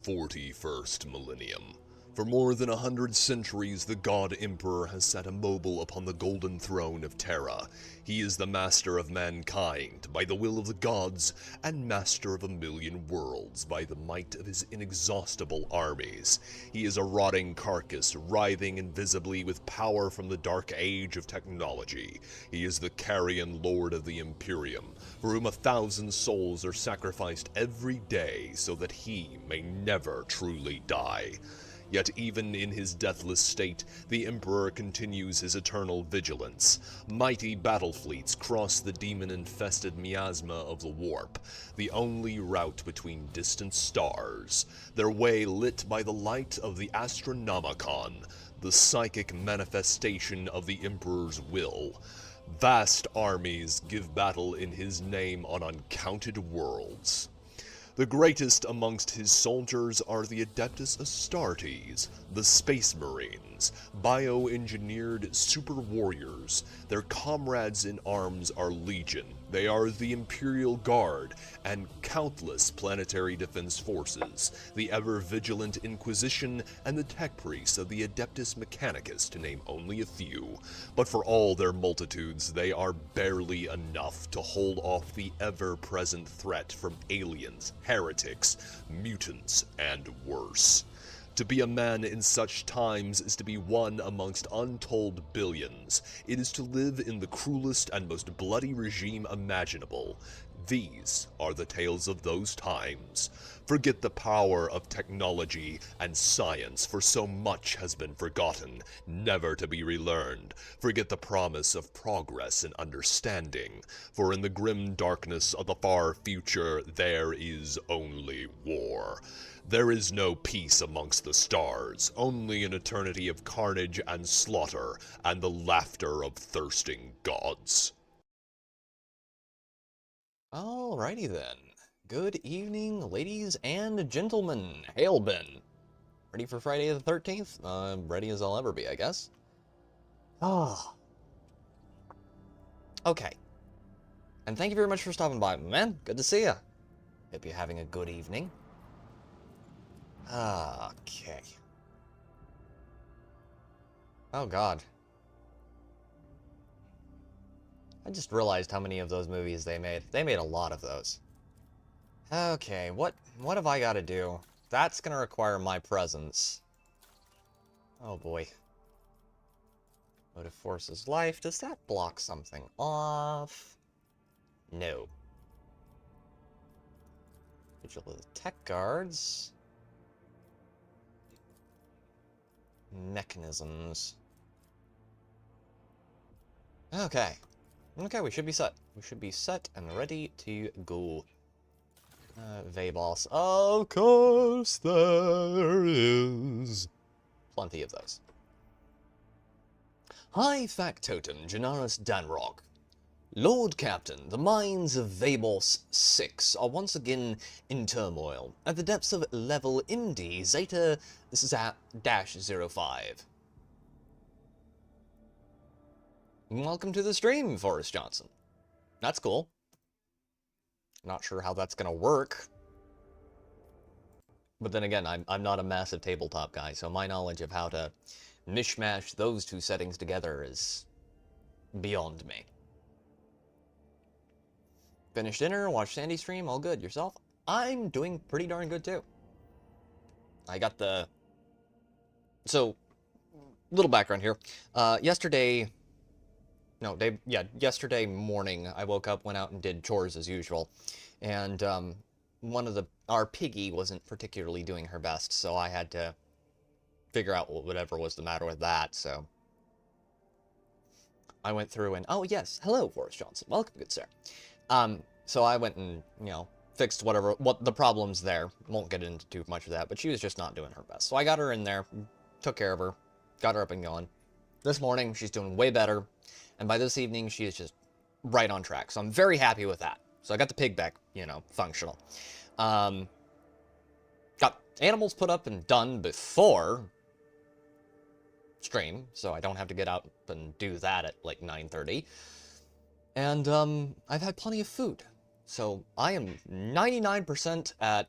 41st Millennium. For more than 100 centuries, the God Emperor has sat immobile upon the golden throne of Terra. He is the master of mankind, by the will of the gods, and master of 1,000,000 worlds, by the might of his inexhaustible armies. He is a rotting carcass, writhing invisibly with power from the dark age of technology. He is the carrion lord of the Imperium, for whom 1,000 souls are sacrificed every day so that he may never truly die. Yet even in his deathless state, the Emperor continues his eternal vigilance. Mighty battle fleets cross the demon-infested miasma of the warp, the only route between distant stars, their way lit by the light of the Astronomicon, the psychic manifestation of the Emperor's will. Vast armies give battle in his name on uncounted worlds. The greatest amongst his soldiers are the Adeptus Astartes, the Space Marines, bioengineered super warriors. Their comrades in arms are legion. They are the Imperial Guard and countless planetary defense forces, the ever-vigilant Inquisition, and the tech priests of the Adeptus Mechanicus, to name only a few. But for all their multitudes, they are barely enough to hold off the ever-present threat from aliens, heretics, mutants, and worse. To be a man in such times is to be one amongst untold billions. It is to live in the cruelest and most bloody regime imaginable. These are the tales of those times. Forget the power of technology and science, for so much has been forgotten, never to be relearned. Forget the promise of progress and understanding, for in the grim darkness of the far future there is only war. There is no peace amongst the stars, only an eternity of carnage and slaughter, and the laughter of thirsting gods. Alrighty then. Good evening, ladies and gentlemen. Hail, Ben. Ready for Friday the 13th? Ready as I'll ever be, I guess. Oh. Okay. And thank you very much for stopping by, man. Good to see ya. Hope you're having a good evening. Okay. Oh, God. I just realized how many of those movies they made. They made a lot of those. Okay, what have I got to do? That's going to require my presence. Oh, boy. Motive Force's life. Does that block something off? No. Vigil of the Tech Guards. Mechanisms. Okay. Okay, we should be set. We should be set and ready to go. Vabos. Of course there is. Plenty of those. High Factotum Generis Danrog. Lord Captain, the mines of Vabos 6 are once again in turmoil. At the depths of level MD Zeta, this is at -05. Welcome to the stream, Forrest Johnson. That's cool. Not sure how that's gonna work. But then again, I'm not a massive tabletop guy, so my knowledge of how to mishmash those two settings together is beyond me. Finished dinner, watched Sandy stream, all good. Yourself? I'm doing pretty darn good too. I got the... So, little background here. Yesterday morning, I woke up, went out and did chores as usual. And our piggy wasn't particularly doing her best, so I had to figure out whatever was the matter with that, so I went through and, oh yes, hello, Forrest Johnson. Welcome, good sir. So I went and, fixed what the problems there. Won't get into too much of that, but she was just not doing her best. So I got her in there, took care of her, got her up and going. This morning, she's doing way better, and by this evening, she is just right on track. So I'm very happy with that. So I got the pig back, functional. Got animals put up and done before stream, so I don't have to get out and do that at like 9:30. And I've had plenty of food. So I am 99% at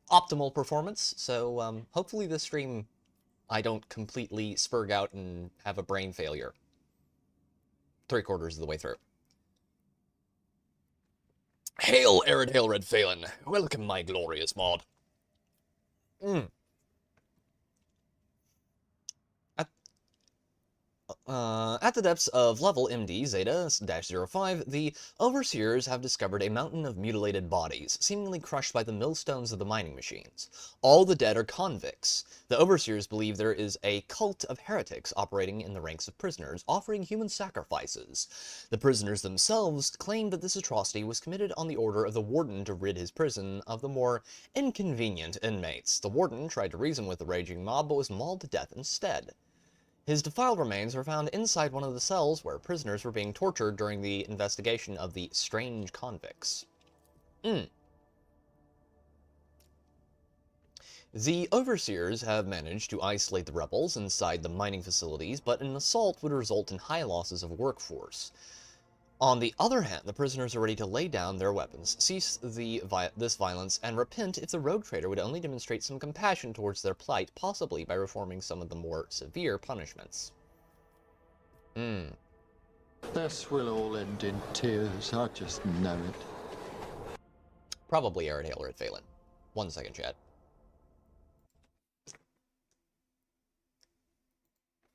optimal performance, so hopefully this stream I don't completely spurg out and have a brain failure 3/4 of the way through. Hail, Arid Hail Red Phelan! Welcome, my glorious mod. At the depths of level MD Zeta-05, the Overseers have discovered a mountain of mutilated bodies, seemingly crushed by the millstones of the mining machines. All the dead are convicts. The Overseers believe there is a cult of heretics operating in the ranks of prisoners, offering human sacrifices. The prisoners themselves claim that this atrocity was committed on the order of the warden to rid his prison of the more inconvenient inmates. The warden tried to reason with the raging mob, but was mauled to death instead. His defiled remains were found inside one of the cells where prisoners were being tortured during the investigation of the strange convicts. The Overseers have managed to isolate the rebels inside the mining facilities, but an assault would result in high losses of workforce. On the other hand, the prisoners are ready to lay down their weapons, cease this violence, and repent if the rogue trader would only demonstrate some compassion towards their plight, possibly by reforming some of the more severe punishments. This will all end in tears, I just know it. Probably Arid Hail Red Phelan. 1 second, chat.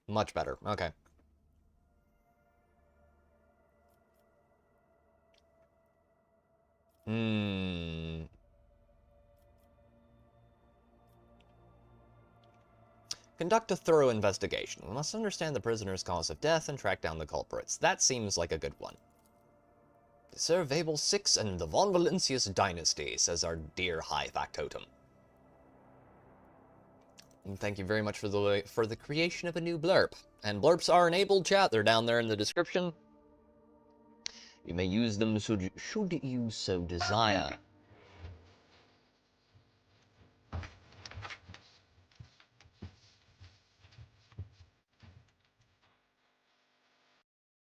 Much better, okay. Conduct a thorough investigation. We must understand the prisoner's cause of death and track down the culprits. That seems like a good one. Sir Vabel 6 and the Von Valentius dynasty, says our dear high factotum. And thank you very much for the creation of a new blurb. And blurps are enabled, chat. They're down there in the description. You may use them should you so desire.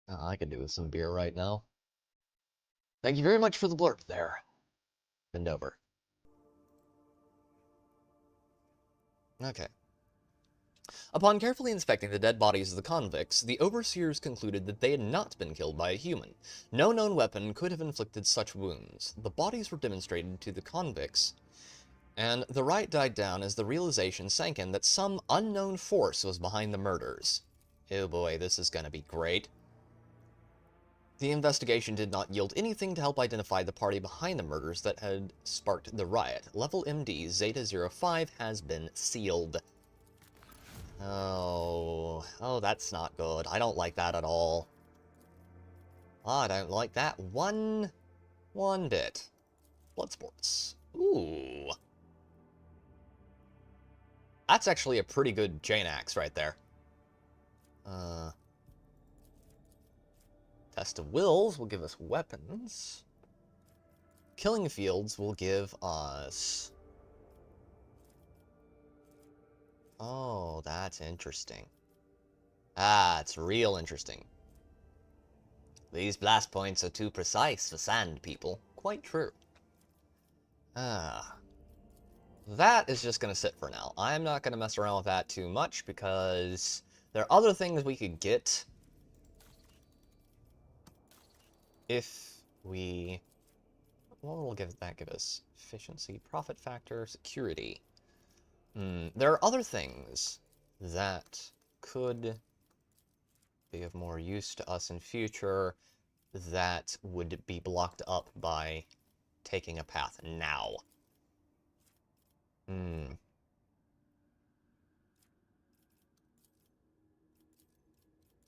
I could do with some beer right now. Thank you very much for the blurb there. Bend over. Okay. Upon carefully inspecting the dead bodies of the convicts, the Overseers concluded that they had not been killed by a human. No known weapon could have inflicted such wounds. The bodies were demonstrated to the convicts, and the riot died down as the realization sank in that some unknown force was behind the murders. Oh boy, this is gonna be great. The investigation did not yield anything to help identify the party behind the murders that had sparked the riot. Level MD Zeta-05 has been sealed. Oh, that's not good. I don't like that at all. I don't like that one bit. Blood sports. Ooh. That's actually a pretty good chain axe right there. Test of Wills will give us weapons. Killing Fields will give us... Oh, that's interesting. Ah, it's real interesting. These blast points are too precise for sand people. Quite true. Ah. That is just going to sit for now. I'm not going to mess around with that too much because there are other things we could get if we... What will give us? Efficiency, profit factor, security. There are other things that could be of more use to us in future that would be blocked up by taking a path now.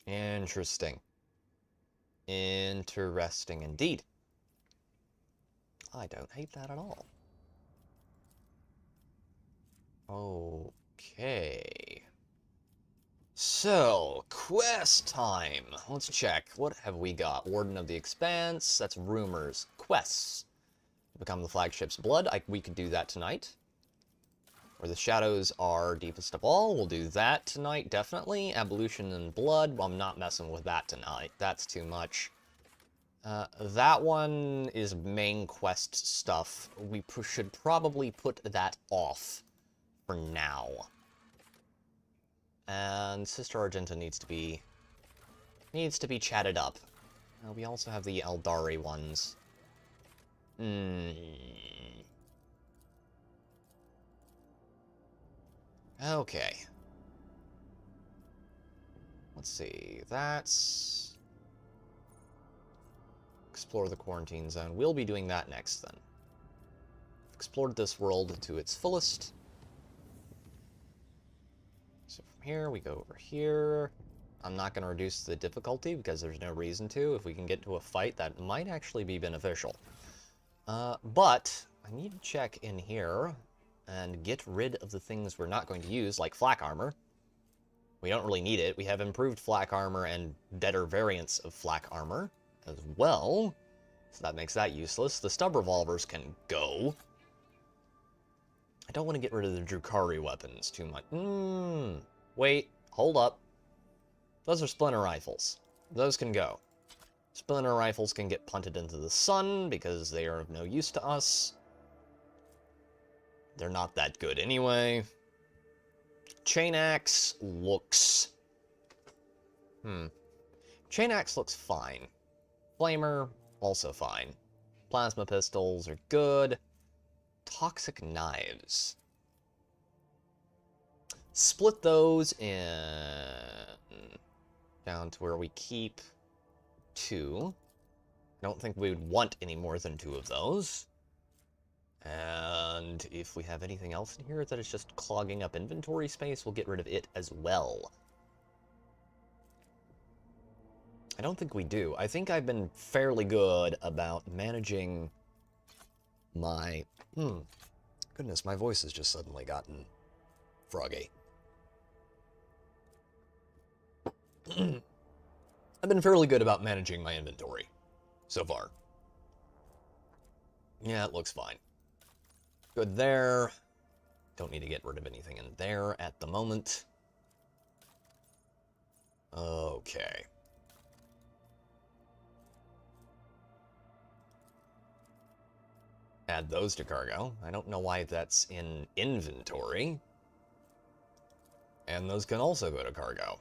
Interesting. Interesting indeed. I don't hate that at all. Okay. So, quest time. Let's check. What have we got? Warden of the Expanse. That's rumors. Quests. Become the flagship's blood. We could do that tonight. Where the shadows are deepest of all. We'll do that tonight, definitely. Abolition and blood. Well, I'm not messing with that tonight. That's too much. That one is main quest stuff. We should probably put that off for now. And Sister Argenta needs to be chatted up. We also have the Eldari ones. Okay. Let's see. That's... Explore the quarantine zone. We'll be doing that next, then. Explored this world to its fullest. So from here, we go over here. I'm not going to reduce the difficulty, because there's no reason to. If we can get to a fight, that might actually be beneficial. But I need to check in here and get rid of the things we're not going to use, like flak armor. We don't really need it. We have improved flak armor and better variants of flak armor as well, so that makes that useless. The stub revolvers can go. I don't want to get rid of the Drukhari weapons too much. Wait, hold up. Those are splinter rifles. Those can go. Splinter rifles can get punted into the sun because they are of no use to us. They're not that good anyway. Chain axe looks... Chain axe looks fine. Flamer, also fine. Plasma pistols are good. Toxic knives. Split those in... down to where we keep 2. I don't think we would want any more than 2 of those. And if we have anything else in here that is just clogging up inventory space, we'll get rid of it as well. I don't think we do. I think I've been fairly good about managing my... Goodness, my voice has just suddenly gotten froggy. I've been fairly good about managing my inventory so far. Yeah, it looks fine. Good there. Don't need to get rid of anything in there at the moment. Okay. Add those to cargo. I don't know why that's in inventory. And those can also go to cargo.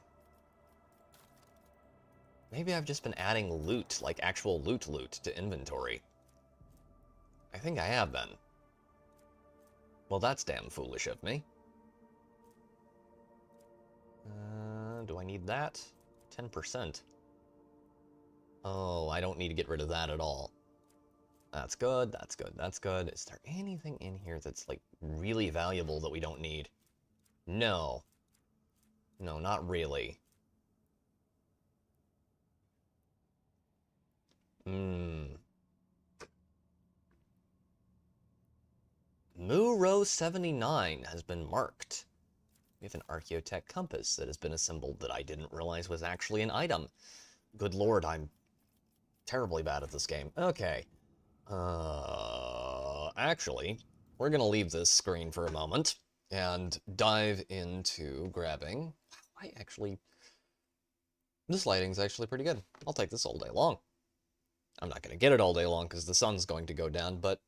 Maybe I've just been adding loot, like actual loot to inventory. I think I have been. Well, that's damn foolish of me. Do I need that? 10%. Oh, I don't need to get rid of that at all. That's good, that's good, that's good. Is there anything in here that's, like, really valuable that we don't need? No. No, not really. Muro 79 has been marked. We have an Archaeotech compass that has been assembled that I didn't realize was actually an item. Good lord, I'm terribly bad at this game. Okay. Actually, we're gonna leave this screen for a moment and dive into grabbing... This lighting's actually pretty good. I'll take this all day long. I'm not gonna get it all day long because the sun's going to go down, but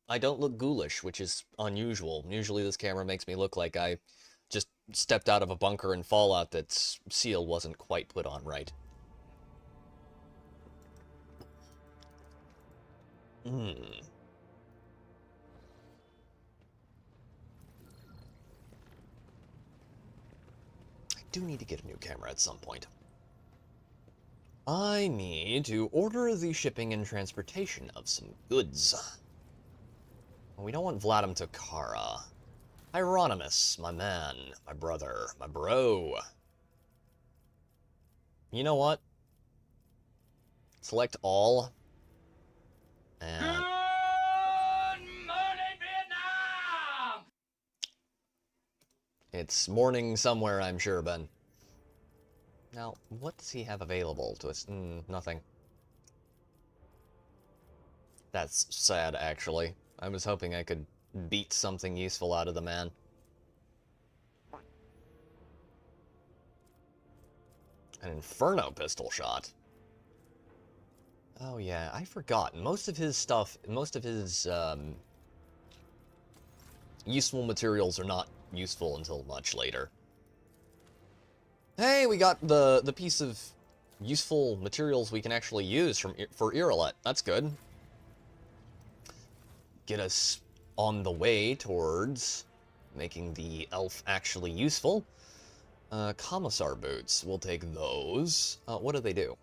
I don't look ghoulish, which is unusual. Usually this camera makes me look like I just stepped out of a bunker in Fallout that's seal wasn't quite put on right. I do need to get a new camera at some point. I need to order the shipping and transportation of some goods. We don't want Vladimir to Kara. Hieronymus, my man, my brother, my bro. You know what? Select all. And... Good morning, Vietnam! It's morning somewhere, I'm sure, Ben. Now, what does he have available to us? Nothing. That's sad, actually. I was hoping I could beat something useful out of the man. An Inferno pistol shot. Oh yeah, I forgot. Most of his stuff, most of his useful materials are not useful until much later. Hey, we got the piece of useful materials we can actually use for Irolet. That's good. Get us on the way towards making the elf actually useful. Commissar boots, we'll take those. What do they do?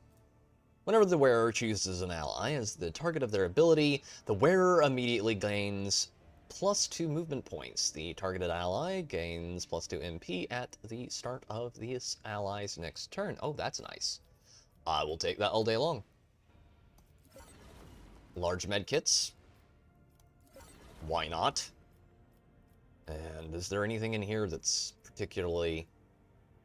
Whenever the wearer chooses an ally as the target of their ability, the wearer immediately gains +2 movement points. The targeted ally gains +2 MP at the start of this ally's next turn. Oh, that's nice. I will take that all day long. Large medkits. Why not? And is there anything in here that's particularly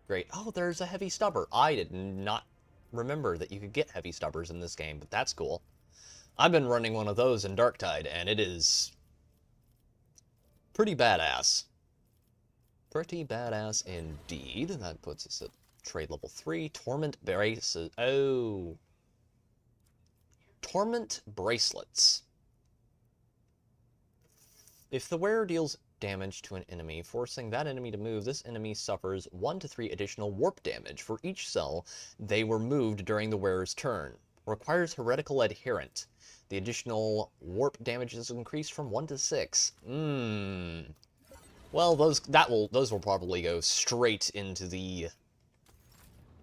great? Oh, there's a heavy stubber. I did not remember that you could get heavy stubbers in this game, but that's cool. I've been running one of those in Darktide, and it is pretty badass. Pretty badass indeed. That puts us at trade level 3. Torment bracelets. Oh. Torment bracelets. If the wearer deals damage to an enemy, forcing that enemy to move, this enemy suffers 1 to 3 additional warp damage for each cell they were moved during the wearer's turn. Requires heretical adherent. The additional warp damage is increased from 1 to 6. Well, those will probably go straight into the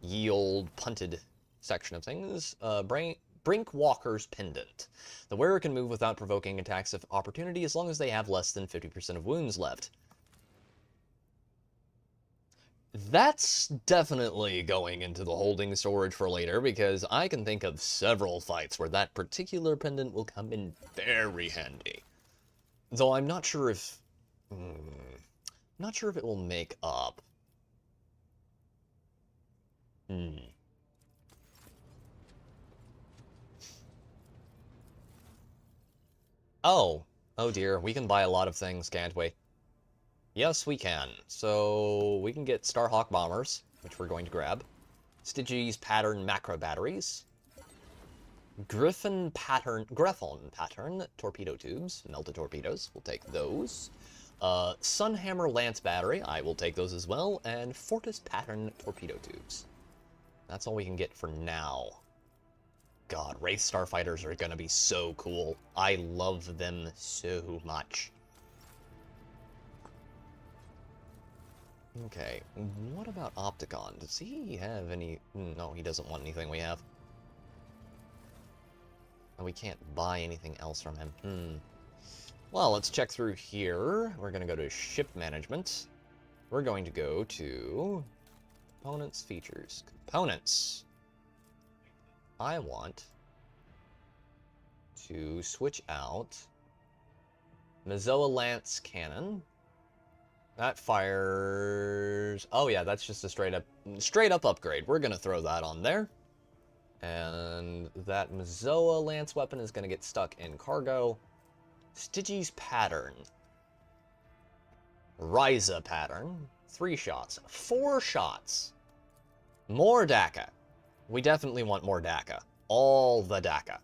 ye old punted section of things. Brink Walker's Pendant. The wearer can move without provoking attacks of opportunity as long as they have less than 50% of wounds left. That's definitely going into the holding storage for later, because I can think of several fights where that particular pendant will come in very handy. Though I'm not sure if... not sure if it will make up. Oh dear, we can buy a lot of things, can't we? Yes, we can. So, we can get Starhawk bombers, which we're going to grab. Stygies pattern macro batteries. Griffon pattern torpedo tubes, melted torpedoes, we'll take those. Sunhammer lance battery, I will take those as well. And Fortis pattern torpedo tubes. That's all we can get for now. God, Wraith Starfighters are gonna be so cool. I love them so much. Okay, what about Opticon? Does he have any... No, he doesn't want anything we have. And we can't buy anything else from him. Well, let's check through here. We're gonna go to Ship Management. We're going to go to... Components, Features. Components! I want to switch out Mazoa Lance Cannon. That fires... Oh yeah, that's just a straight up upgrade. We're gonna throw that on there. And that Mazoa Lance weapon is gonna get stuck in cargo. Stygies Pattern. Ryza Pattern. 3 shots. 4 shots. More DACA. We definitely want more DACA. All the DACA.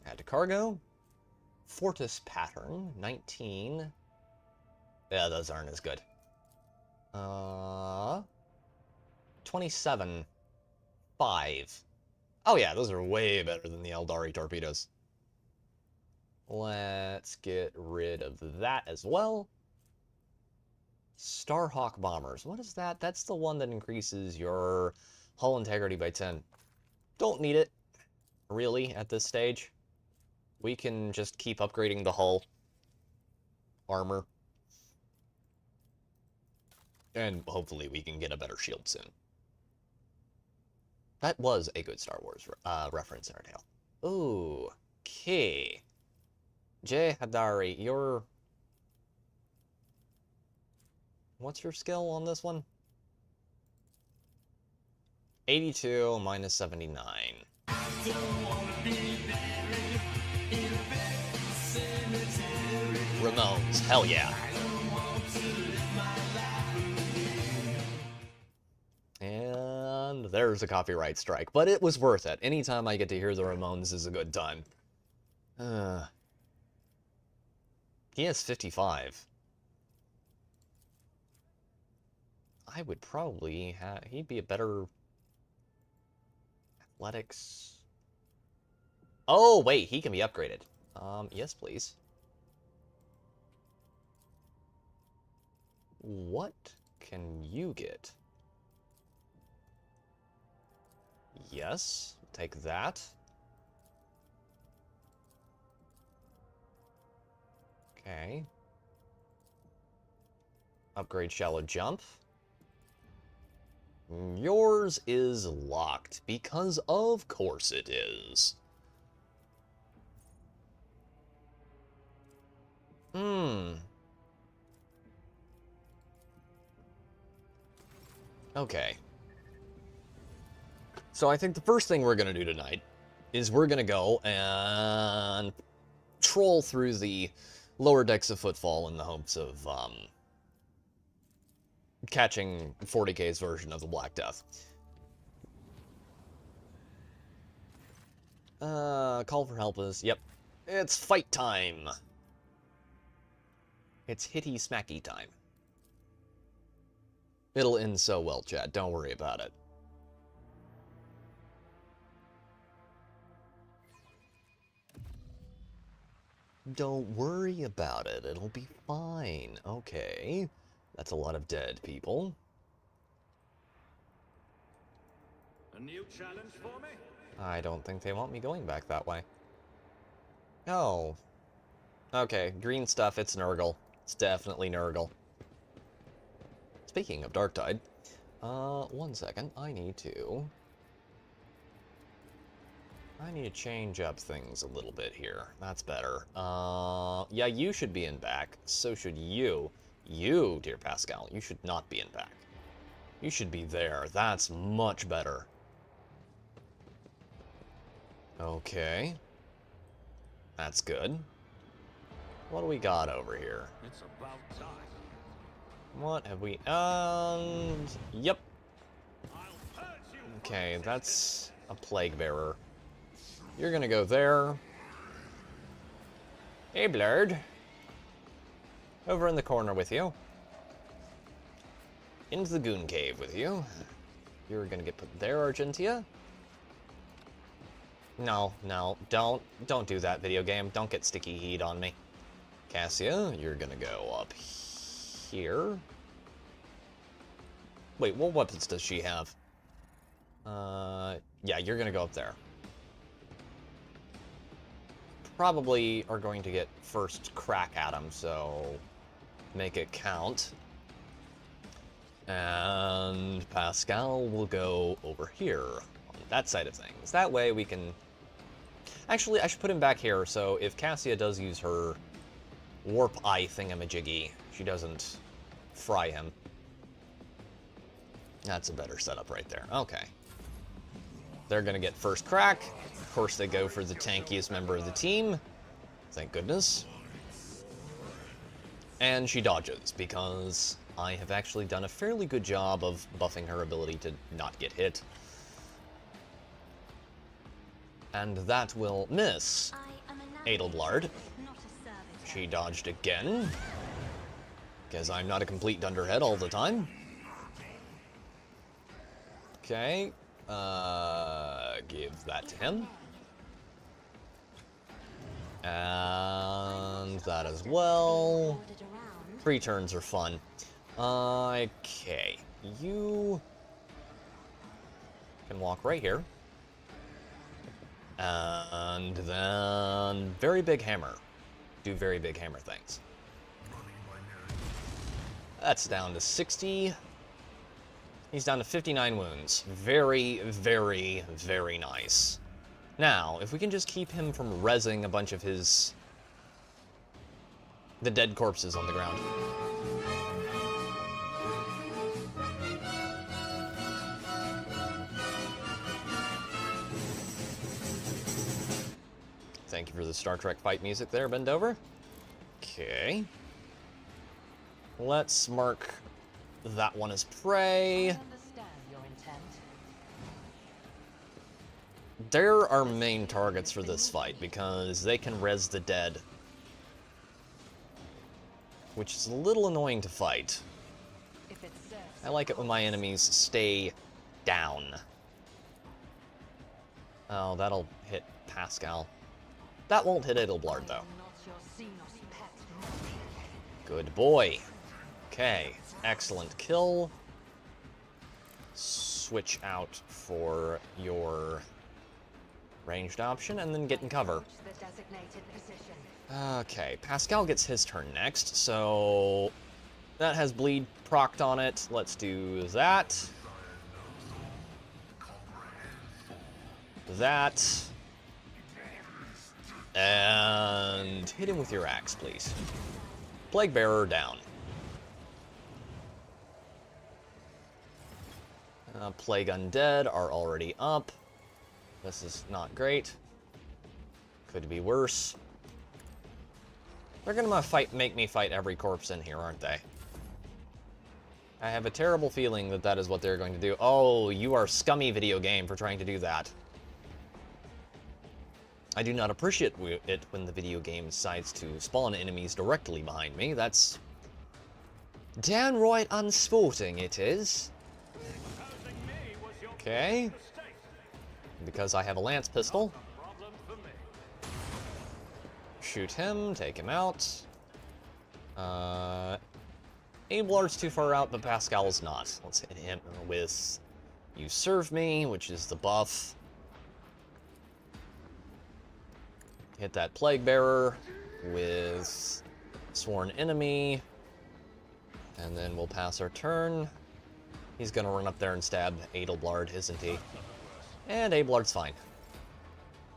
Add to cargo. Fortis Pattern. 19. Yeah, those aren't as good. 27. 5. Oh yeah, those are way better than the Eldari torpedoes. Let's get rid of that as well. Starhawk bombers. What is that? That's the one that increases your hull integrity by 10. Don't need it, really, at this stage. We can just keep upgrading the hull. Armor. And hopefully we can get a better shield soon. That was a good Star Wars reference in our tale. Ooh, okay. Jay Hadari, you're... What's your skill on this one? 82 minus 79. Ramones, hell yeah. And there there's a copyright strike. But it was worth it. Anytime I get to hear the Ramones is a good time. He has 55. I would probably have... He'd be a better... Athletics... Oh, wait, he can be upgraded. Yes, please. What can you get? Yes, take that. Okay. Upgrade shallow jump. Yours is locked, because of course it is. Okay. So I think the first thing we're going to do tonight is we're going to go and troll through the lower decks of Footfall in the hopes of catching 40k's version of the Black Death. Call for help is, yep, it's fight time. It's hitty smacky time. It'll end so well, Chad, don't worry about it. Don't worry about it, it'll be fine. Okay, that's a lot of dead people. A new challenge for me? I don't think they want me going back that way. Oh. Okay, green stuff, it's Nurgle. It's definitely Nurgle. Speaking of Darktide, 1 second, I need to change up things a little bit here. That's better. Yeah, you should be in back. So should you. You, dear Pascal, you should not be in back. You should be there. That's much better. Okay. That's good. What do we got over here? It's about time. What have we... Yep. Okay, that's a Plague Bearer. You're gonna go there. Hey, Blurred. Over in the corner with you. Into the Goon Cave with you. You're gonna get put there, Argentia. No, don't do that, video game. Don't get sticky heat on me. Cassia, you're gonna go up here. Wait, what weapons does she have? Yeah, you're gonna go up there. Probably are going to get first crack at him, so make it count. And Pascal will go over here on that side of things. That way we can... Actually, I should put him back here, so if Cassia does use her warp eye thingamajiggy, she doesn't fry him. That's a better setup right there. Okay. They're gonna get first crack. Of course, they go for the tankiest member of the team. Thank goodness. And she dodges, because I have actually done a fairly good job of buffing her ability to not get hit. And that will miss Adelblard. She dodged again, because I'm not a complete dunderhead all the time. Okay, give that to him. And that as well. 3 turns are fun. Okay, you can walk right here. And then very big hammer. Do very big hammer things. That's down to 60. He's down to 59 wounds. Very, very, very nice. Now, if we can just keep him from rezzing a bunch of the dead corpses on the ground. Thank you for the Star Trek fight music there, bend over. Okay. Let's mark that one as prey. I understand your intent. They're our main targets for this fight, because they can res the dead. Which is a little annoying to fight. I like it when my enemies stay down. Oh, that'll hit Pascal. That won't hit Edelblard, though. Good boy. Okay, excellent kill. Switch out for your ranged option, and then get in cover. Okay, Pascal gets his turn next, so that has bleed procced on it. Let's do that. That. And hit him with your axe, please. Plague Bearer down. Plague Undead are already up. This is not great. Could be worse. They're gonna make me fight every corpse in here, aren't they? I have a terrible feeling that that is what they're going to do. Oh, you are scummy, video game, for trying to do that. I do not appreciate it when the video game decides to spawn enemies directly behind me. That's downright unsporting, it is. Okay. Because I have a lance pistol. Shoot him, take him out. Ablard's too far out, but Pascal's not. Let's hit him with You Serve Me, which is the buff. Hit that Plague Bearer with Sworn Enemy. And then we'll pass our turn. He's gonna run up there and stab Adelblard, isn't he? And Ablard's fine.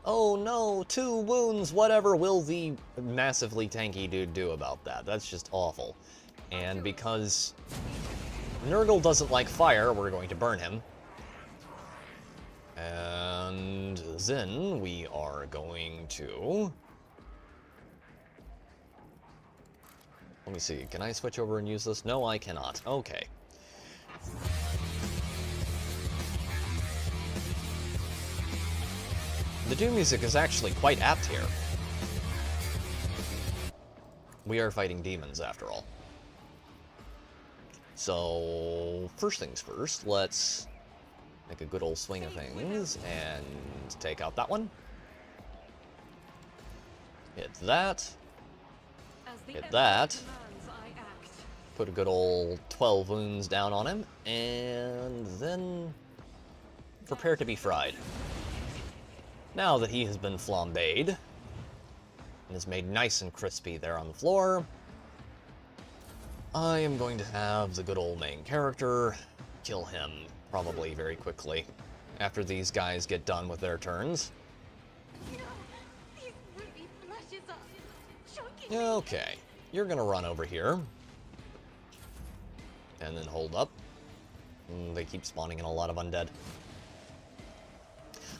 Oh no, 2 wounds, whatever will the massively tanky dude do about that? That's just awful. And because Nurgle doesn't like fire, we're going to burn him. And then we are going to... Let me see, can I switch over and use this? No, I cannot. Okay. The Doom music is actually quite apt here. We are fighting demons, after all. So, first things first, let's make a good old swing of things and take out that one. Hit that. Hit that. Put a good old 12 wounds down on him, and then prepare to be fried. Now that he has been flambéed and is made nice and crispy there on the floor, I am going to have the good old main character kill him, probably very quickly, after these guys get done with their turns. Okay, you're gonna run over here, and then hold up. They keep spawning in a lot of undead.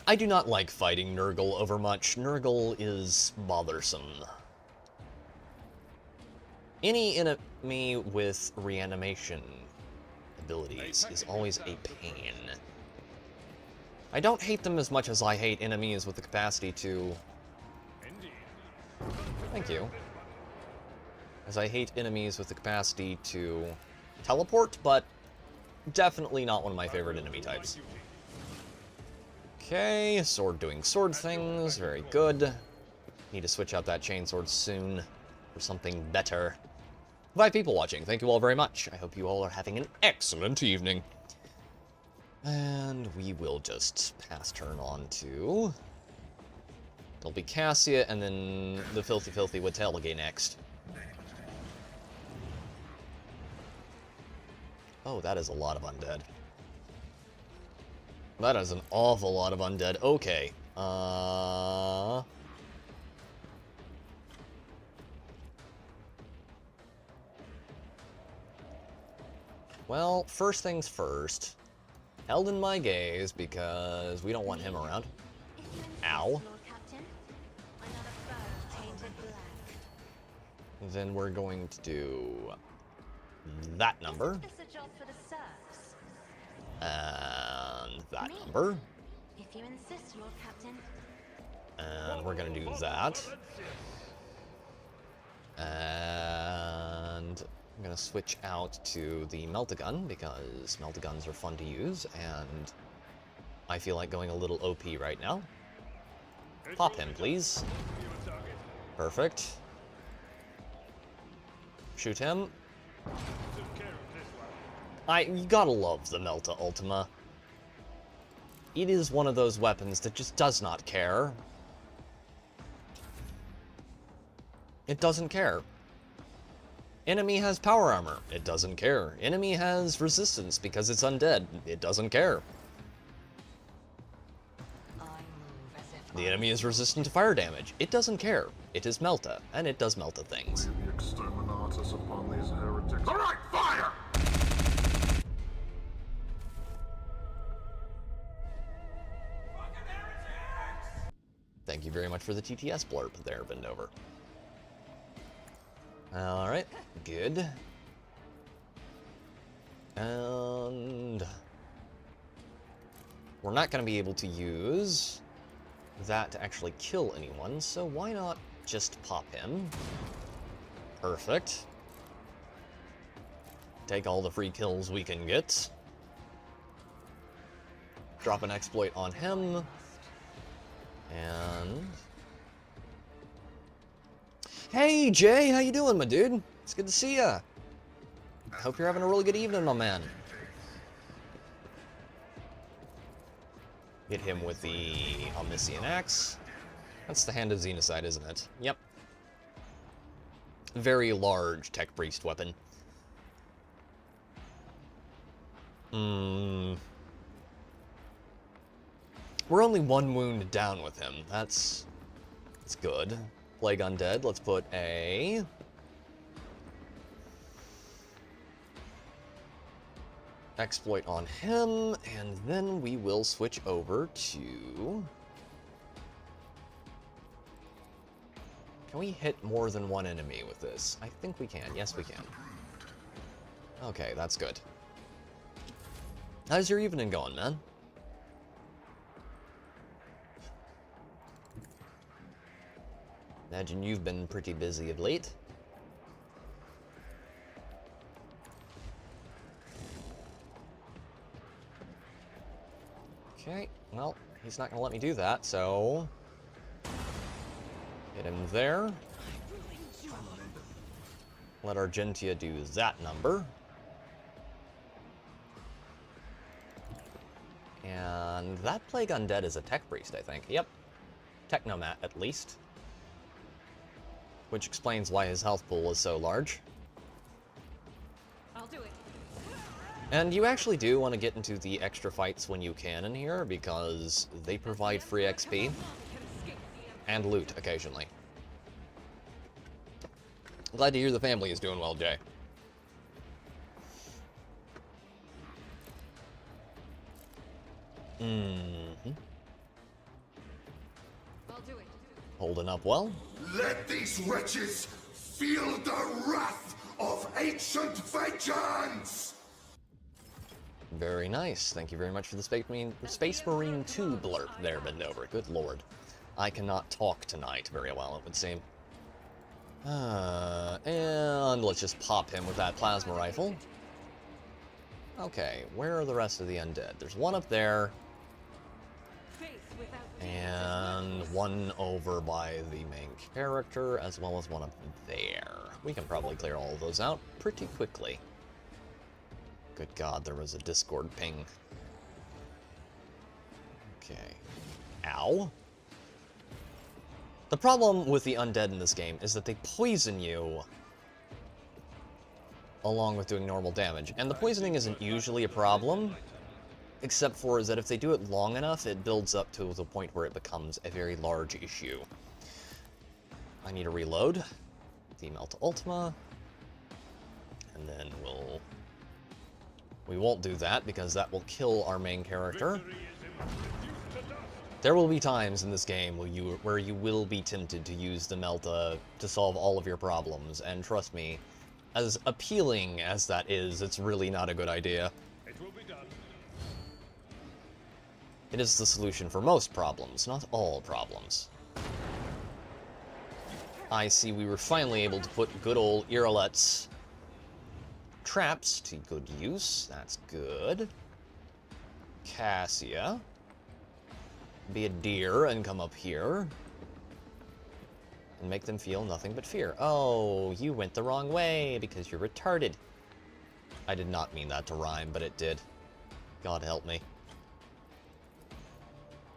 I do not like fighting Nurgle overmuch. Nurgle is bothersome. Any enemy with reanimation abilities is always a pain. I don't hate them as much as I hate enemies with the capacity to... Thank you. As I hate enemies with the capacity to teleport, but definitely not one of my favorite enemy types. Okay, sword doing sword things, very good. Need to switch out that chainsword soon for something better. 5 people watching, thank you all very much. I hope you all are having an excellent evening. And we will just pass turn on to... There'll be Cassia, and then the Filthy with Telege next. Oh, that is a lot of undead. That is an awful lot of undead. Okay. Well, first things first. Held in my gaze because we don't want him around. Ow. Then we're going to do that number. And that number. If you insist, Lord Captain. And we're gonna do that. And I'm gonna switch out to the Melt-A-Gun, because Melt-A-Guns are fun to use, and I feel like going a little OP right now. Pop him, please. Perfect. Shoot him. You gotta love the Melta Ultima. It is one of those weapons that just does not care. It doesn't care. Enemy has power armor. It doesn't care. Enemy has resistance because it's undead. It doesn't care. The enemy is resistant to fire damage. It doesn't care. It is Melta, and it does Melta things. We exterminate us upon these heretics. All right, fire! Thank you very much for the TTS blurb there, Bendover. Alright, good. And we're not going to be able to use that to actually kill anyone, so why not just pop him? Perfect. Take all the free kills we can get. Drop an exploit on him. And hey Jay, how you doing, my dude? It's good to see ya. Hope you're having a really good evening, my man. Hit him with the Omniscient Axe. That's the Hand of Xenocide, isn't it? Yep. Very large Tech Priest weapon. We're only one wound down with him. That's good. Plague Undead. Let's put a exploit on him, and then we will switch over to... Can we hit more than one enemy with this? I think we can. Yes, we can. Okay, that's good. How's your evening going, man? Imagine you've been pretty busy of late. Okay, well, he's not going to let me do that, so... Hit him there. Let Argentia do that number. And that Plague Undead is a Tech Priest, I think. Yep. Technomat, at least. Which explains why his health pool is so large. I'll do it. And you actually do want to get into the extra fights when you can in here, because they provide free XP. And loot, occasionally. Glad to hear the family is doing well, Jay. I'll do it. Holding up well. Let these wretches feel the wrath of ancient vengeance! Very nice. Thank you very much for the Space Marine 2 blurb there, Bendover. Good lord. I cannot talk tonight very well, it would seem. And let's just pop him with that plasma rifle. Okay, where are the rest of the undead? There's one up there. And one over by the main character, as well as one up there. We can probably clear all of those out pretty quickly. Good God, there was a Discord ping. Okay. Ow. The problem with the undead in this game is that they poison you along with doing normal damage. And the poisoning isn't usually a problem, except for is that if they do it long enough, it builds up to the point where it becomes a very large issue. I need to reload the Melta Ultima, and then we won't do that because that will kill our main character. There will be times in this game where you will be tempted to use the Melta to solve all of your problems, and trust me, as appealing as that is, it's really not a good idea. It will be done. It is the solution for most problems, not all problems. I see we were finally able to put good old Irolet's traps to good use. That's good. Cassia. Be a deer and come up here. And make them feel nothing but fear. Oh, you went the wrong way because you're retarded. I did not mean that to rhyme, but it did. God help me.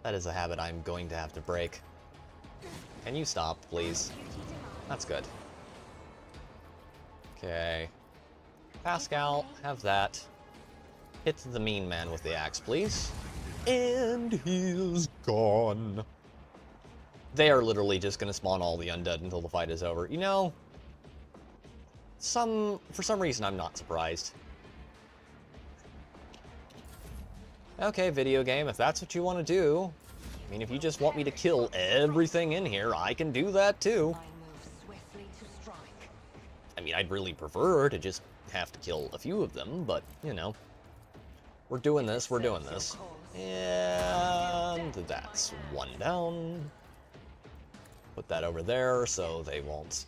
That is a habit I'm going to have to break. Can you stop, please? That's good. Okay. Pascal, have that. Hit the mean man with the axe, please. And he's gone. They are literally just gonna spawn all the undead until the fight is over. You know, for some reason I'm not surprised. Okay, video game, if that's what you want to do. I mean, if you just want me to kill everything in here, I can do that too. I mean, I'd really prefer to just have to kill a few of them, but, you know. We're doing this, we're doing this. And that's one down. Put that over there so they won't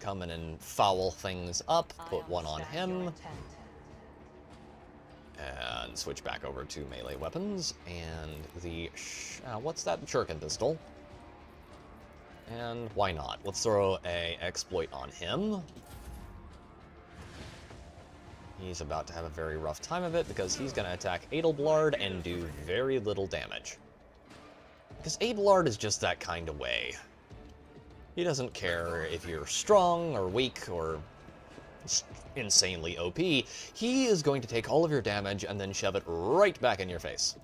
come in and foul things up. Put one on him. And switch back over to melee weapons. And the... what's that? Shuriken pistol. And why not? Let's throw a exploit on him. He's about to have a very rough time of it because he's going to attack Adelblard and do very little damage. Because Abelard is just that kind of way. He doesn't care if you're strong or weak or insanely OP. He is going to take all of your damage and then shove it right back in your face.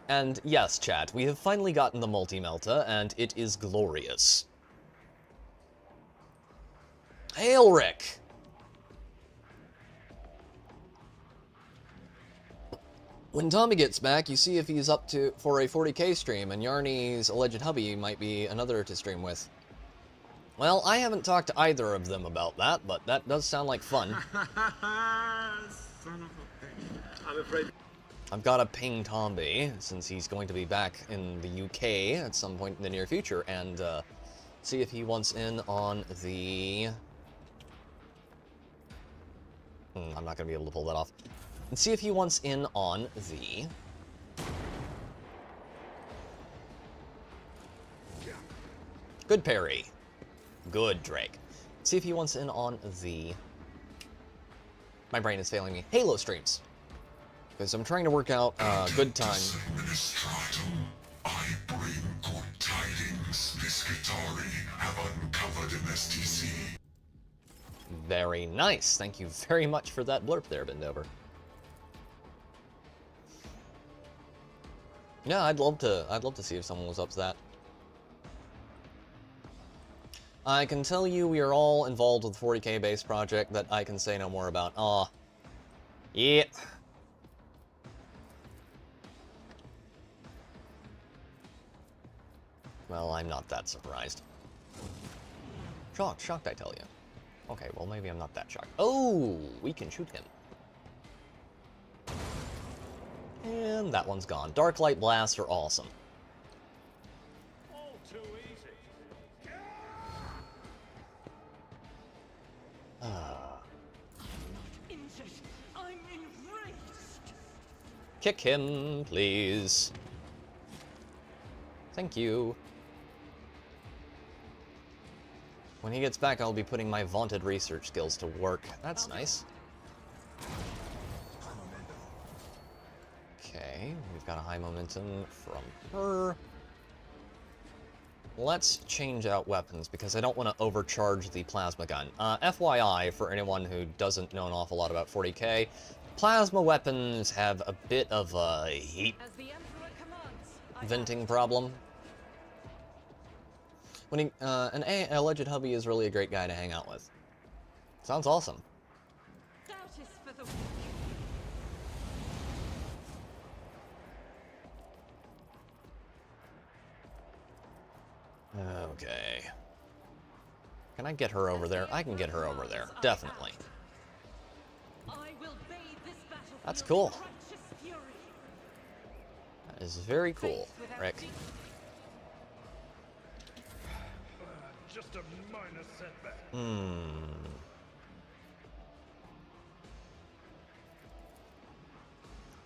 And yes, chat, we have finally gotten the multi-melta, and it is glorious. Hail, Rick! When Tommy gets back, you see if he's up for a 40k stream, and Yarny's alleged hubby might be another to stream with. Well, I haven't talked to either of them about that, but that does sound like fun. Son of a bitch. I'm afraid. I've got to ping Tomby, since he's going to be back in the UK at some point in the near future, and see if he wants in on the... I'm not going to be able to pull that off. And see if he wants in on the... Good parry. Good, Drake. See if he wants in on the... My brain is failing me. Halo streams. Because I'm trying to work out a good time. I bring good tidings. This Skitari have uncovered an STC. Very nice. Thank you very much for that blurb there, Bendover. Yeah, I'd love to see if someone was up to that. I can tell you we are all involved with the 40k based project that I can say no more about. Aw. Yeah. Well, I'm not that surprised. Shocked, I tell you. Okay, well, maybe I'm not that shocked. Oh, we can shoot him. And that one's gone. Dark Light Blasts are awesome. All too easy. I'm enraged. Kick him, please. Thank you. When he gets back, I'll be putting my vaunted research skills to work. That's nice. Okay, we've got a high momentum from her. Let's change out weapons, because I don't want to overcharge the plasma gun. FYI, for anyone who doesn't know an awful lot about 40k, plasma weapons have a bit of a heat venting problem. When he, an alleged hubby is really a great guy to hang out with. Sounds awesome. Doubt is for the Okay. Can I get her over there? I can get her over there, definitely. I will bathe this battlefield That's cool. Righteous fury. That is very cool, Rick. Just a minor setback.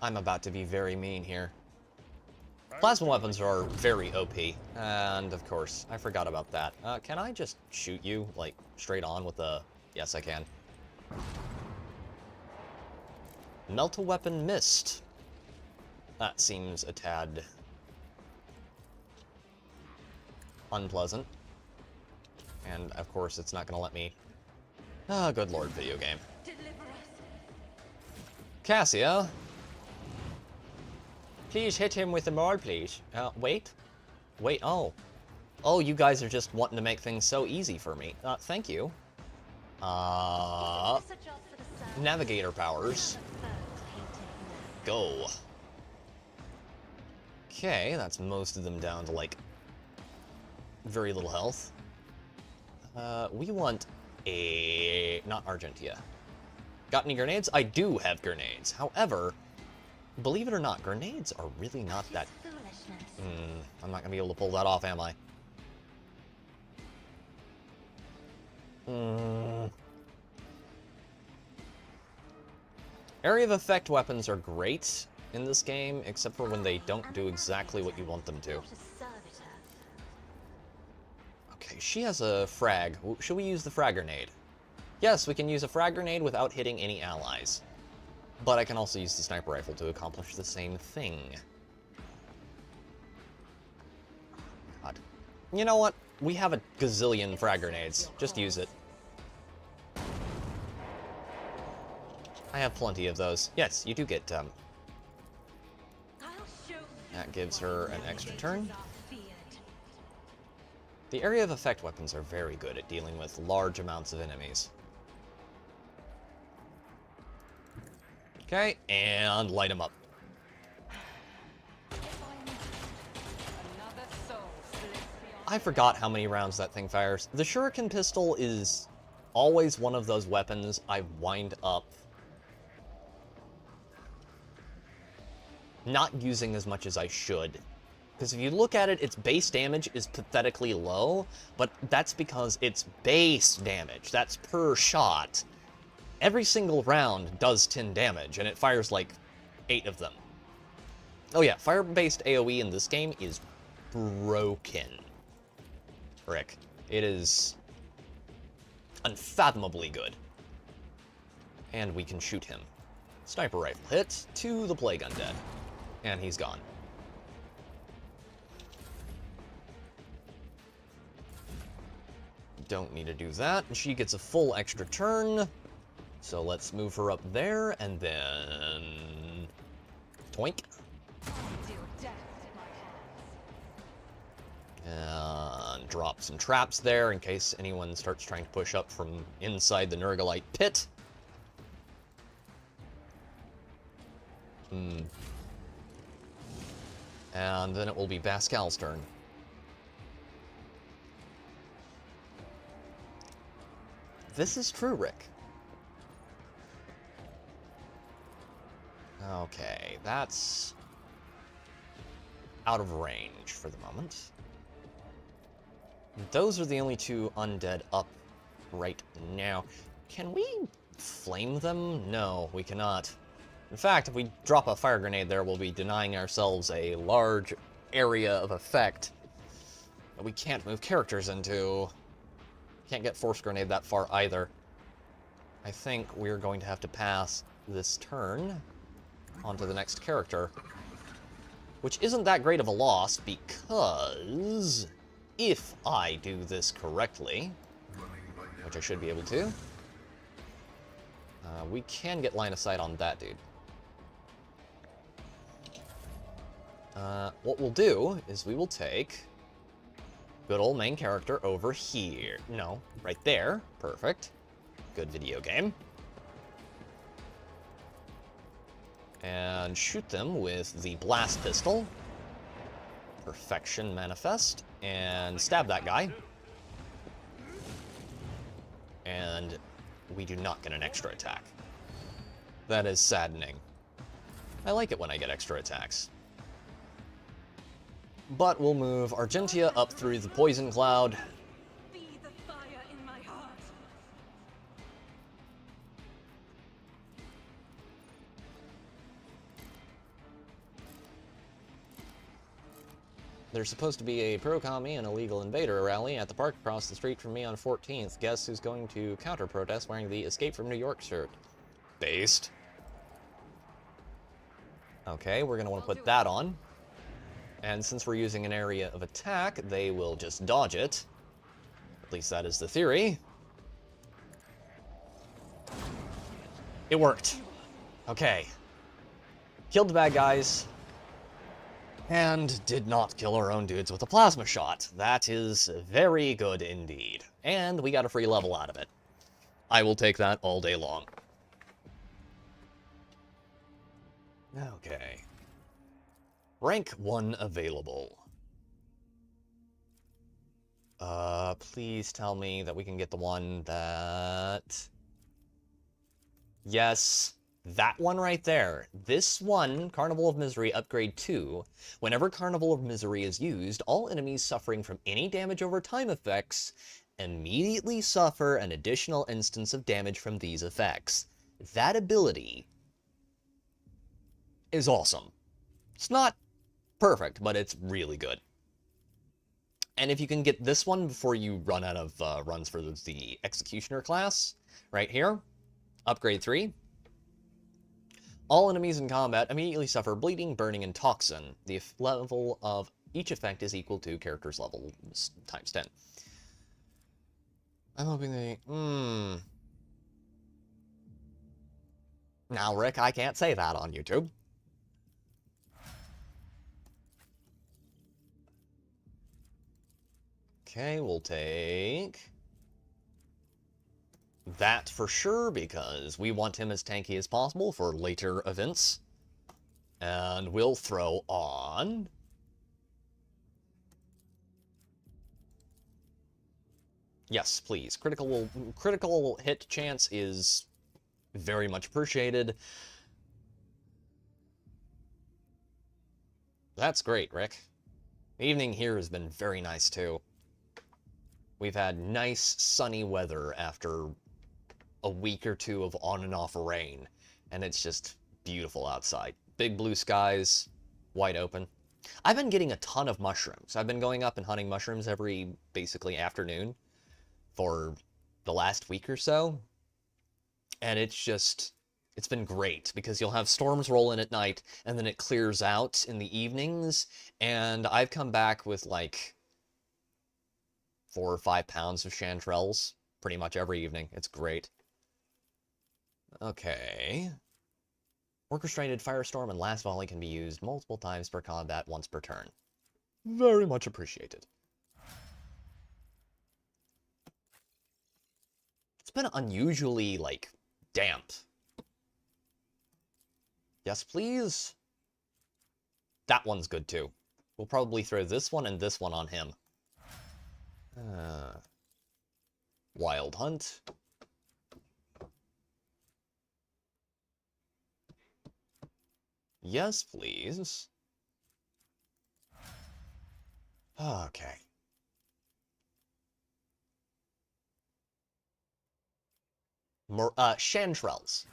I'm about to be very mean here. Plasma weapons are very OP, and of course, I forgot about that. Can I just shoot you, like, straight on with the... Yes, I can. Melt-a-weapon missed. That seems a tad... unpleasant. And, of course, it's not gonna let me... Ah, good lord, video game. Deliver us. Cassia? Please hit him with the maul, please. Wait. Wait, oh. Oh, you guys are just wanting to make things so easy for me. Thank you. Navigator powers. Go. Okay, that's most of them down to, like, very little health. We want a... not Argentia. Got any grenades? I do have grenades. However, believe it or not, grenades are really not that... I'm not gonna be able to pull that off, am I? Area of effect weapons are great in this game, except for when they don't do exactly what you want them to. Okay, she has a frag. Should we use the frag grenade? Yes, we can use a frag grenade without hitting any allies. But I can also use the sniper rifle to accomplish the same thing. God. You know what? We have a gazillion frag grenades. Just use it. I have plenty of those. Yes, you do get, that gives her an extra turn. The area of effect weapons are very good at dealing with large amounts of enemies. Okay, and light them up. I forgot how many rounds that thing fires. The shuriken pistol is always one of those weapons I wind up not using as much as I should. Because if you look at it, its base damage is pathetically low, but that's because it's base damage. That's per shot. Every single round does 10 damage, and it fires like 8 of them. Oh yeah, fire-based AoE in this game is broken. Rick. It is unfathomably good. And we can shoot him. Sniper rifle hit to the Plague Undead. And he's gone. Don't need to do that. She gets a full extra turn. So let's move her up there, and then... Toink. And drop some traps there in case anyone starts trying to push up from inside the Nurglite pit. And then it will be Bascal's turn. This is true, Rick. Okay, that's out of range for the moment. Those are the only two undead up right now. Can we flame them? No, we cannot. In fact, if we drop a fire grenade there, we'll be denying ourselves a large area of effect that we can't move characters into. Can't get force grenade that far either. I think we're going to have to pass this turn onto the next character, which isn't that great of a loss because if I do this correctly, which I should be able to, we can get line of sight on that dude. What we'll do is we will take good old main character over here. No, right there. Perfect. Good video game. And shoot them with the blast pistol. Perfection manifest. And stab that guy. And we do not get an extra attack. That is saddening. I like it when I get extra attacks. But we'll move Argentia up through the poison cloud. Be the fire in my heart. There's supposed to be a pro-commie and illegal invader rally at the park across the street from me on 14th. Guess who's going to counter-protest wearing the Escape from New York shirt? Based. Okay, we're going to want to put that on. And since we're using an area of attack, they will just dodge it. At least that is the theory. It worked. Okay. Killed the bad guys. And did not kill our own dudes with a plasma shot. That is very good indeed. And we got a free level out of it. I will take that all day long. Okay. Rank 1 available. Please tell me that we can get the one that... Yes, that one right there. This one, Carnival of Misery Upgrade 2. Whenever Carnival of Misery is used, all enemies suffering from any damage over time effects immediately suffer an additional instance of damage from these effects. That ability is awesome. It's not perfect, but it's really good. And if you can get this one before you run out of runs for the Executioner class, right here, Upgrade 3. All enemies in combat immediately suffer bleeding, burning, and toxin. The level of each effect is equal to character's level times 10. I'm hoping they... Now, Rick, I can't say that on YouTube. Okay, we'll take that for sure, because we want him as tanky as possible for later events. And we'll throw on... Yes, please. Critical hit chance is very much appreciated. That's great, Rick. The evening here has been very nice, too. We've had nice, sunny weather after a week or two of on and off rain, and it's just beautiful outside. Big blue skies, wide open. I've been getting a ton of mushrooms. I've been going up and hunting mushrooms every, basically, afternoon for the last week or so, and it's been great, because you'll have storms roll in at night, and then it clears out in the evenings, and I've come back with, like, 4 or 5 pounds of chanterelles pretty much every evening. It's great. Okay. Orchestrated Firestorm and Last Volley can be used multiple times per combat, once per turn. Very much appreciated. It's been unusually, like, damp. Yes, please? That one's good, too. We'll probably throw this one and this one on him. Wild Hunt. Yes, please. Okay. Chanterelles.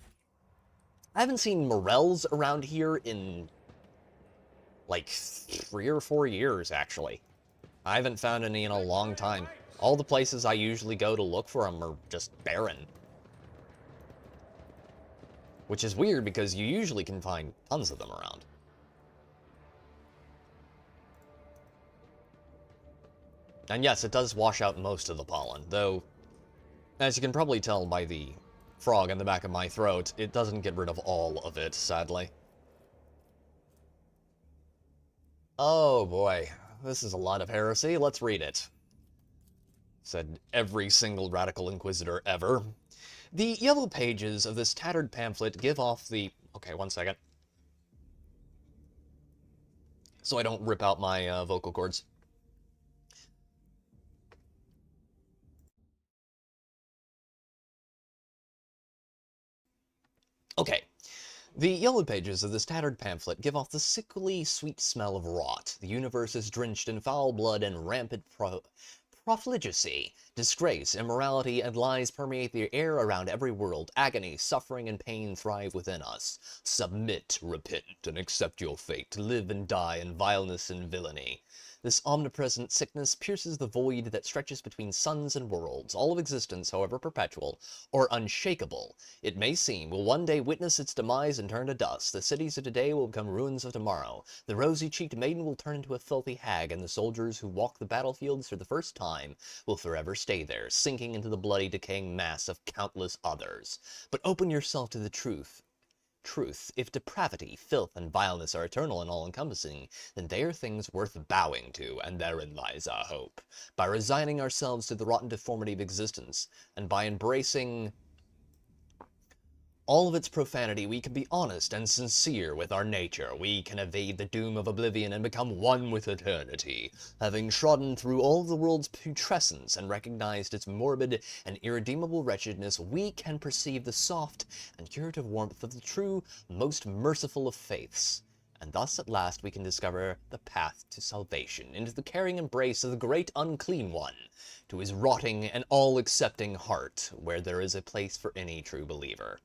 I haven't seen morels around here in, like, 3 or 4 years, actually. I haven't found any in a long time. All the places I usually go to look for them are just barren. Which is weird, because you usually can find tons of them around. And yes, it does wash out most of the pollen, though, as you can probably tell by the frog in the back of my throat, it doesn't get rid of all of it, sadly. Oh boy, this is a lot of heresy. Let's read it. Said every single radical inquisitor ever. The yellow pages of this tattered pamphlet give off the... Okay, one second. So I don't rip out my vocal cords. Okay. The yellow pages of this tattered pamphlet give off the sickly sweet smell of rot. The universe is drenched in foul blood and rampant profligacy. Disgrace, immorality, and lies permeate the air around every world. Agony, suffering, and pain thrive within us. Submit, repent, and accept your fate, to live and die in vileness and villainy. This omnipresent sickness pierces the void that stretches between suns and worlds. All of existence, however perpetual or unshakable it may seem, will one day witness its demise and turn to dust. The cities of today will become ruins of tomorrow. The rosy-cheeked maiden will turn into a filthy hag, and the soldiers who walk the battlefields for the first time will forever stay there, sinking into the bloody, decaying mass of countless others. But open yourself to the truth. If depravity, filth, and vileness are eternal and all-encompassing, then they are things worth bowing to, and therein lies our hope. By resigning ourselves to the rotten deformity of existence, and by embracing all of its profanity, we can be honest and sincere with our nature. We can evade the doom of oblivion and become one with eternity. Having trodden through all the world's putrescence and recognized its morbid and irredeemable wretchedness, we can perceive the soft and curative warmth of the true, most merciful of faiths. And thus at last we can discover the path to salvation, into the caring embrace of the great unclean one, to his rotting and all-accepting heart, where there is a place for any true believer.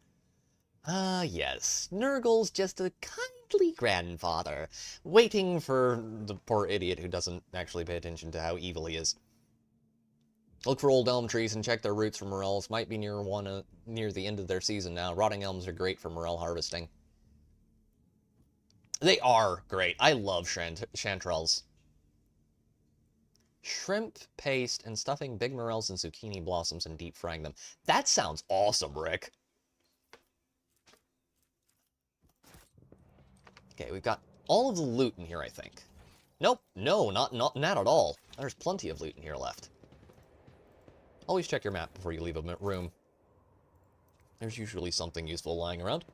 Ah, yes, Nurgle's just a kindly grandfather, waiting for the poor idiot who doesn't actually pay attention to how evil he is. Look for old elm trees and check their roots for morels. Might be near the end of their season now. Rotting elms are great for morel harvesting. They are great. I love chanterelles. Shrimp paste and stuffing big morels and zucchini blossoms and deep frying them. That sounds awesome, Rick. Okay, we've got all of the loot in here, I think. Nope, no, not at all. There's plenty of loot in here left. Always check your map before you leave a room. There's usually something useful lying around.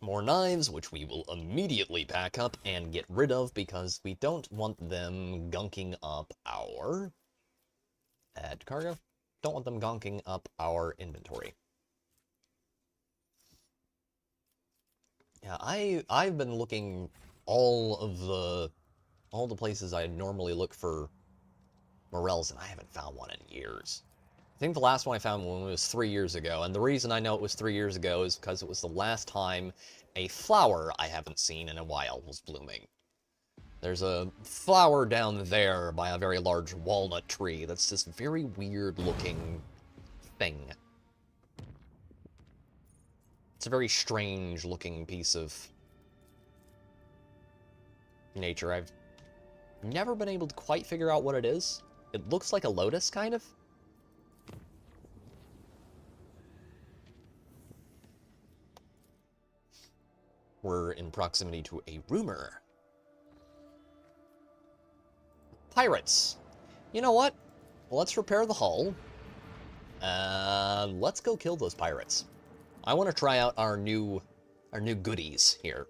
More knives, which we will immediately pack up and get rid of because we don't want them gunking up our... Add to cargo. Don't want them gunking up our inventory. Yeah, I've been looking all the places I normally look for morels, and I haven't found one in years. I think the last one I found was 3 years ago, and the reason I know it was 3 years ago is because it was the last time a flower I haven't seen in a while was blooming. There's a flower down there by a very large walnut tree that's this very weird looking thing. It's a very strange looking piece of nature. I've never been able to quite figure out what it is. It looks like a lotus, kind of. We're in proximity to a rumor. Pirates. You know what? Let's repair the hull. Let's go kill those pirates. I want to try out our new goodies here.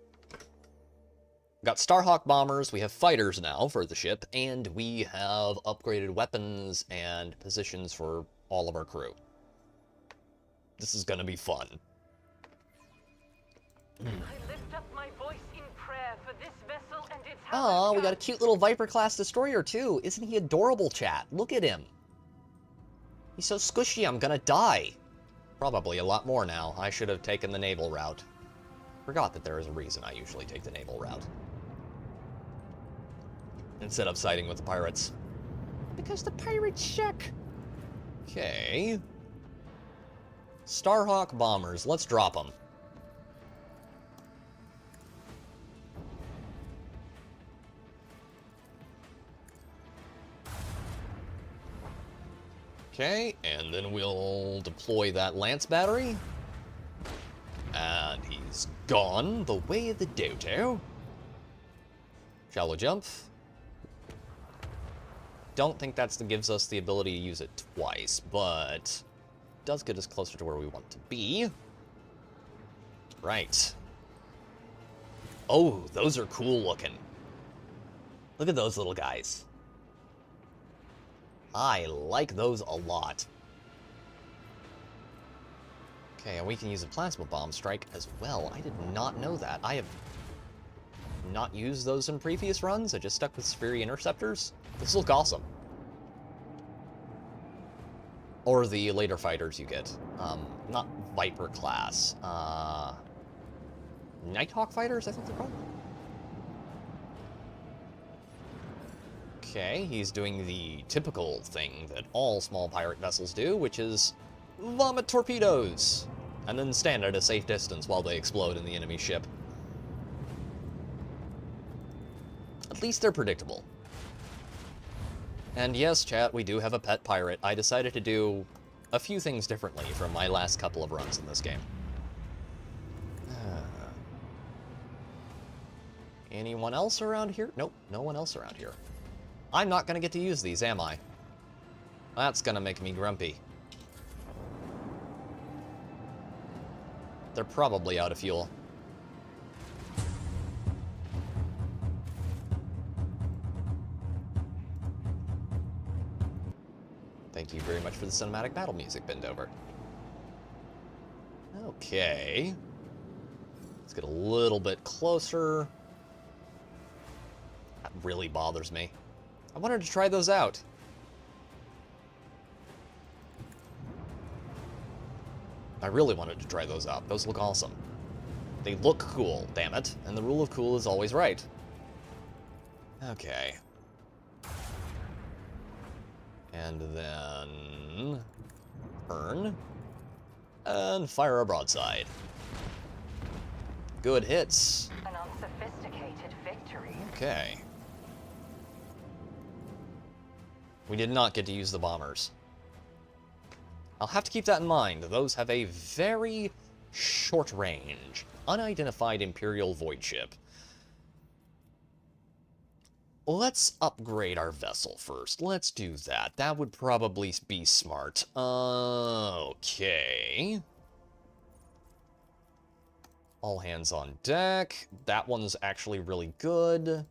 Got Starhawk bombers, we have fighters now for the ship, and we have upgraded weapons and positions for all of our crew. This is gonna be fun. I lift up my voice in prayer for this vessel and its Oh, we got a cute little Viper-class destroyer too. Isn't he adorable, chat? Look at him. He's so squishy, I'm gonna die. Probably a lot more now. I should have taken the naval route. Forgot that there is a reason I usually take the naval route instead of siding with the pirates. Because the pirates suck. Okay. Starhawk bombers. Let's drop them. Okay, and then we'll deploy that lance battery. And he's gone the way of the dodo. Shallow jump. Don't think that gives us the ability to use it twice, but does get us closer to where we want to be. Right. Oh, those are cool looking. Look at those little guys. I like those a lot. Okay, and we can use a plasma bomb strike as well. I did not know that. I have not used those in previous runs. I just stuck with Sphere Interceptors. This look awesome. Or the later fighters you get. Not Viper class. Nighthawk fighters, I think they're called. Okay, he's doing the typical thing that all small pirate vessels do, which is vomit torpedoes, and then stand at a safe distance while they explode in the enemy ship. At least they're predictable. And yes, chat, we do have a pet pirate. I decided to do a few things differently from my last couple of runs in this game. Anyone else around here? Nope, no one else around here. I'm not gonna get to use these, am I? That's gonna make me grumpy. They're probably out of fuel. Thank you very much for the cinematic battle music, Bendover. Okay. Let's get a little bit closer. That really bothers me. I wanted to try those out. I really wanted to try those out. Those look awesome. They look cool, damn it. And the rule of cool is always right. Okay. And then... turn. And fire a broadside. Good hits. An unsophisticated victory. Okay. We did not get to use the bombers. I'll have to keep that in mind. Those have a very short range. Unidentified Imperial void ship. Let's upgrade our vessel first. Let's do that. That would probably be smart. Okay. All hands on deck. That one's actually really good.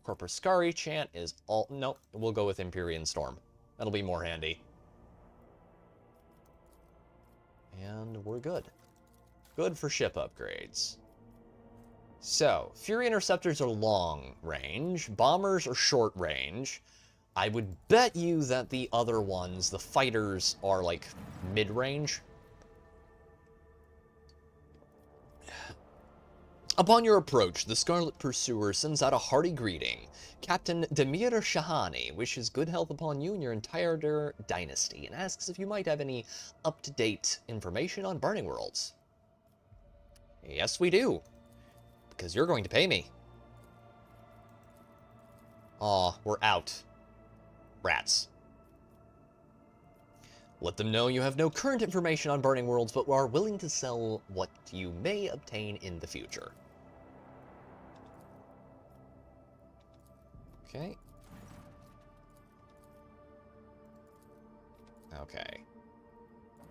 Corpuscari chant is all... Nope, we'll go with Empyrean Storm. That'll be more handy. And we're good. Good for ship upgrades. So, Fury Interceptors are long range. Bombers are short range. I would bet you that the other ones, the fighters, are like mid-range. Upon your approach, the Scarlet Pursuer sends out a hearty greeting. Captain Demir Shahani wishes good health upon you and your entire dynasty, and asks if you might have any up-to-date information on Burning Worlds. Yes, we do. Because you're going to pay me. Aw, we're out. Rats. Let them know you have no current information on Burning Worlds, but are willing to sell what you may obtain in the future. Okay. Okay.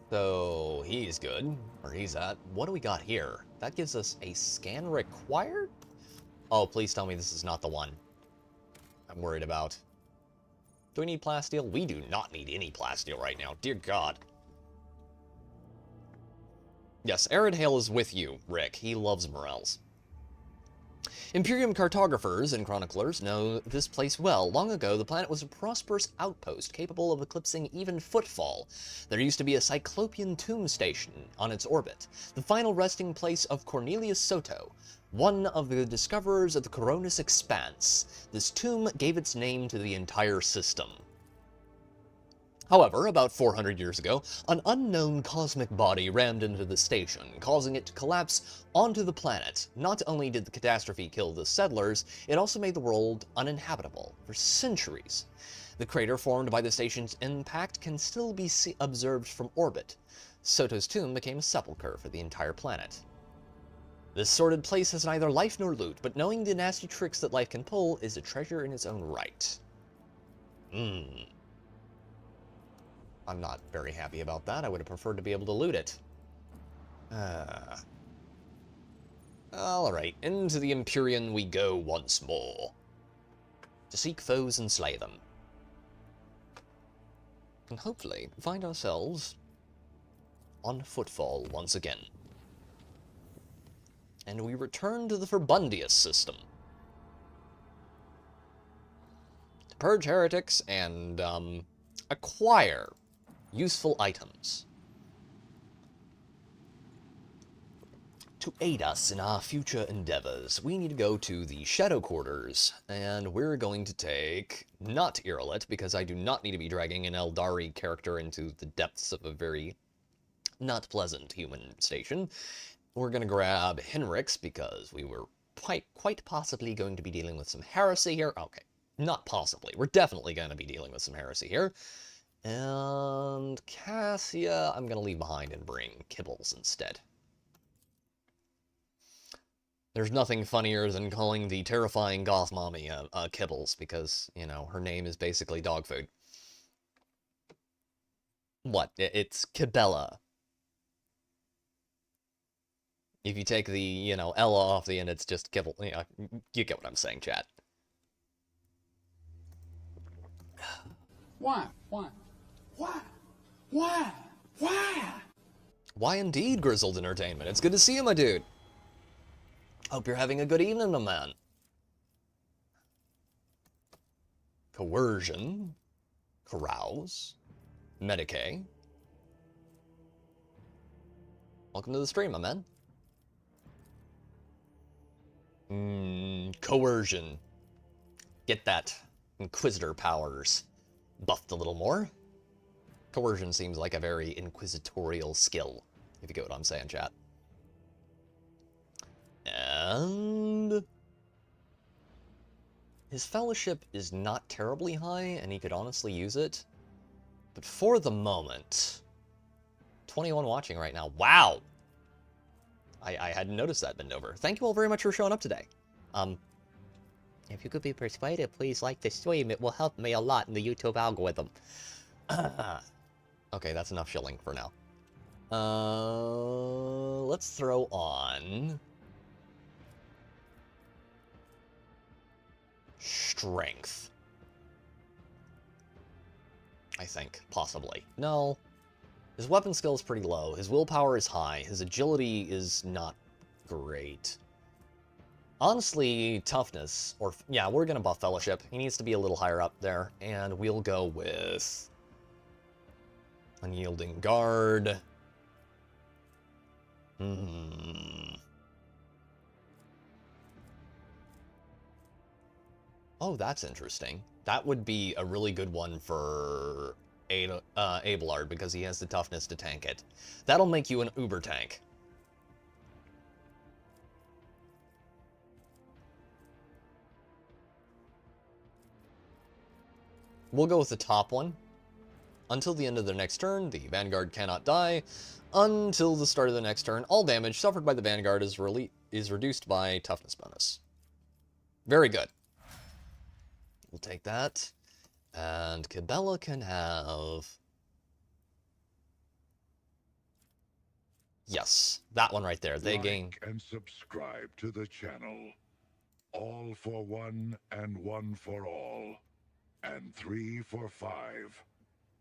So, he's good. Where he's at. What do we got here? That gives us a scan required? Oh, please tell me this is not the one I'm worried about. Do we need plasteel? We do not need any plasteel right now. Dear God. Yes, Arid Hail is with you, Rick. He loves morels. Imperium cartographers and chroniclers know this place well. Long ago, the planet was a prosperous outpost capable of eclipsing even footfall. There used to be a Cyclopean tomb station on its orbit, the final resting place of Cornelius Soto, one of the discoverers of the Coronis Expanse. This tomb gave its name to the entire system. However, about 400 years ago, an unknown cosmic body rammed into the station, causing it to collapse onto the planet. Not only did the catastrophe kill the settlers, it also made the world uninhabitable for centuries. The crater formed by the station's impact can still be observed from orbit. Soto's tomb became a sepulcher for the entire planet. This sordid place has neither life nor loot, but knowing the nasty tricks that life can pull is a treasure in its own right. I'm not very happy about that. I would have preferred to be able to loot it. Alright, into the Empyrean we go once more. To seek foes and slay them. And hopefully find ourselves on footfall once again. And we return to the Verbundius system. To purge heretics and, acquire useful items. To aid us in our future endeavors, we need to go to the Shadow Quarters, and we're going to take, not Irolet, because I do not need to be dragging an Eldari character into the depths of a very not pleasant human station. We're going to grab Henrix, because we were quite possibly going to be dealing with some heresy here. Okay, not possibly. We're definitely going to be dealing with some heresy here. And Cassia, I'm going to leave behind and bring Kibbles instead. There's nothing funnier than calling the terrifying goth mommy Kibbles, because, you know, her name is basically dog food. What? It's Kibella. If you take the, you know, Ella off the end, it's just Kibble. You know, you get what I'm saying, chat. Why? Why? Why? Why? Why? Why indeed, Grizzled Entertainment? It's good to see you, my dude. Hope you're having a good evening, my man. Coercion. Carouse. Medicae. Welcome to the stream, my man. Coercion. Get that Inquisitor powers buffed a little more. Coercion seems like a very inquisitorial skill, if you get what I'm saying, chat. And his fellowship is not terribly high, and he could honestly use it. But for the moment, 21 watching right now. Wow! I hadn't noticed that bend over. Thank you all very much for showing up today. If you could be persuaded, please like the stream. It will help me a lot in the YouTube algorithm. Okay, that's enough shilling for now. Let's throw on strength. I think, possibly. No. His weapon skill is pretty low. His willpower is high. His agility is not great. Honestly, toughness, or yeah, we're gonna buff fellowship. He needs to be a little higher up there, and we'll go with unyielding guard. Oh, that's interesting. That would be a really good one for Abelard, because he has the toughness to tank it. That'll make you an uber tank. We'll go with the top one. Until the end of the next turn, the Vanguard cannot die. Until the start of the next turn, all damage suffered by the Vanguard is reduced by toughness bonus. Very good. We'll take that. And Kibella can have... Yes, that one right there. They gain... and subscribe to the channel. All for one and one for all. And 3 for 5.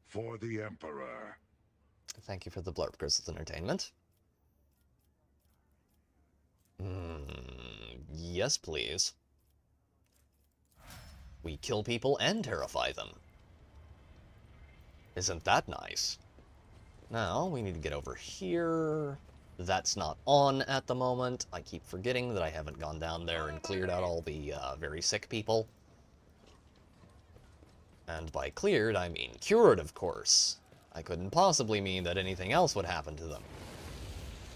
For the Emperor. Thank you for the blurb, Grizzled Entertainment. Yes, please. We kill people and terrify them. Isn't that nice? Now, we need to get over here. That's not on at the moment. I keep forgetting that I haven't gone down there and cleared out all the very sick people. And by cleared, I mean cured, of course. I couldn't possibly mean that anything else would happen to them.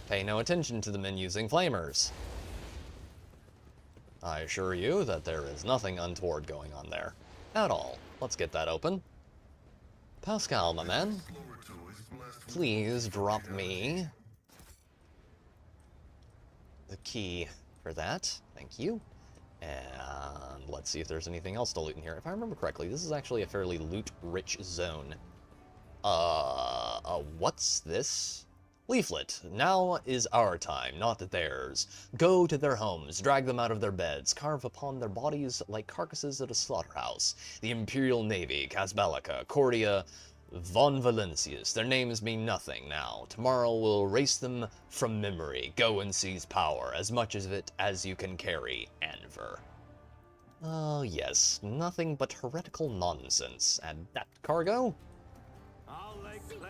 Pay no attention to the men using flamers. I assure you that there is nothing untoward going on there. At all. Let's get that open. Pascal, my man. Please drop me the key for that. Thank you. And let's see if there's anything else to loot in here. If I remember correctly, this is actually a fairly loot-rich zone. What's this? Leaflet. Now is our time, not theirs. Go to their homes, drag them out of their beds, carve upon their bodies like carcasses at a slaughterhouse. The Imperial Navy, Casbalica, Cordia, Von Valencius. Their names mean nothing now. Tomorrow we'll erase them from memory. Go and seize power, as much of it as you can carry, Anver. Oh, yes. Nothing but heretical nonsense. And that cargo?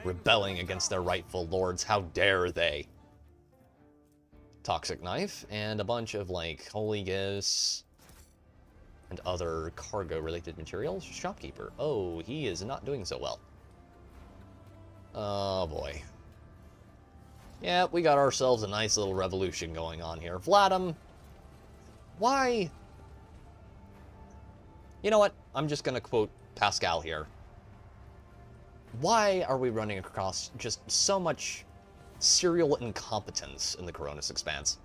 Rebelling against their rightful lords. How dare they? Toxic knife, and a bunch of, like, holy gifts and other cargo-related materials. Shopkeeper. Oh, he is not doing so well. Oh, boy. Yeah, we got ourselves a nice little revolution going on here. Vladim, why? You know what? I'm just gonna quote Pascal here. Why are we running across just so much serial incompetence in the Coronis Expanse?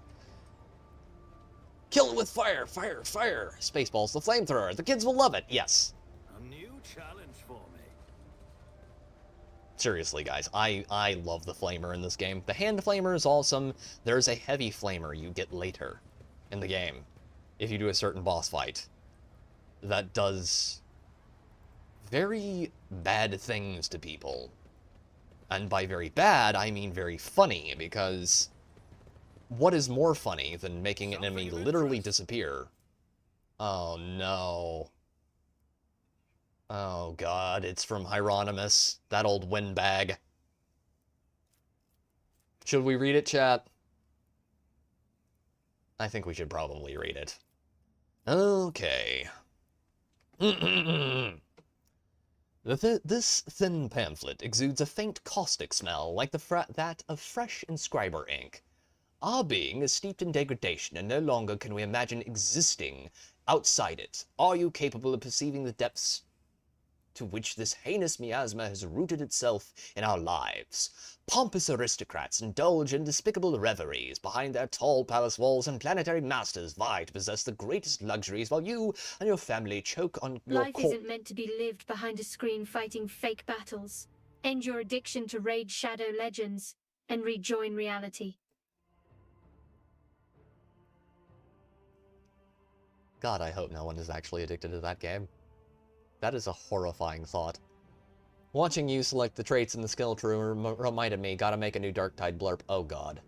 Kill it with fire! Fire! Fire! Spaceballs, the flamethrower! The kids will love it! Yes. A new challenge for me. Seriously, guys, I love the flamer in this game. The hand flamer is awesome. There's a heavy flamer you get later in the game if you do a certain boss fight that does very bad things to people. And by very bad, I mean very funny, because what is more funny than making an enemy literally disappear? Oh, no. Oh, God, it's from Hieronymus, that old windbag. Should we read it, chat? I think we should probably read it. Okay. This thin pamphlet exudes a faint caustic smell like that of fresh inscriber ink. Our being is steeped in degradation, and no longer can we imagine existing outside it. Are you capable of perceiving the depths to which this heinous miasma has rooted itself in our lives? Pompous aristocrats indulge in despicable reveries behind their tall palace walls, and planetary masters vie to possess the greatest luxuries, while you and your family choke on your Life isn't meant to be lived behind a screen fighting fake battles. End your addiction to raid Shadow Legends and rejoin reality. God, I hope no one is actually addicted to that game. That is a horrifying thought. Watching you select the traits in the skill tree reminded me, gotta make a new Darktide blurb. Oh god.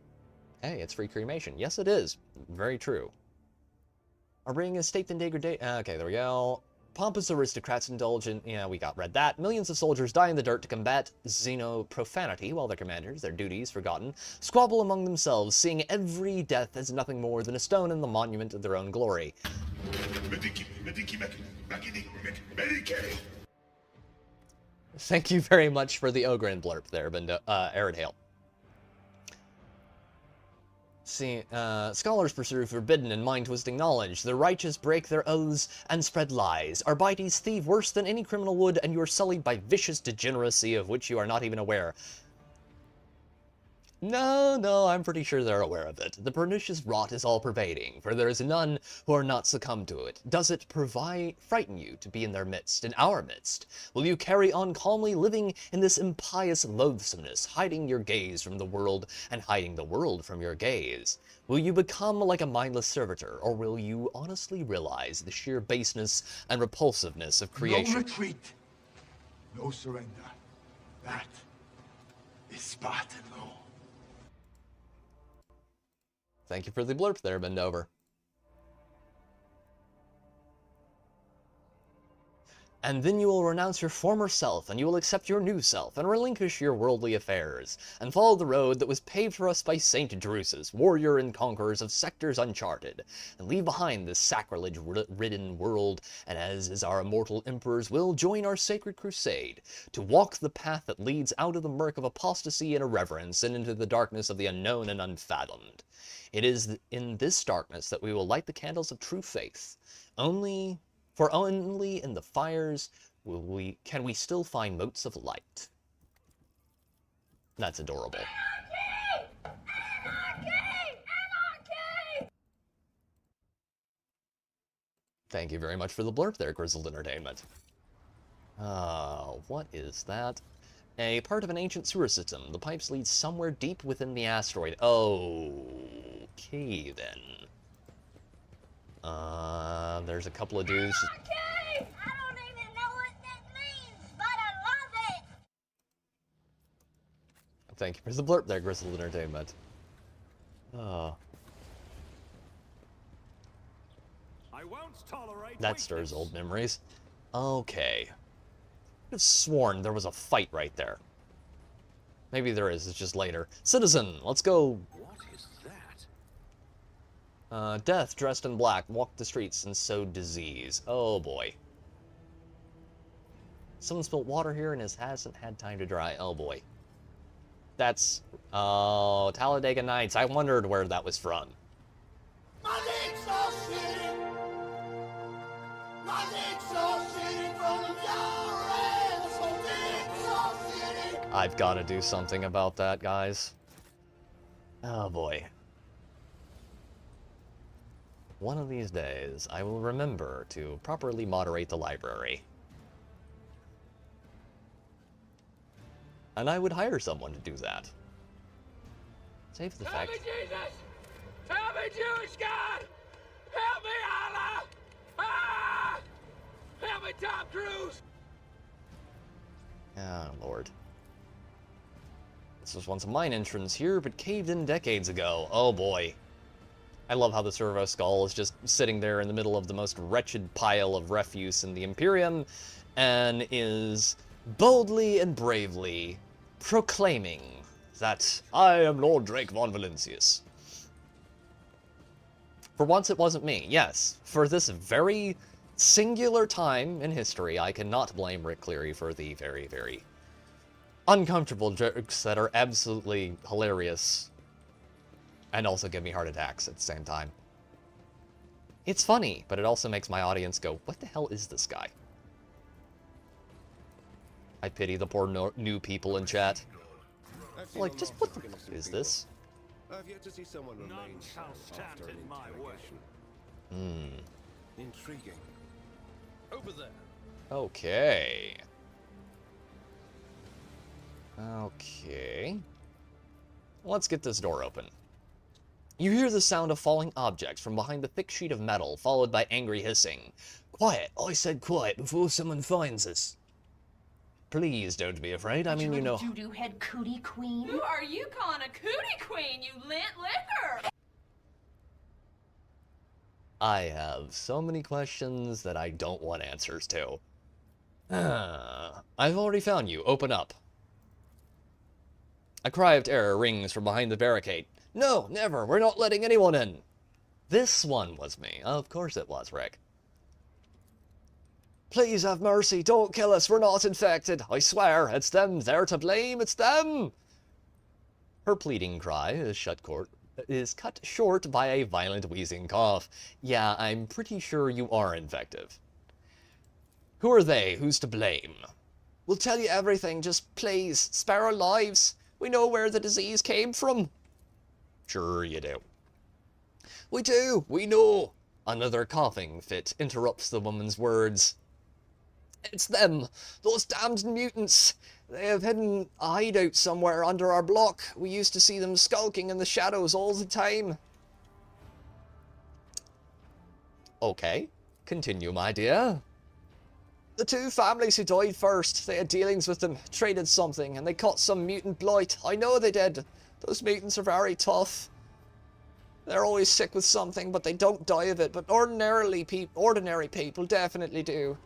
Hey, it's free cremation. Yes, it is. Very true. Our ring is steeped in degradation. Okay, there we go. Pompous aristocrats indulge in... Yeah, we read that. Millions of soldiers die in the dirt to combat xenoprofanity, while their commanders, their duties forgotten, squabble among themselves, seeing every death as nothing more than a stone in the monument of their own glory. Thank you very much for the Ogren blurb there, Aridhale. See, scholars pursue forbidden and mind-twisting knowledge. The righteous break their oaths and spread lies. Arbites thieve worse than any criminal would, and you are sullied by vicious degeneracy of which you are not even aware. No, I'm pretty sure they're aware of it. The pernicious rot is all-pervading, for there is none who are not succumb to it. Does it frighten you to be in their midst, in our midst? Will you carry on calmly living in this impious loathsomeness, hiding your gaze from the world and hiding the world from your gaze? Will you become like a mindless servitor, or will you honestly realize the sheer baseness and repulsiveness of creation? No retreat, no surrender. That is Spartan law. Thank you for the blurb there, Bendover. And then you will renounce your former self, and you will accept your new self, and relinquish your worldly affairs, and follow the road that was paved for us by Saint Drusus, warrior and conquerors of sectors uncharted, and leave behind this sacrilege-ridden world, and as is our immortal emperor's will, join our sacred crusade, to walk the path that leads out of the murk of apostasy and irreverence, and into the darkness of the unknown and unfathomed. It is in this darkness that we will light the candles of true faith. For only in the fires can we still find motes of light. That's adorable. Anarchy! Thank you very much for the blurb there, Grizzled Entertainment. What is that? A part of an ancient sewer system. The pipes lead somewhere deep within the asteroid. Okay, then. There's a couple of dudes. Thank you for the blurb there, Grizzled Entertainment. Oh. I won't tolerate That stirs old memories. Okay. I could have sworn there was a fight right there. Maybe there is, it's just later. Citizen, let's go. What is that? Death, dressed in black, walked the streets and sowed disease. Oh boy. Someone spilled water here and it hasn't had time to dry. Oh boy. That's, oh, Talladega Nights. I wondered where that was from. My dick's so shitty. My dick's so shitty from your ass. My dick's so shitty. I've got to do something about that, guys. Oh boy. One of these days, I will remember to properly moderate the library. And I would hire someone to do that. Save the fact... Help me, Jesus! Help me, Jewish God! Help me, Allah! Ah! Help me, Tom Cruise! Oh, Lord. This was once a mine entrance here, but caved in decades ago. Oh, boy. I love how the Servo Skull is just sitting there in the middle of the most wretched pile of refuse in the Imperium, and is boldly and bravely proclaiming that I am Lord Drake von Valancius. For once it wasn't me. Yes, for this very singular time in history, I cannot blame Rick Cleary for the very, very uncomfortable jokes that are absolutely hilarious and also give me heart attacks at the same time. It's funny, but it also makes my audience go, what the hell is this guy? I pity the poor new people in chat. Like, just what the fuck is this? I've yet to see someone remain shall stand in my way. Intriguing. Over there. Okay. Okay. Let's get this door open. You hear the sound of falling objects from behind the thick sheet of metal, followed by angry hissing. Quiet! I said quiet before someone finds us. Please don't be afraid. I mean, you know... Doo-doo head cootie queen? Who are you calling a cootie queen, you lint liquor? I have so many questions that I don't want answers to. I've already found you. Open up. A cry of terror rings from behind the barricade. No, never. We're not letting anyone in. This one was me. Of course it was, Rick. Please have mercy. Don't kill us. We're not infected. I swear. It's them. They're to blame. It's them. Her pleading cry is cut short by a violent wheezing cough. Yeah, I'm pretty sure you are infective. Who are they? Who's to blame? We'll tell you everything. Just please, spare our lives. We know where the disease came from. Sure you do. We do. We know. Another coughing fit interrupts the woman's words. It's them. Those damned mutants. They have hidden a hideout somewhere under our block. We used to see them skulking in the shadows all the time. Okay. Continue, my dear. The two families who died first, they had dealings with them, traded something, and they caught some mutant blight. I know they did. Those mutants are very tough. They're always sick with something, but they don't die of it. But ordinary people definitely do.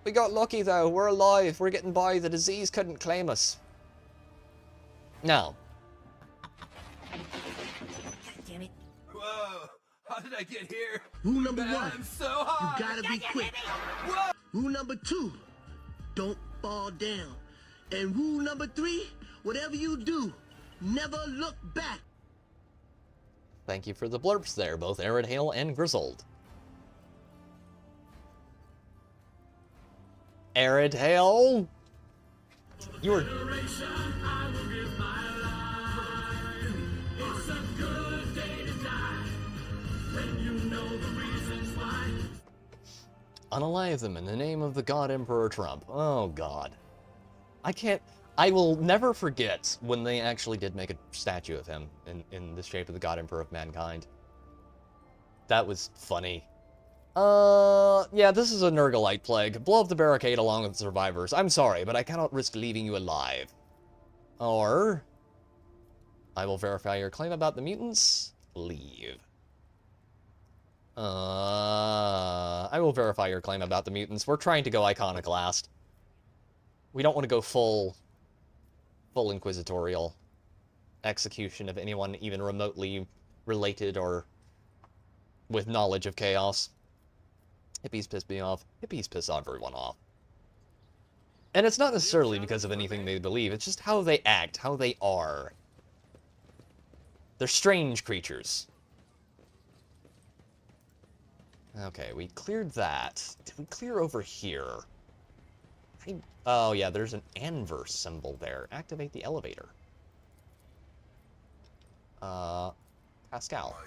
We got lucky, though. We're alive. We're getting by. The disease couldn't claim us. Now. Damn it. Whoa! How did I get here? Rule number Man, one, I'm so hot. you gotta be quick. Whoa! Rule number two, don't fall down. And rule number three, whatever you do, never look back. Thank you for the blurbs there, both Arid Hail and Grizzled. Arid Hail! You were... Unalive them in the name of the God Emperor Trump. Oh, God. I will never forget when they actually did make a statue of him in the shape of the God Emperor of Mankind. That was funny. Yeah, this is a Nurglite plague. Blow up the barricade along with the survivors. I'm sorry, but I cannot risk leaving you alive. Or I will verify your claim about the mutants. Leave. I will verify your claim about the mutants. We're trying to go iconoclast. We don't want to go full inquisitorial execution of anyone even remotely related or with knowledge of chaos. Hippies piss me off. Hippies piss everyone off. And it's not necessarily because of anything they believe, it's just how they act, how they are. They're strange creatures. Okay, we cleared that. Did we clear over here? Oh yeah, there's an anvur symbol there. Activate the elevator. Pascal.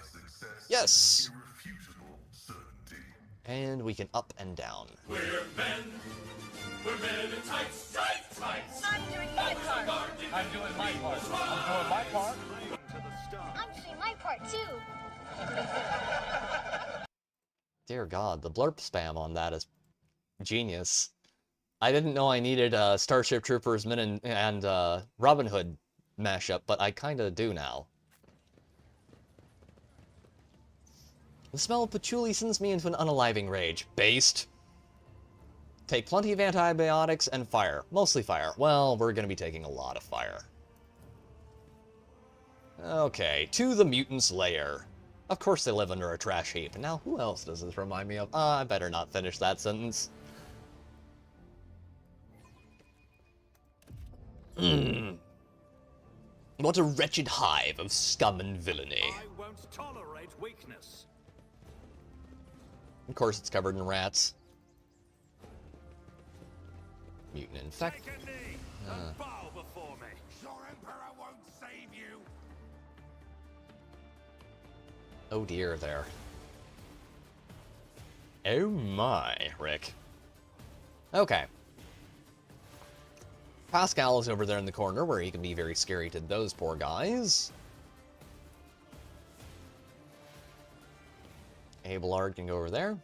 Yes! And we can up and down. We're men. We're men in tights, tights, tights. I'm doing my part. I'm doing my part. I'm doing my part. I'm doing my part too. Dear God, the blurb spam on that is genius. I didn't know I needed a Starship Troopers and Robin Hood mashup, but I kinda do now. The smell of patchouli sends me into an unaliving rage. Based. Take plenty of antibiotics and fire. Mostly fire. Well, we're gonna be taking a lot of fire. Okay, to the mutants' lair. Of course they live under a trash heap. Now, who else does this remind me of? I better not finish that sentence. What a wretched hive of scum and villainy. I won't tolerate weakness. Of course it's covered in rats. Mutant infect. Take a knee and bow before me. Your Emperor won't save you. Oh dear there. Oh my, Rick. Okay. Pascal is over there in the corner where he can be very scary to those poor guys. Abelard can go over there.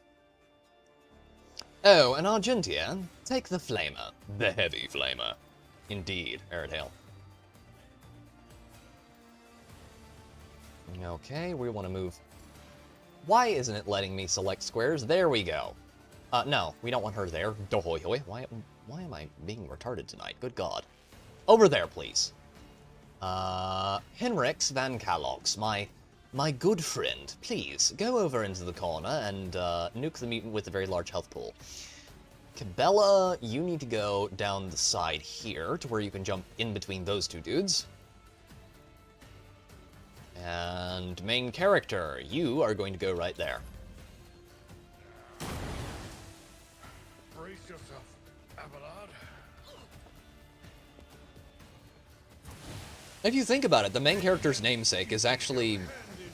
Oh, and Argentia, take the flamer. The heavy flamer. Indeed, Aerodale. Okay, we want to move. Why isn't it letting me select squares? There we go. No, we don't want her there. Dohoy. Why am I being retarded tonight? Good God. Over there, please. Henrix van Kalox, my good friend, please, go over into the corner and nuke the mutant with a very large health pool. Cabela, you need to go down the side here to where you can jump in between those two dudes. And main character, you are going to go right there. Brace yourself, Abelard. If you think about it, the main character's namesake is actually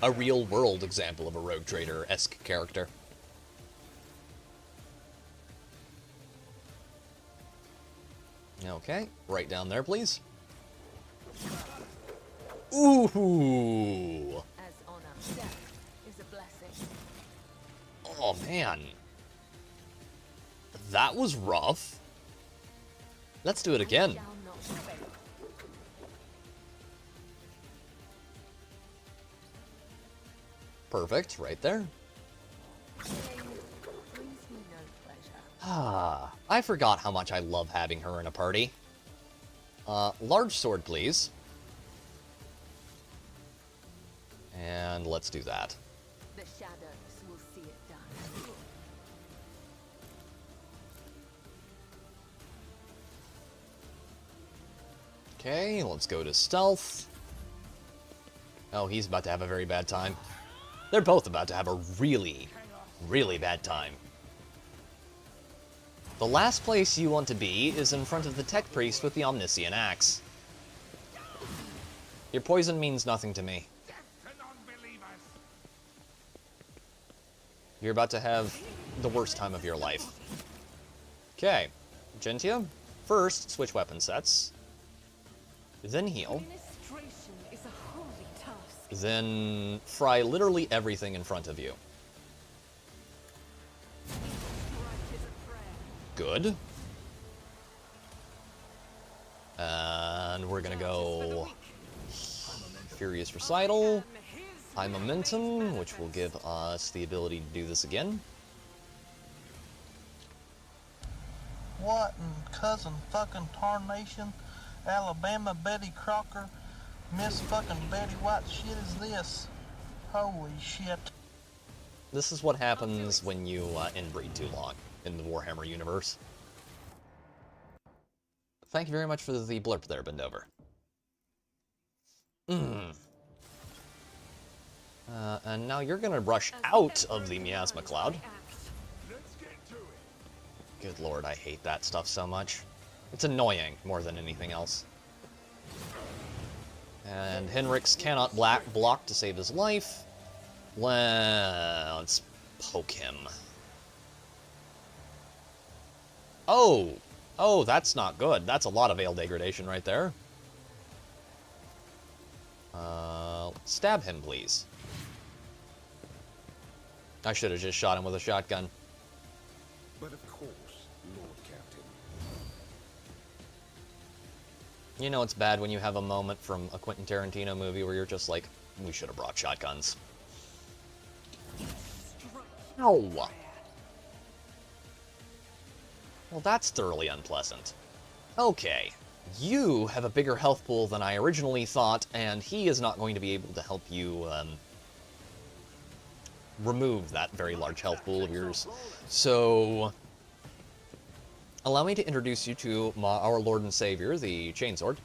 a real-world example of a Rogue Trader-esque character. Okay, right down there, please. Ooh! As honor, death is a blessing. Oh, man. That was rough. Let's do it again. Perfect, right there. I forgot how much I love having her in a party. Large sword, please. And let's do that. The shadows will see it done. Okay, let's go to stealth. Oh, he's about to have a very bad time. They're both about to have a really, really bad time. The last place you want to be is in front of the tech priest with the omniscient axe. Your poison means nothing to me. You're about to have the worst time of your life. Okay, Gentia, first switch weapon sets, then heal, then fry literally everything in front of you. Good. And And we're gonna go Furious Recital, High Momentum, which will give us the ability to do this again. What in cousin fucking tarnation, Alabama Betty Crocker, Miss fucking Betty White shit is this? Holy shit. This is what happens when you inbreed too long in the Warhammer universe. Thank you very much for the blurb there, Bendover. And now you're gonna rush out of the Miasma Cloud. Good lord, I hate that stuff so much. It's annoying more than anything else. And Henrix cannot block to save his life. Let's poke him. Oh! Oh, that's not good. That's a lot of ale degradation right there. Stab him, please. I should have just shot him with a shotgun. But of course, Lord Captain. You know it's bad when you have a moment from a Quentin Tarantino movie where you're just like, we should have brought shotguns. No. Well, that's thoroughly unpleasant. Okay. You have a bigger health pool than I originally thought, and he is not going to be able to help you, remove that very large health pool of yours. So, allow me to introduce you to our Lord and Savior, the Chainsword.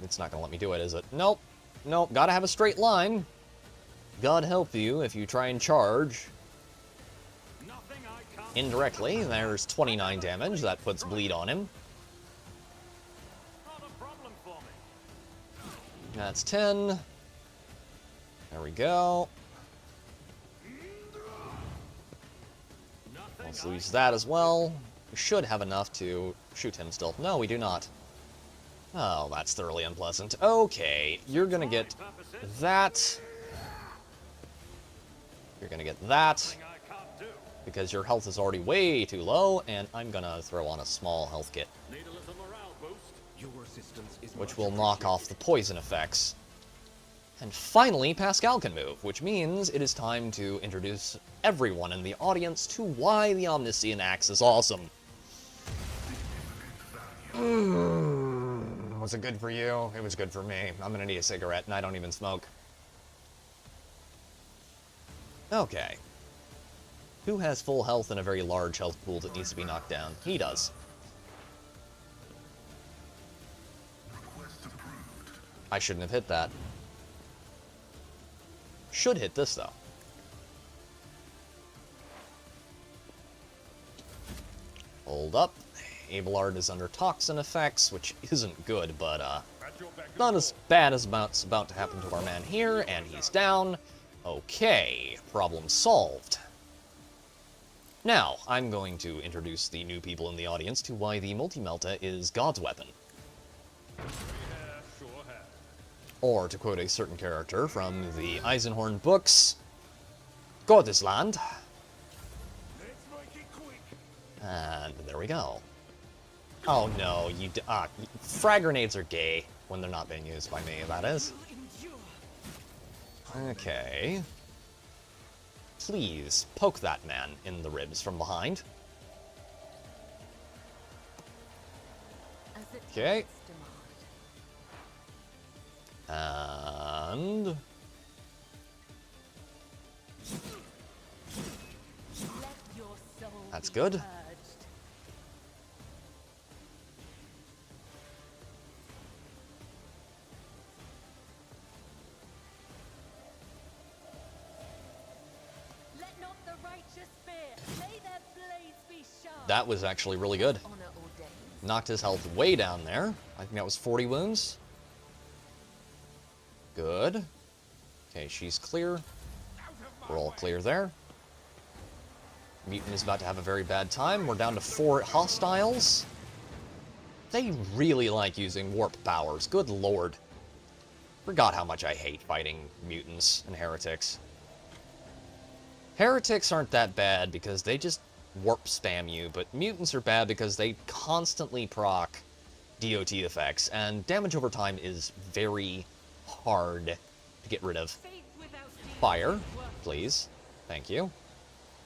It's not going to let me do it, is it? Nope. Nope. Gotta have a straight line. God help you if you try and charge. Indirectly, there's 29 damage. That puts bleed on him. That's 10. There we go. Let's lose that as well. We should have enough to shoot him still. No, we do not. Oh, that's thoroughly unpleasant. Okay, you're gonna get that. You're gonna get that. Because your health is already way too low, and I'm gonna throw on a small health kit. Which will knock off the poison effects. And finally, Pascal can move, which means it is time to introduce everyone in the audience to why the Omniscient Axe is awesome. Was it good for you? It was good for me. I'm gonna need a cigarette, and I don't even smoke. Okay. Who has full health and a very large health pool that needs to be knocked down? He does. I shouldn't have hit that. Should hit this, though. Hold up. Abelard is under toxin effects, which isn't good, but not as bad as what's about to happen to our man here, and he's down. Okay, problem solved. Now, I'm going to introduce the new people in the audience to why the Multi-Melta is God's weapon. Or, to quote a certain character from the Eisenhorn books, God is land. And there we go. Oh no, frag grenades are gay when they're not being used by me, that is. Okay. Please, poke that man in the ribs from behind. Okay. And... that's good. That was actually really good. Knocked his health way down there. I think that was 40 wounds. Good. Okay, she's clear. We're all clear there. Mutant is about to have a very bad time. We're down to 4 hostiles. They really like using warp powers. Good lord. Forgot how much I hate fighting mutants and heretics. Heretics aren't that bad because they just warp spam you, but mutants are bad because they constantly proc DOT effects, and damage over time is very hard to get rid of. Fire, please. Thank you.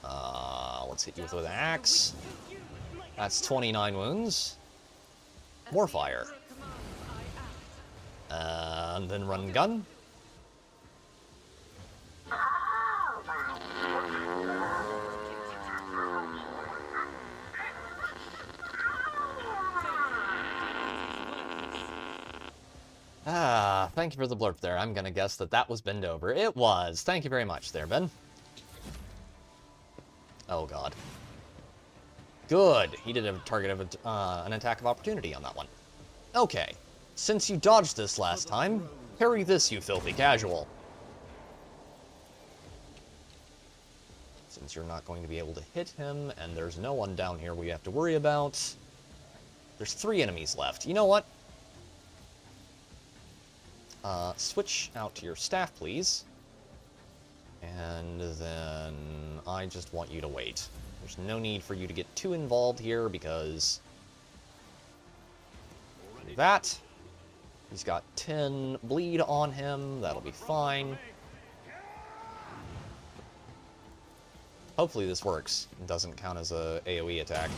Let's hit you with an axe. That's 29 wounds. More fire. And then run gun. Thank you for the blurb there. I'm gonna guess that that was bend over. It was. Thank you very much there, Ben. Oh, God. Good. He did a target of an attack of opportunity on that one. Okay. Since you dodged this last time, parry this, you filthy casual. Since you're not going to be able to hit him, and there's no one down here we have to worry about. There's 3 enemies left. You know what? Switch out to your staff, please. And then I just want you to wait. There's no need for you to get too involved here because that. He's got 10 bleed on him. That'll be fine. Hopefully this works. It doesn't count as a AoE attack.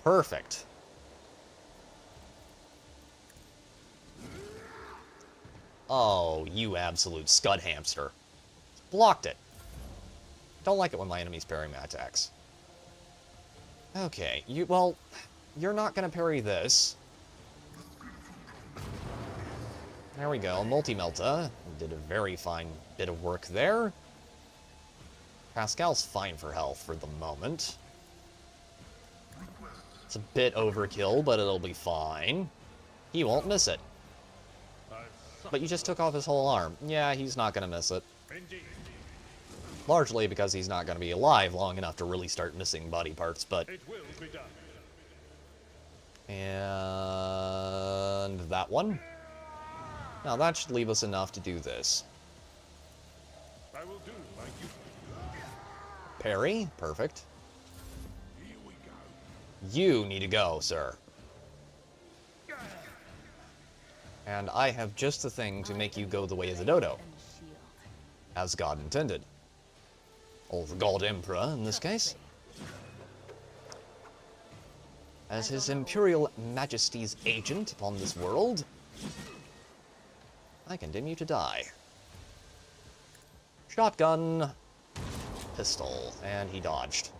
Perfect. Oh, you absolute scud hamster. Blocked it. Don't like it when my enemies parry my attacks. Okay, well, you're not gonna parry this. There we go, Multi-Melta did a very fine bit of work there. Pascal's fine for health for the moment. It's a bit overkill, but it'll be fine. He won't miss it. But you just took off his whole arm. Yeah, he's not gonna miss it. Largely because he's not gonna be alive long enough to really start missing body parts, but... And that one. Now that should leave us enough to do this. I will do like you. Parry, perfect. You need to go, sir. And I have just the thing to make you go the way of the dodo. As God intended. Or the God Emperor, in this case. As His Imperial Majesty's agent upon this world, I condemn you to die. Shotgun, pistol, and he dodged.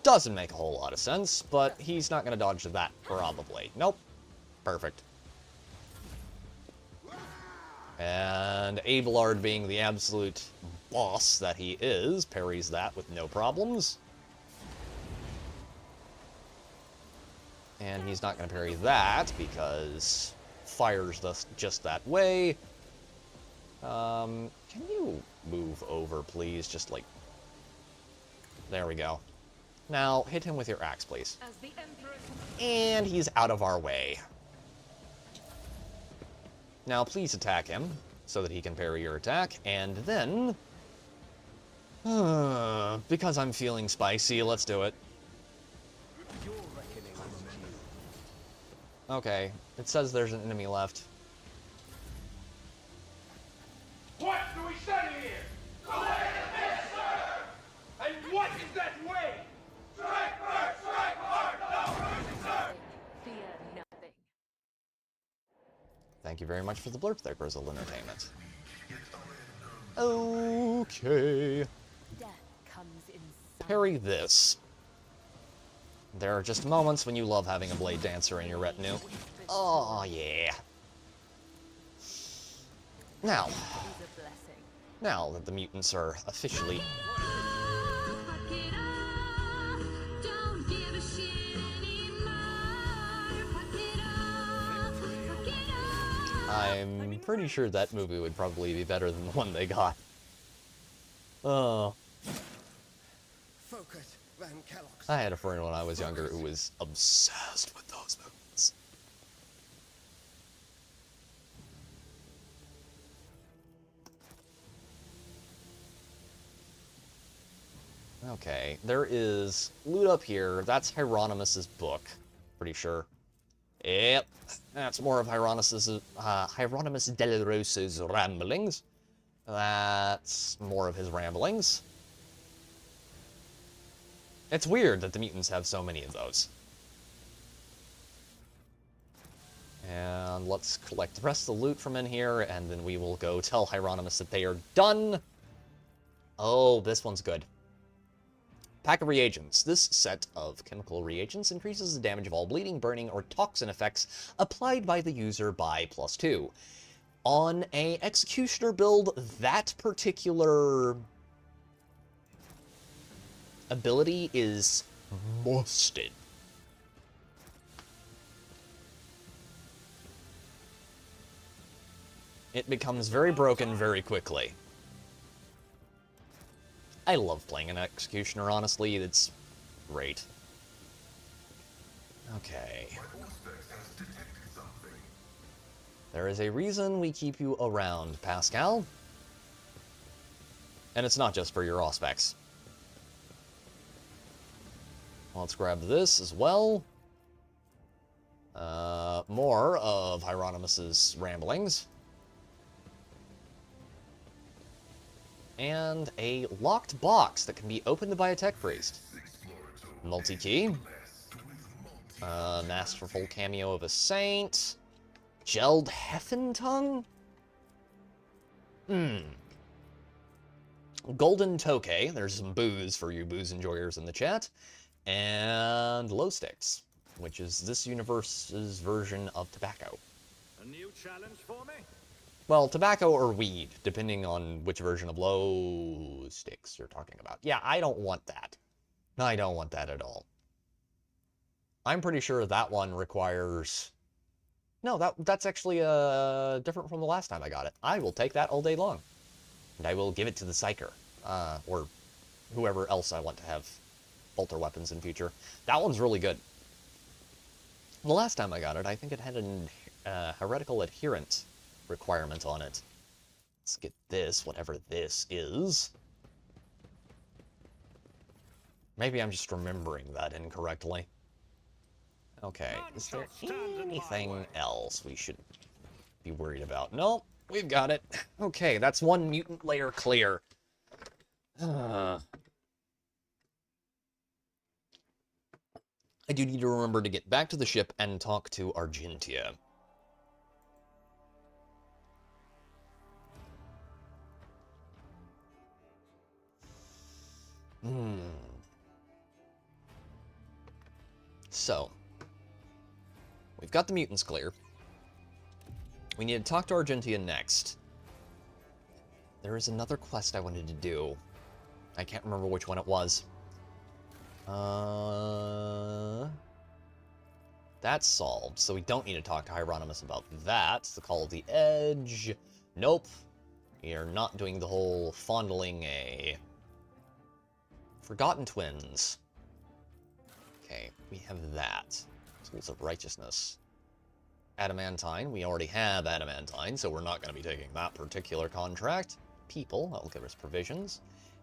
Doesn't make a whole lot of sense, but he's not going to dodge that, probably. Nope. Perfect. And Abelard, being the absolute boss that he is, parries that with no problems. And he's not going to parry that, because fire's just that way. Can you move over, please? Just like... There we go. Now, hit him with your axe, please. And he's out of our way. Now, please attack him, so that he can parry your attack, and then... because I'm feeling spicy, let's do it. Okay, it says there's an enemy left. What do we study here? The way of this, sir! And what is that way? Strike first, strike hard, no mercy, sir! Fear nothing. Thank you very much for the blurb there, Grizzled Entertainment. Okay. Death comes in silence. Parry this. There are just moments when you love having a blade dancer in your retinue. Oh, yeah. Now that the mutants are officially... I'm pretty sure that movie would probably be better than the one they got. Oh. I had a friend when I was younger who was obsessed with those movies. Okay, there is loot up here. That's Hieronymus's book, pretty sure. Yep, that's more of Hieronymus Del Rosa's ramblings. That's more of his ramblings. It's weird that the mutants have so many of those. And let's collect the rest of the loot from in here, and then we will go tell Hieronymus that they are done. Oh, this one's good. Pack of reagents. This set of chemical reagents increases the damage of all bleeding, burning, or toxin effects applied by the user by +2. On a Executioner build, that particular ability is busted. It becomes very broken very quickly. I love playing an Executioner, honestly. It's great. Okay. There is a reason we keep you around, Pascal. And it's not just for your aspects. Let's grab this as well. More of Hieronymus's ramblings. And a locked box that can be opened by a tech priest. Multi-key. Masterful cameo of a saint. Gelled Heffentongue? Golden Tokay. There's some booze for you booze enjoyers in the chat. And glow sticks, which is this universe's version of tobacco. A new challenge for me? Well, tobacco or weed, depending on which version of glow sticks you're talking about. Yeah, I don't want that. I don't want that at all. I'm pretty sure that one requires... No, that's actually different from the last time I got it. I will take that all day long. And I will give it to the Psyker. Or whoever else I want to have bolter weapons in future. That one's really good. The last time I got it, I think it had an heretical adherent requirement on it. Let's get this, whatever this is. Maybe I'm just remembering that incorrectly. Okay, is there anything else we should be worried about? Nope, we've got it. Okay, that's one mutant layer clear. I do need to remember to get back to the ship and talk to Argentia. So, we've got the mutants clear. We need to talk to Argentia next. There is another quest I wanted to do. I can't remember which one it was. That's solved, so we don't need to talk to Hieronymus about that. The Call of the Edge. Nope. We are not doing the whole fondling a... Forgotten Twins. Okay, we have that. Tools of Righteousness. Adamantine. We already have Adamantine, so we're not going to be taking that particular contract. People. That will give us provisions.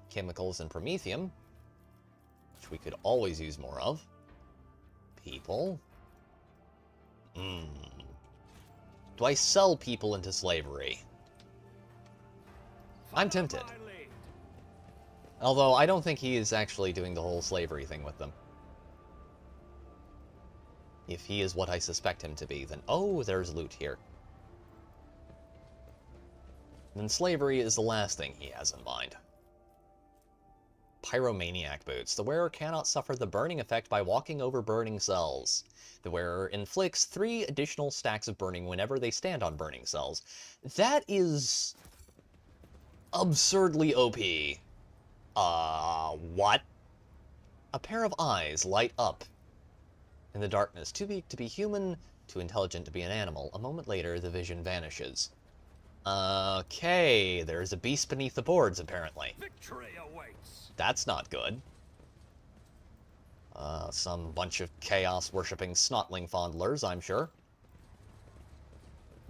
Chemicals and Promethium, which we could always use more of. People. Do I sell people into slavery? I'm tempted. Although, I don't think he is actually doing the whole slavery thing with them. If he is what I suspect him to be, then... Oh, there's loot here. Then slavery is the last thing he has in mind. Pyromaniac boots. The wearer cannot suffer the burning effect by walking over burning cells. The wearer inflicts 3 additional stacks of burning whenever they stand on burning cells. That is... absurdly OP. What? A pair of eyes light up in the darkness. Too weak to be human, too intelligent to be an animal. A moment later, the vision vanishes. Okay, there's a beast beneath the boards, apparently. Victory awaits. That's not good. Some bunch of chaos-worshipping snotling fondlers, I'm sure.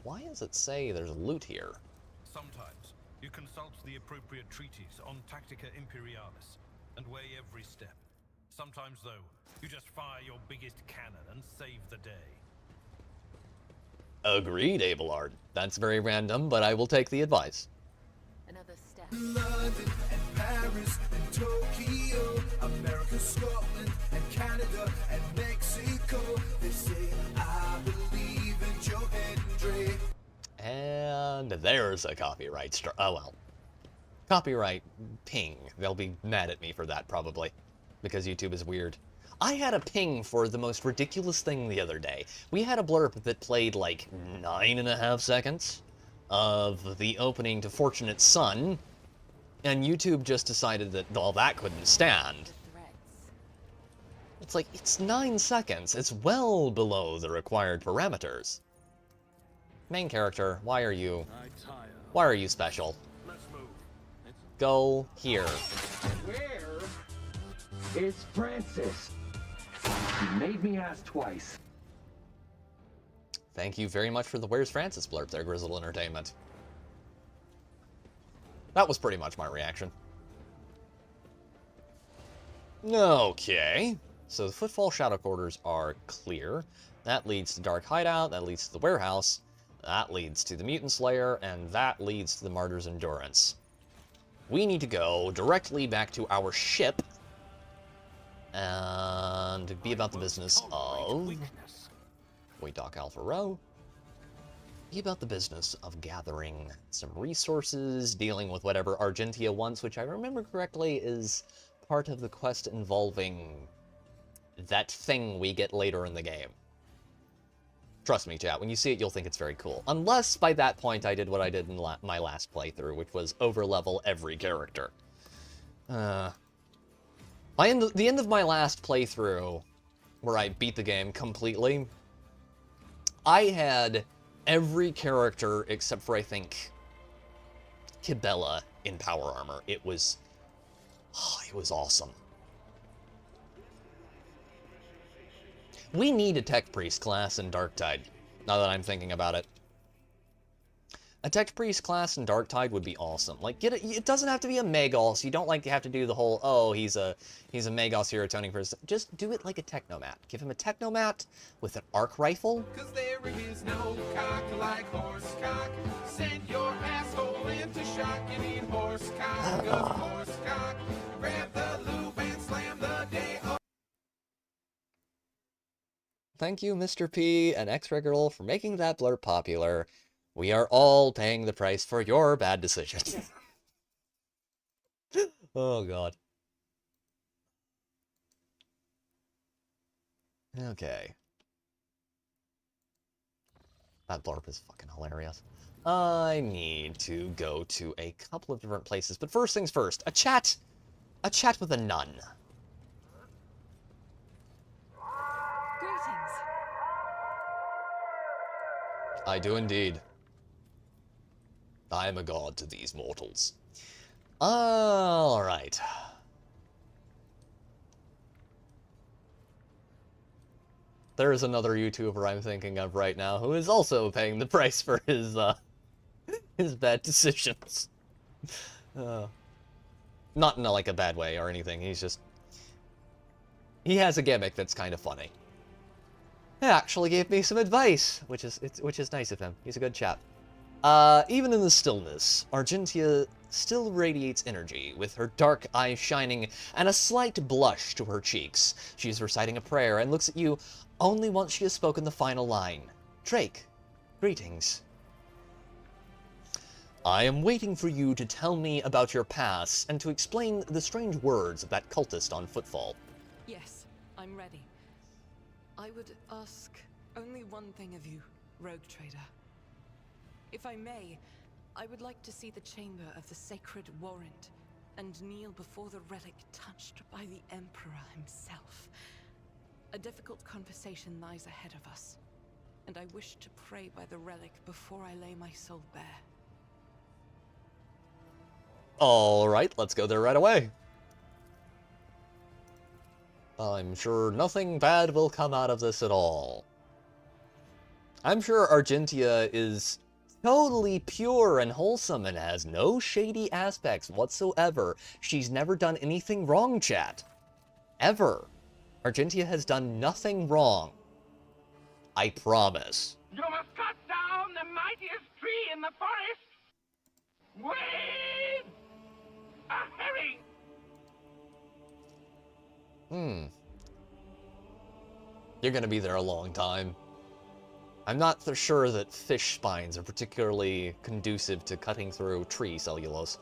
Why does it say there's loot here? Sometimes you consult the appropriate treatise on Tactica Imperialis and weigh every step. Sometimes, though, you just fire your biggest cannon and save the day. Agreed, Abelard. That's very random, but I will take the advice. Another step. London and Paris and Tokyo, America, Scotland and Canada and Mexico. They say I believe in Joe Hendry. And there's a copyright oh well. Copyright ping. They'll be mad at me for that, probably. Because YouTube is weird. I had a ping for the most ridiculous thing the other day. We had a blurb that played like 9.5 seconds of the opening to Fortunate Son, and YouTube just decided that, well, that couldn't stand. It's like, it's 9 seconds. It's well below the required parameters. Main character, why are you special? Go here. Where is Francis? You made me ask twice. Thank you very much for the Where's Francis blurb there, Grizzle Entertainment. That was pretty much my reaction. Okay. So the Footfall Shadow Quarters are clear. That leads to Dark Hideout, that leads to the Warehouse, that leads to the Mutant Slayer, and that leads to the Martyr's Endurance. We need to go directly back to our ship and be about the business of... Wait, Dock Alpha Row. Be about the business of gathering some resources, dealing with whatever Argentia wants, which I remember correctly is part of the quest involving that thing we get later in the game. Trust me, chat, when you see it, you'll think it's very cool. Unless, by that point, I did what I did in my last playthrough, which was overlevel every character. The end of my last playthrough, where I beat the game completely, I had every character except for, I think, Kibella in power armor. It was awesome. We need a Tech Priest class in Darktide, now that I'm thinking about it. A Tech Priest class in Darktide would be awesome. Like, it doesn't have to be a Magos. You don't like to have to do the whole, oh, he's a Magos hero toning for his... Just do it like a Technomat. Give him a Technomat with an arc rifle. 'Cause there is no cock like horse cock. Send your asshole into shock. You need horse cock, 'cause horse cock. Grab the loop and slam the day off. Thank you, Mr. P and X-Regular, for making that blurb popular. We are all paying the price for your bad decisions. Oh, God. Okay. That blurb is fucking hilarious. I need to go to a couple of different places, but first things first, a chat with a nun. Greetings. I do indeed. I am a god to these mortals. Alright. There is another YouTuber I'm thinking of right now who is also paying the price for his bad decisions. Not in like a bad way or anything, he's just... He has a gimmick that's kind of funny. He actually gave me some advice, which is nice of him. He's a good chap. Even in the stillness, Argentia still radiates energy, with her dark eyes shining and a slight blush to her cheeks. She is reciting a prayer and looks at you only once she has spoken the final line. Drake, greetings. I am waiting for you to tell me about your past and to explain the strange words of that cultist on Footfall. Yes, I'm ready. I would ask only one thing of you, Rogue Trader. If I may, I would like to see the chamber of the sacred warrant and kneel before the relic touched by the Emperor himself. A difficult conversation lies ahead of us, and I wish to pray by the relic before I lay my soul bare. Alright, let's go there right away. I'm sure nothing bad will come out of this at all. I'm sure Argentia is totally pure and wholesome and has no shady aspects whatsoever. She's never done anything wrong, chat. Ever. Argentia has done nothing wrong. I promise. You must cut down in the forest. Wait! A herring! You're gonna be there a long time. I'm not so sure that fish spines are particularly conducive to cutting through tree cellulose.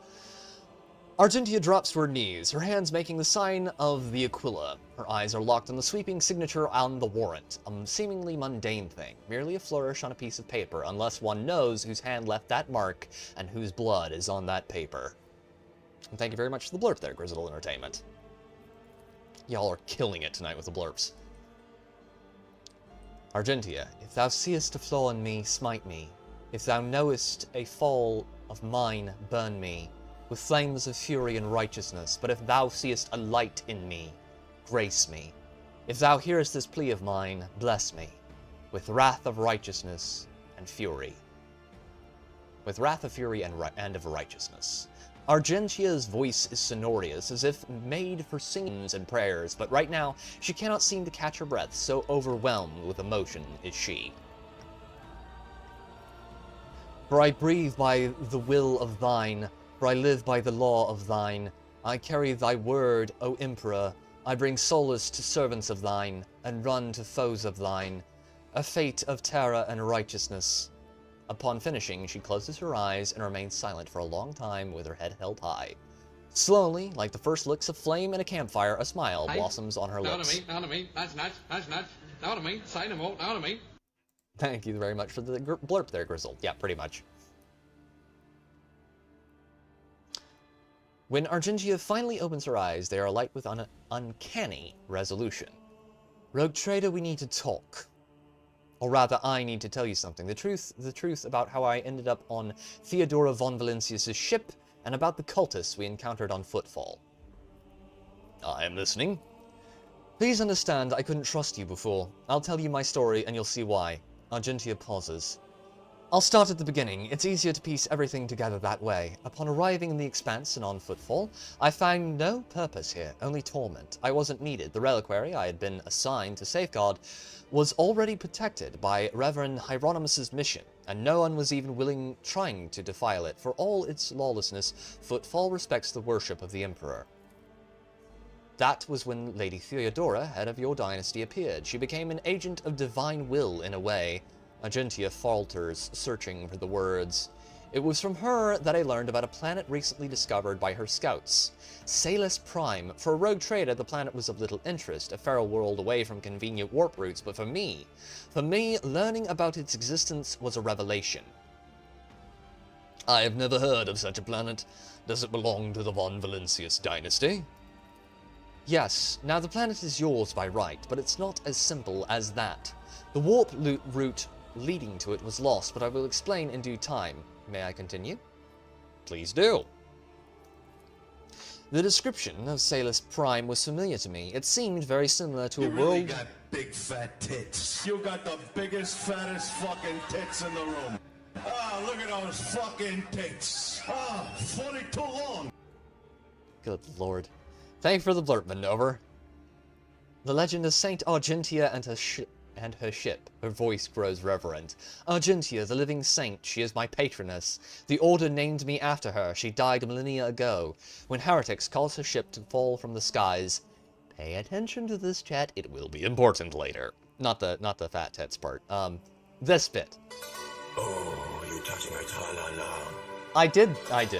Argentia drops to her knees, her hands making the sign of the Aquila. Her eyes are locked on the sweeping signature on the warrant, a seemingly mundane thing, merely a flourish on a piece of paper, unless one knows whose hand left that mark and whose blood is on that paper. And thank you very much for the blurb there, Grizzle Entertainment. Y'all are killing it tonight with the blurbs. Argentia, if thou seest a flaw in me, smite me. If thou knowest a fall of mine, burn me with flames of fury and righteousness. But if thou seest a light in me, grace me. If thou hearest this plea of mine, bless me with wrath of righteousness and fury. With wrath of fury and of righteousness. Argentia's voice is sonorous, as if made for singings and prayers, but right now she cannot seem to catch her breath, so overwhelmed with emotion is she. For I breathe by the will of thine, for I live by the law of thine. I carry thy word, O Emperor. I bring solace to servants of thine, and run to foes of thine. A fate of terror and righteousness. Upon finishing, she closes her eyes and remains silent for a long time with her head held high. Slowly, like the first licks of flame in a campfire, a smile blossoms on her lips. Know what I mean? That's nuts. Know what I mean? Say no more. Know what I mean? Thank you very much for the blurb there, Grizzle. Yeah, pretty much. When Argentia finally opens her eyes, they are alight with an uncanny resolution. Rogue Trader, we need to talk. Or rather, I need to tell you something. The truth about how I ended up on Theodora von Valencius' ship, and about the cultists we encountered on Footfall. I am listening. Please understand, I couldn't trust you before. I'll tell you my story, and you'll see why. Argentia pauses. I'll start at the beginning. It's easier to piece everything together that way. Upon arriving in the Expanse and on Footfall, I found no purpose here, only torment. I wasn't needed. The reliquary I had been assigned to safeguard was already protected by Reverend Hieronymus's mission, and no one was even trying to defile it. For all its lawlessness, Footfall respects the worship of the Emperor. That was when Lady Theodora, head of your dynasty, appeared. She became an agent of divine will, in a way. Argentia falters, searching for the words. It was from her that I learned about a planet recently discovered by her scouts. Salus Prime. For a rogue trader, the planet was of little interest, a feral world away from convenient warp routes, but for me, learning about its existence was a revelation. I have never heard of such a planet. Does it belong to the von Valencius dynasty? Yes, now the planet is yours by right, but it's not as simple as that. The warp route leading to it was lost, but I will explain in due time. May I continue? Please do. The description of Salus Prime was familiar to me. It seemed very similar to a world... You got big fat tits. You got the biggest, fattest fucking tits in the room. Ah, look at those fucking tits. Ah, 42 long. Good lord. Thank you for the blurb, Mandover. The legend of Saint Argentia and her ship. Her voice grows reverent. Argentia, the living saint, she is my patroness. The order named me after her. She died millennia ago. When heretics caused her ship to fall from the skies. Pay attention to this, chat. It will be important later. Not the fat tits part. This bit. Oh, you touching my ta-la-la. I did. Okay.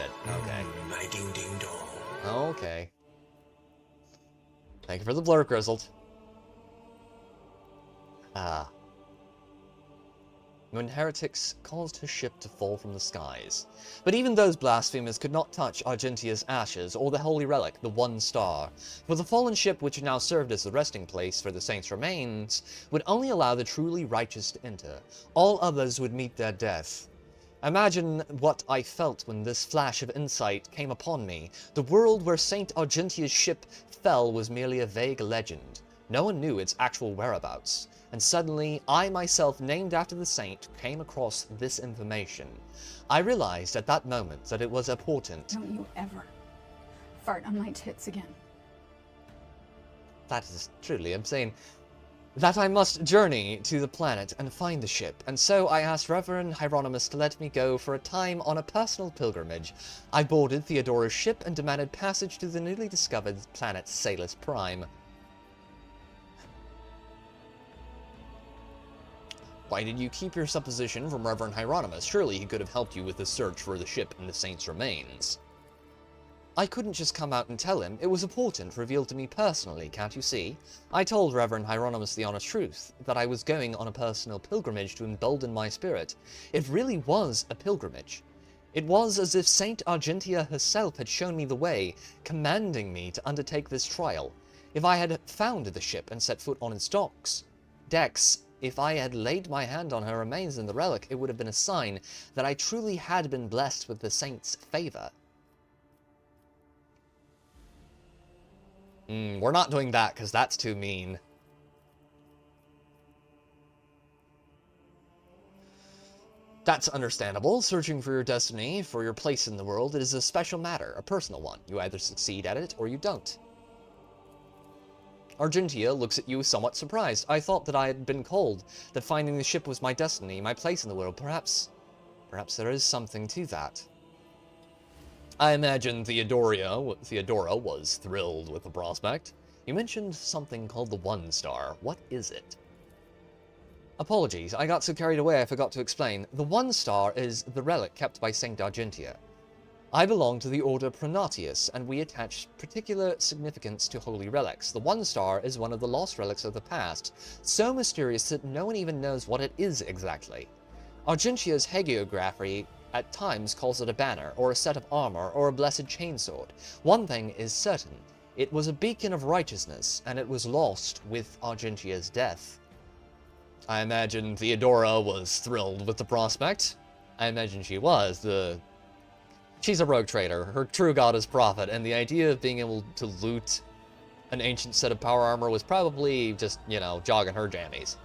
My ding-ding-dong. Okay. Thank you for the blur, Grizzled. When heretics caused her ship to fall from the skies. But even those blasphemers could not touch Argentia's ashes or the holy relic, the One Star. For the fallen ship, which now served as the resting place for the saints' remains, would only allow the truly righteous to enter. All others would meet their death. Imagine what I felt when this flash of insight came upon me. The world where Saint Argentia's ship fell was merely a vague legend. No one knew its actual whereabouts. And suddenly, I myself, named after the saint, came across this information. I realized at that moment that it was a portent. Don't you ever fart on my tits again. That is truly, I'm saying, that I must journey to the planet and find the ship, and so I asked Reverend Hieronymus to let me go for a time on a personal pilgrimage. I boarded Theodora's ship and demanded passage to the newly discovered planet Salus Prime. Why did you keep your supposition from Reverend Hieronymus? Surely he could have helped you with the search for the ship and the Saint's remains. I couldn't just come out and tell him. It was important, revealed to me personally, can't you see? I told Reverend Hieronymus the honest truth, that I was going on a personal pilgrimage to embolden my spirit. It really was a pilgrimage. It was as if Saint Argentia herself had shown me the way, commanding me to undertake this trial. If I had found the ship and set foot on its decks, if I had laid my hand on her remains in the relic, it would have been a sign that I truly had been blessed with the Saint's favor. We're not doing that, because that's too mean. That's understandable. Searching for your destiny, for your place in the world, it is a special matter, a personal one. You either succeed at it, or you don't. Argentia looks at you somewhat surprised. I thought that I had been cold, that finding the ship was my destiny, my place in the world. Perhaps there is something to that. I imagine Theodora was thrilled with the prospect. You mentioned something called the One Star. What is it? Apologies, I got so carried away I forgot to explain. The One Star is the relic kept by Saint Argentia. I belong to the Order Pronatius, and we attach particular significance to holy relics. The One Star is one of the lost relics of the past, so mysterious that no one even knows what it is exactly. Argentia's hagiography at times calls it a banner, or a set of armor, or a blessed chainsword. One thing is certain. It was a beacon of righteousness, and it was lost with Argentia's death. I imagine Theodora was thrilled with the prospect. I imagine she was. She's a rogue trader. Her true god is Prophet, and the idea of being able to loot an ancient set of power armor was probably just, you know, jogging her jammies.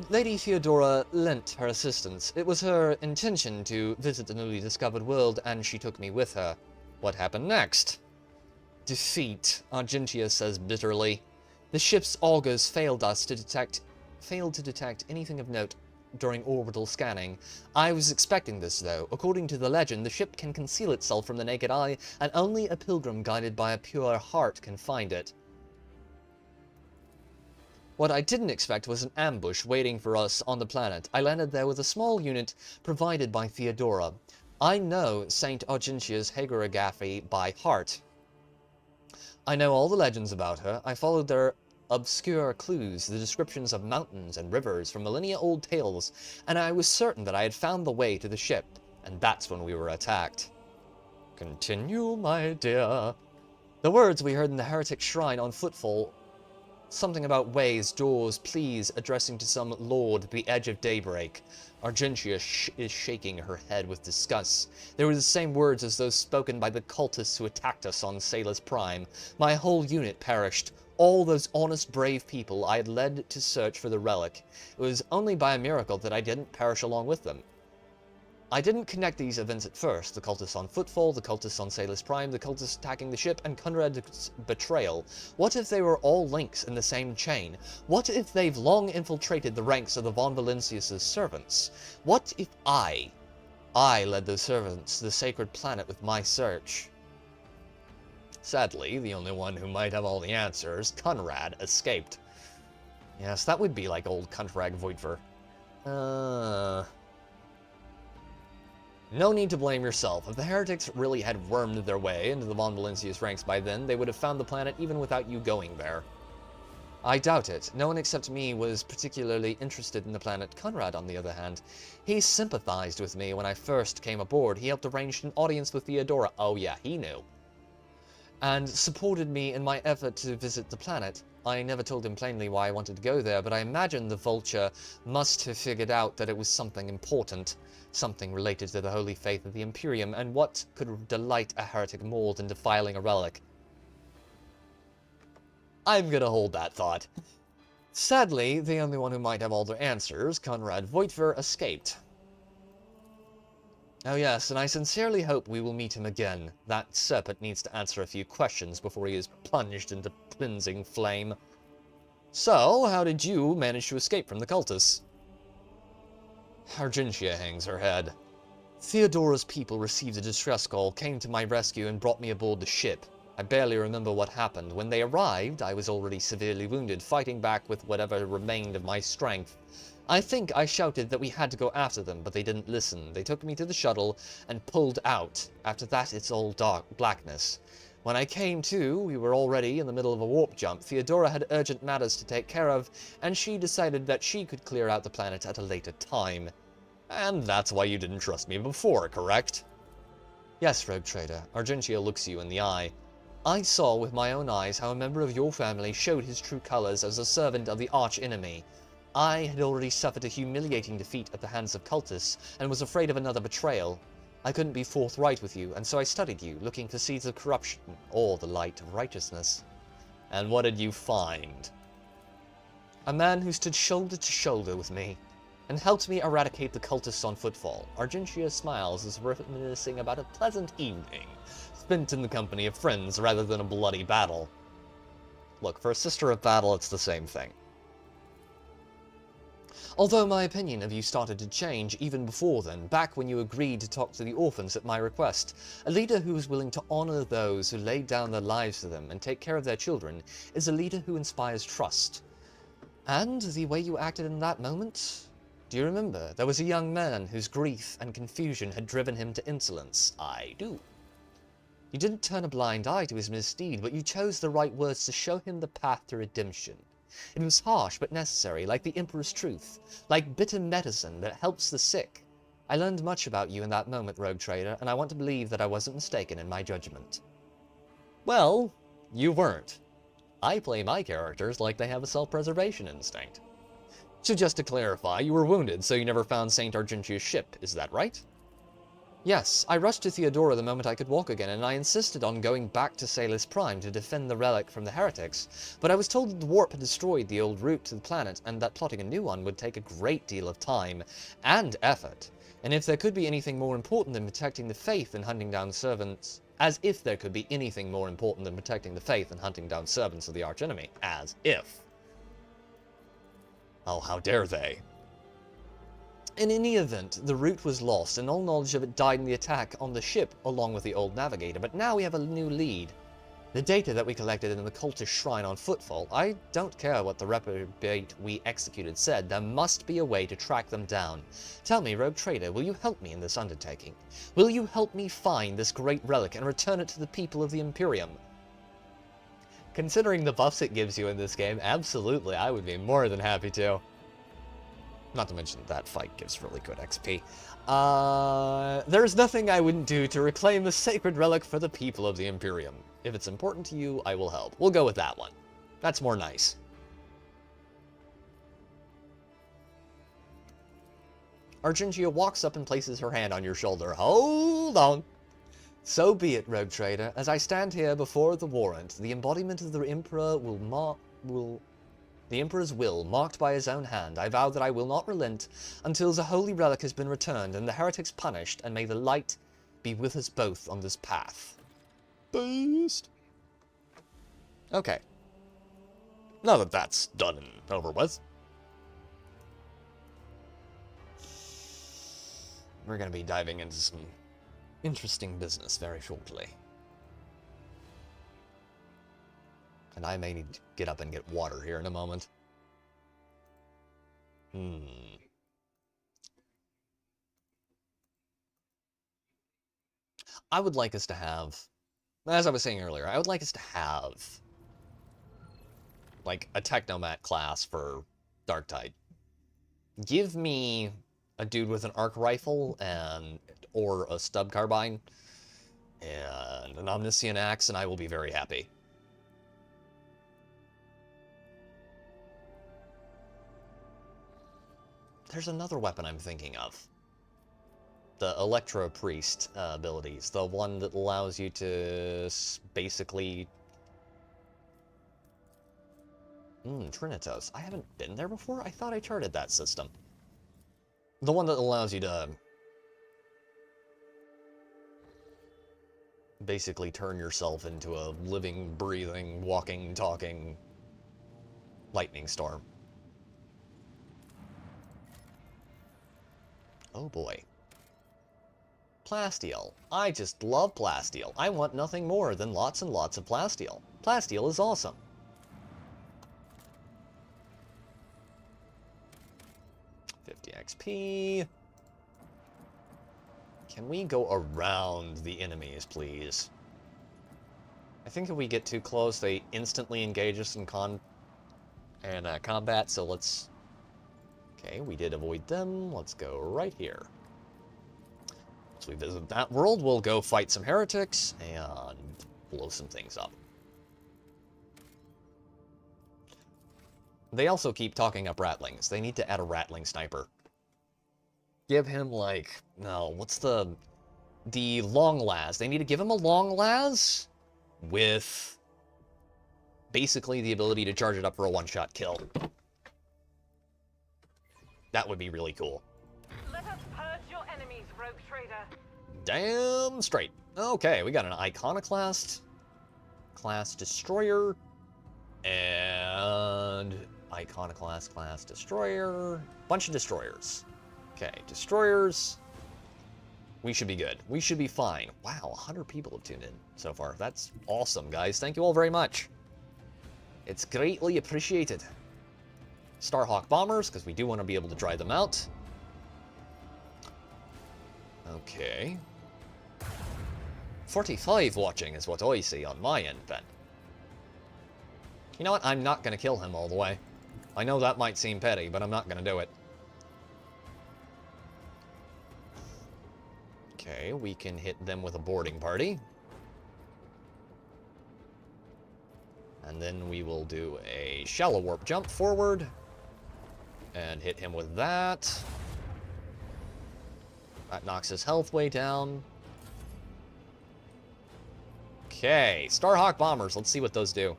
Lady Theodora lent her assistance. It was her intention to visit the newly discovered world, and she took me with her. What happened next? Defeat, Argentia says bitterly. The ship's augurs failed to detect anything of note during orbital scanning. I was expecting this, though. According to the legend, the ship can conceal itself from the naked eye, and only a pilgrim guided by a pure heart can find it. What I didn't expect was an ambush waiting for us on the planet. I landed there with a small unit provided by Theodora. I know Saint Argentia's hagiography by heart. I know all the legends about her. I followed their obscure clues, the descriptions of mountains and rivers from millennia-old tales, and I was certain that I had found the way to the ship, and that's when we were attacked. Continue, my dear. The words we heard in the heretic shrine on footfall, something about ways, doors, please, addressing to some lord at the edge of daybreak. Argentia is shaking her head with disgust. They were the same words as those spoken by the cultists who attacked us on Salus Prime. My whole unit perished. All those honest, brave people I had led to search for the relic. It was only by a miracle that I didn't perish along with them. I didn't connect these events at first. The cultists on Footfall, the cultists on Salus Prime, the cultists attacking the ship, and Conrad's betrayal. What if they were all links in the same chain? What if they've long infiltrated the ranks of the Von Valentius' servants? What if I led those servants to the sacred planet with my search? Sadly, the only one who might have all the answers, Conrad, escaped. Yes, that would be like old Conrad Voidver. No need to blame yourself. If the heretics really had wormed their way into the Von Valentius ranks by then, they would have found the planet even without you going there. I doubt it. No one except me was particularly interested in the planet. Conrad, on the other hand, he sympathized with me when I first came aboard. He helped arrange an audience with Theodora. Oh yeah, he knew. And supported me in my effort to visit the planet. I never told him plainly why I wanted to go there, but I imagine the Vulture must have figured out that it was something important, something related to the holy faith of the Imperium, and what could delight a heretic more than defiling a relic? I'm gonna hold that thought. Sadly, the only one who might have all the answers, Conrad Voidver, escaped. Oh yes, and I sincerely hope we will meet him again. That serpent needs to answer a few questions before he is plunged into cleansing flame. So, how did you manage to escape from the cultists? Argentia hangs her head. Theodora's people received a distress call, came to my rescue, and brought me aboard the ship. I barely remember what happened. When they arrived, I was already severely wounded, fighting back with whatever remained of my strength. I think I shouted that we had to go after them, but they didn't listen. They took me to the shuttle and pulled out. After that, it's all dark blackness. When I came to, we were already in the middle of a warp jump. Theodora had urgent matters to take care of, and she decided that she could clear out the planet at a later time. And that's why you didn't trust me before, correct? Yes, Rogue Trader. Argentia looks you in the eye. I saw with my own eyes how a member of your family showed his true colors as a servant of the arch-enemy. I had already suffered a humiliating defeat at the hands of cultists, and was afraid of another betrayal. I couldn't be forthright with you, and so I studied you, looking for seeds of corruption, or the light of righteousness. And what did you find? A man who stood shoulder to shoulder with me, and helped me eradicate the cultists on footfall. Argentia smiles as reminiscing about a pleasant evening, spent in the company of friends rather than a bloody battle. Look, for a sister of battle, it's the same thing. Although my opinion of you started to change even before then, back when you agreed to talk to the orphans at my request. A leader who is willing to honor those who laid down their lives for them and take care of their children is a leader who inspires trust. And the way you acted in that moment? Do you remember? There was a young man whose grief and confusion had driven him to insolence. I do. You didn't turn a blind eye to his misdeed, but you chose the right words to show him the path to redemption. It was harsh but necessary, like the Emperor's truth, like bitter medicine that helps the sick. I learned much about you in that moment, Rogue Trader, and I want to believe that I wasn't mistaken in my judgment. Well, you weren't. I play my characters like they have a self-preservation instinct. So just to clarify, you were wounded, so you never found St. Argentia's ship, is that right? Yes, I rushed to Theodora the moment I could walk again, and I insisted on going back to Salus Prime to defend the relic from the heretics, but I was told that the warp had destroyed the old route to the planet, and that plotting a new one would take a great deal of time and effort. And if there could be anything more important than protecting the faith and hunting down servants... As if there could be anything more important than protecting the faith and hunting down servants of the archenemy. As if. Oh, how dare they. In any event, the route was lost, and all knowledge of it died in the attack on the ship along with the old navigator, but now we have a new lead. The data that we collected in the cultist shrine on Footfall, I don't care what the reprobate we executed said, there must be a way to track them down. Tell me, Rogue Trader, will you help me in this undertaking? Will you help me find this great relic and return it to the people of the Imperium? Considering the buffs it gives you in this game, absolutely, I would be more than happy to. Not to mention that fight gives really good XP. There's nothing I wouldn't do to reclaim the sacred relic for the people of the Imperium. If it's important to you, I will help. We'll go with that one. That's more nice. Argentia walks up and places her hand on your shoulder. Hold on. So be it, Rogue Trader. As I stand here before the warrant, the embodiment of the Emperor the Emperor's will, marked by his own hand, I vow that I will not relent until the holy relic has been returned and the heretics punished, and may the light be with us both on this path. Beast. Okay. Now that that's done and over with, we're going to be diving into some interesting business very shortly. And I may need to get up and get water here in a moment. I would like us to have, as I was saying earlier, I would like us to have, like, a Technomat class for Darktide. Give me a dude with an arc rifle or a stub carbine and an omniscient axe, and I will be very happy. There's another weapon I'm thinking of. The Electro Priest abilities. The one that allows you to basically... Trinitos. I haven't been there before? I thought I charted that system. The one that allows you to... basically turn yourself into a living, breathing, walking, talking... lightning storm. Oh boy. Plasteel. I just love plasteel. I want nothing more than lots and lots of plasteel. Plasteel is awesome. XP. Can we go around the enemies, please? I think if we get too close, they instantly engage us in combat, so let's... Okay, we did avoid them. Let's go right here. Once we visit that world, we'll go fight some heretics and blow some things up. They also keep talking up ratlings. They need to add a ratling sniper. Give him, like, no, what's the long las? They need to give him a long las with basically the ability to charge it up for a one-shot kill. That would be really cool. Let us purge your enemies, rogue trader. Damn straight. Okay, we got an iconoclast, class destroyer, and iconoclast, class destroyer, bunch of destroyers. Okay, destroyers. We should be good. We should be fine. Wow, 100 people have tuned in so far. That's awesome, guys. Thank you all very much. It's greatly appreciated. Starhawk bombers, because we do want to be able to dry them out. Okay. 45 watching is what I see on my end, Ben. You know what? I'm not going to kill him all the way. I know that might seem petty, but I'm not going to do it. Okay, we can hit them with a boarding party. And then we will do a shallow warp jump forward. And hit him with that. That knocks his health way down. Okay, Starhawk bombers. Let's see what those do.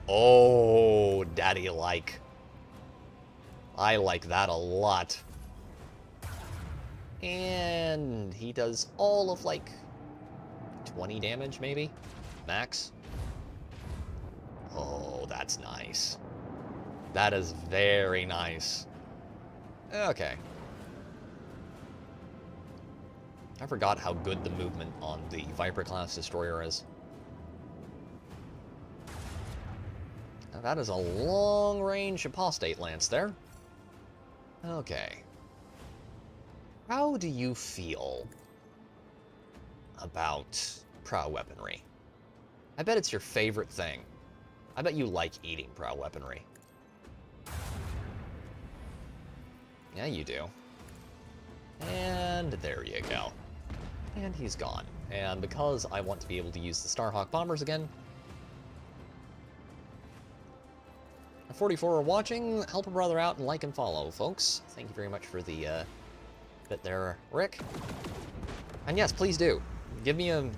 Oh, daddy-like. I like that a lot. And he does all of, like, 20 damage, maybe? Max? Oh, that's nice. That is very nice. Okay. I forgot how good the movement on the Viper-class destroyer is. Now that is a long-range apostate lance there. Okay. How do you feel about prow weaponry? I bet it's your favorite thing. I bet you like eating prow weaponry. Yeah, you do. And there you go. And he's gone. And because I want to be able to use the Starhawk bombers again... 44 are watching. Help a brother out and like and follow, folks. Thank you very much for the bit there, Rick. And yes, please do. Give me a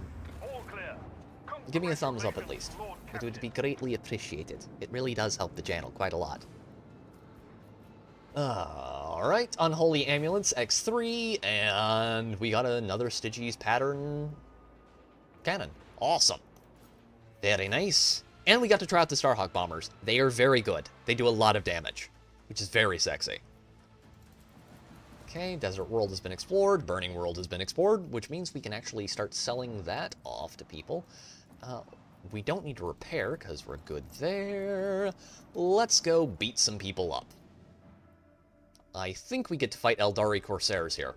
thumbs up at least. It would be greatly appreciated. It really does help the channel quite a lot. Alright, Unholy Amulets X3, and we got another Stygies pattern cannon. Awesome. Very nice. And we got to try out the Starhawk bombers. They are very good. They do a lot of damage, which is very sexy. Okay, Desert World has been explored, Burning World has been explored, which means we can actually start selling that off to people. We don't need to repair, because we're good there. Let's go beat some people up. I think we get to fight Eldari Corsairs here,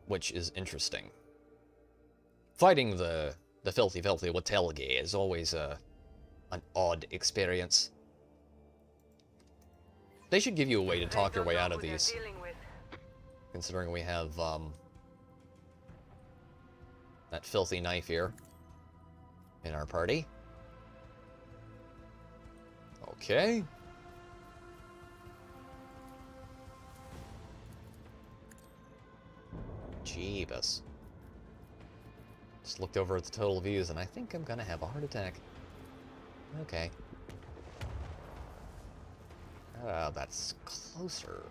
which is interesting. Fighting the filthy Watelgi is always an odd experience. They should give you a way to talk your way out of these. Considering we have that filthy knife here in our party. Okay. Jeebus. Just looked over at the total views and I think I'm gonna have a heart attack. Okay. Oh, that's closer.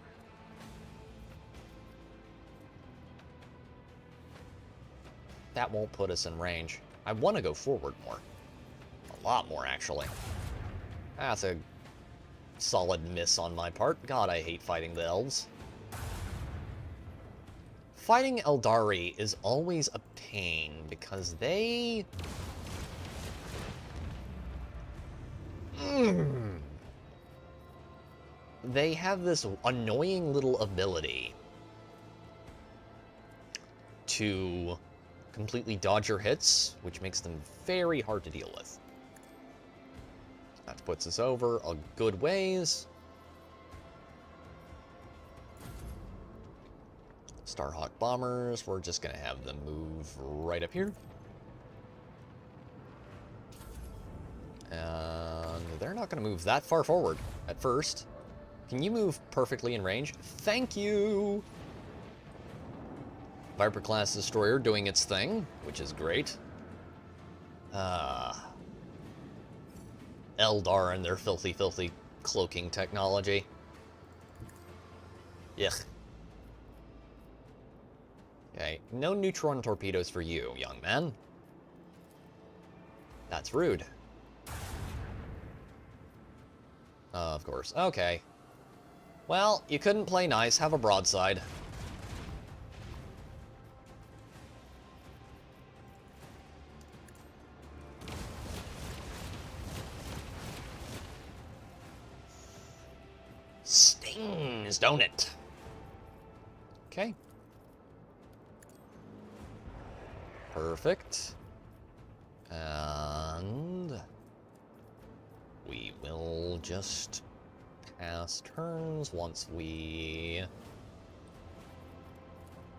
That won't put us in range. I want to go forward more. A lot more, actually. That's a solid miss on my part. God, I hate fighting the elves. Fighting Eldari is always a pain, because they... They have this annoying little ability to completely dodge your hits, which makes them very hard to deal with. That puts us over a good ways. Starhawk bombers, we're just going to have them move right up here. And they're not going to move that far forward at first. Can you move perfectly in range? Thank you! Viper-class destroyer doing its thing, which is great. Eldar and their filthy, filthy cloaking technology. Yuck. Okay, no neutron torpedoes for you, young man. That's rude. Of course. Okay. Well, you couldn't play nice. Have a broadside. Stings, don't it? Okay. Perfect. And we will just pass turns once we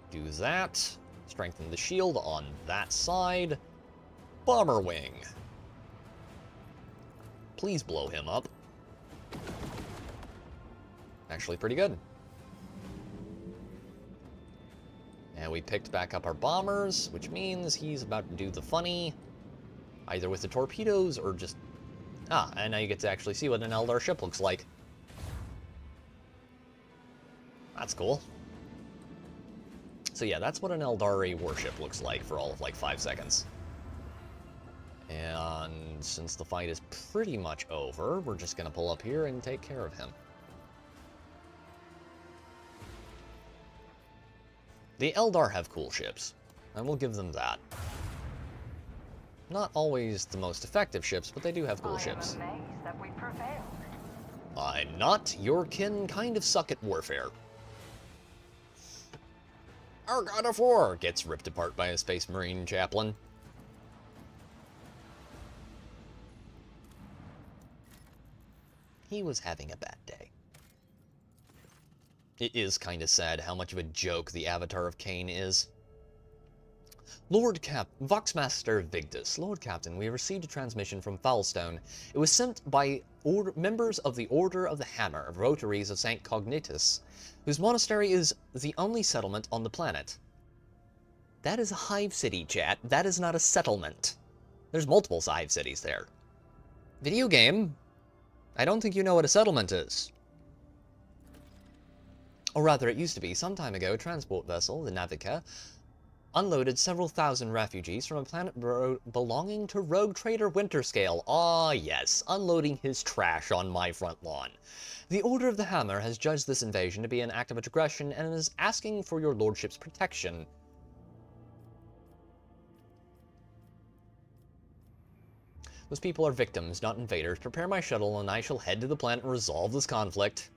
do that. Strengthen the shield on that side. Bomber wing. Please blow him up. Actually pretty good. And we picked back up our bombers, which means he's about to do the funny, either with the torpedoes or just... Ah, and now you get to actually see what an Eldar ship looks like. That's cool. So yeah, that's what an Eldari warship looks like for all of like 5 seconds. And since the fight is pretty much over, we're just gonna pull up here and take care of him. The Eldar have cool ships, and we'll give them that. Not always the most effective ships, but they do have cool ships. That we prevailed. I'm not. Your kin kind of suck at warfare. Our God of War gets ripped apart by a Space Marine chaplain. He was having a bad day. It is kind of sad how much of a joke the Avatar of Cain is. Voxmaster Vigdus. Lord Captain, we have received a transmission from Foulstone. It was sent by members of the Order of the Hammer, votaries of St. Cognitus, whose monastery is the only settlement on the planet. That is a hive city, chat. That is not a settlement. There's multiple hive cities there. Video game? I don't think you know what a settlement is. Or rather, it used to be. Some time ago, a transport vessel, the Navica, unloaded several thousand refugees from a planet belonging to rogue trader Winterscale. Ah, yes, unloading his trash on my front lawn. The Order of the Hammer has judged this invasion to be an act of aggression and is asking for your lordship's protection. Those people are victims, not invaders. Prepare my shuttle and I shall head to the planet and resolve this conflict.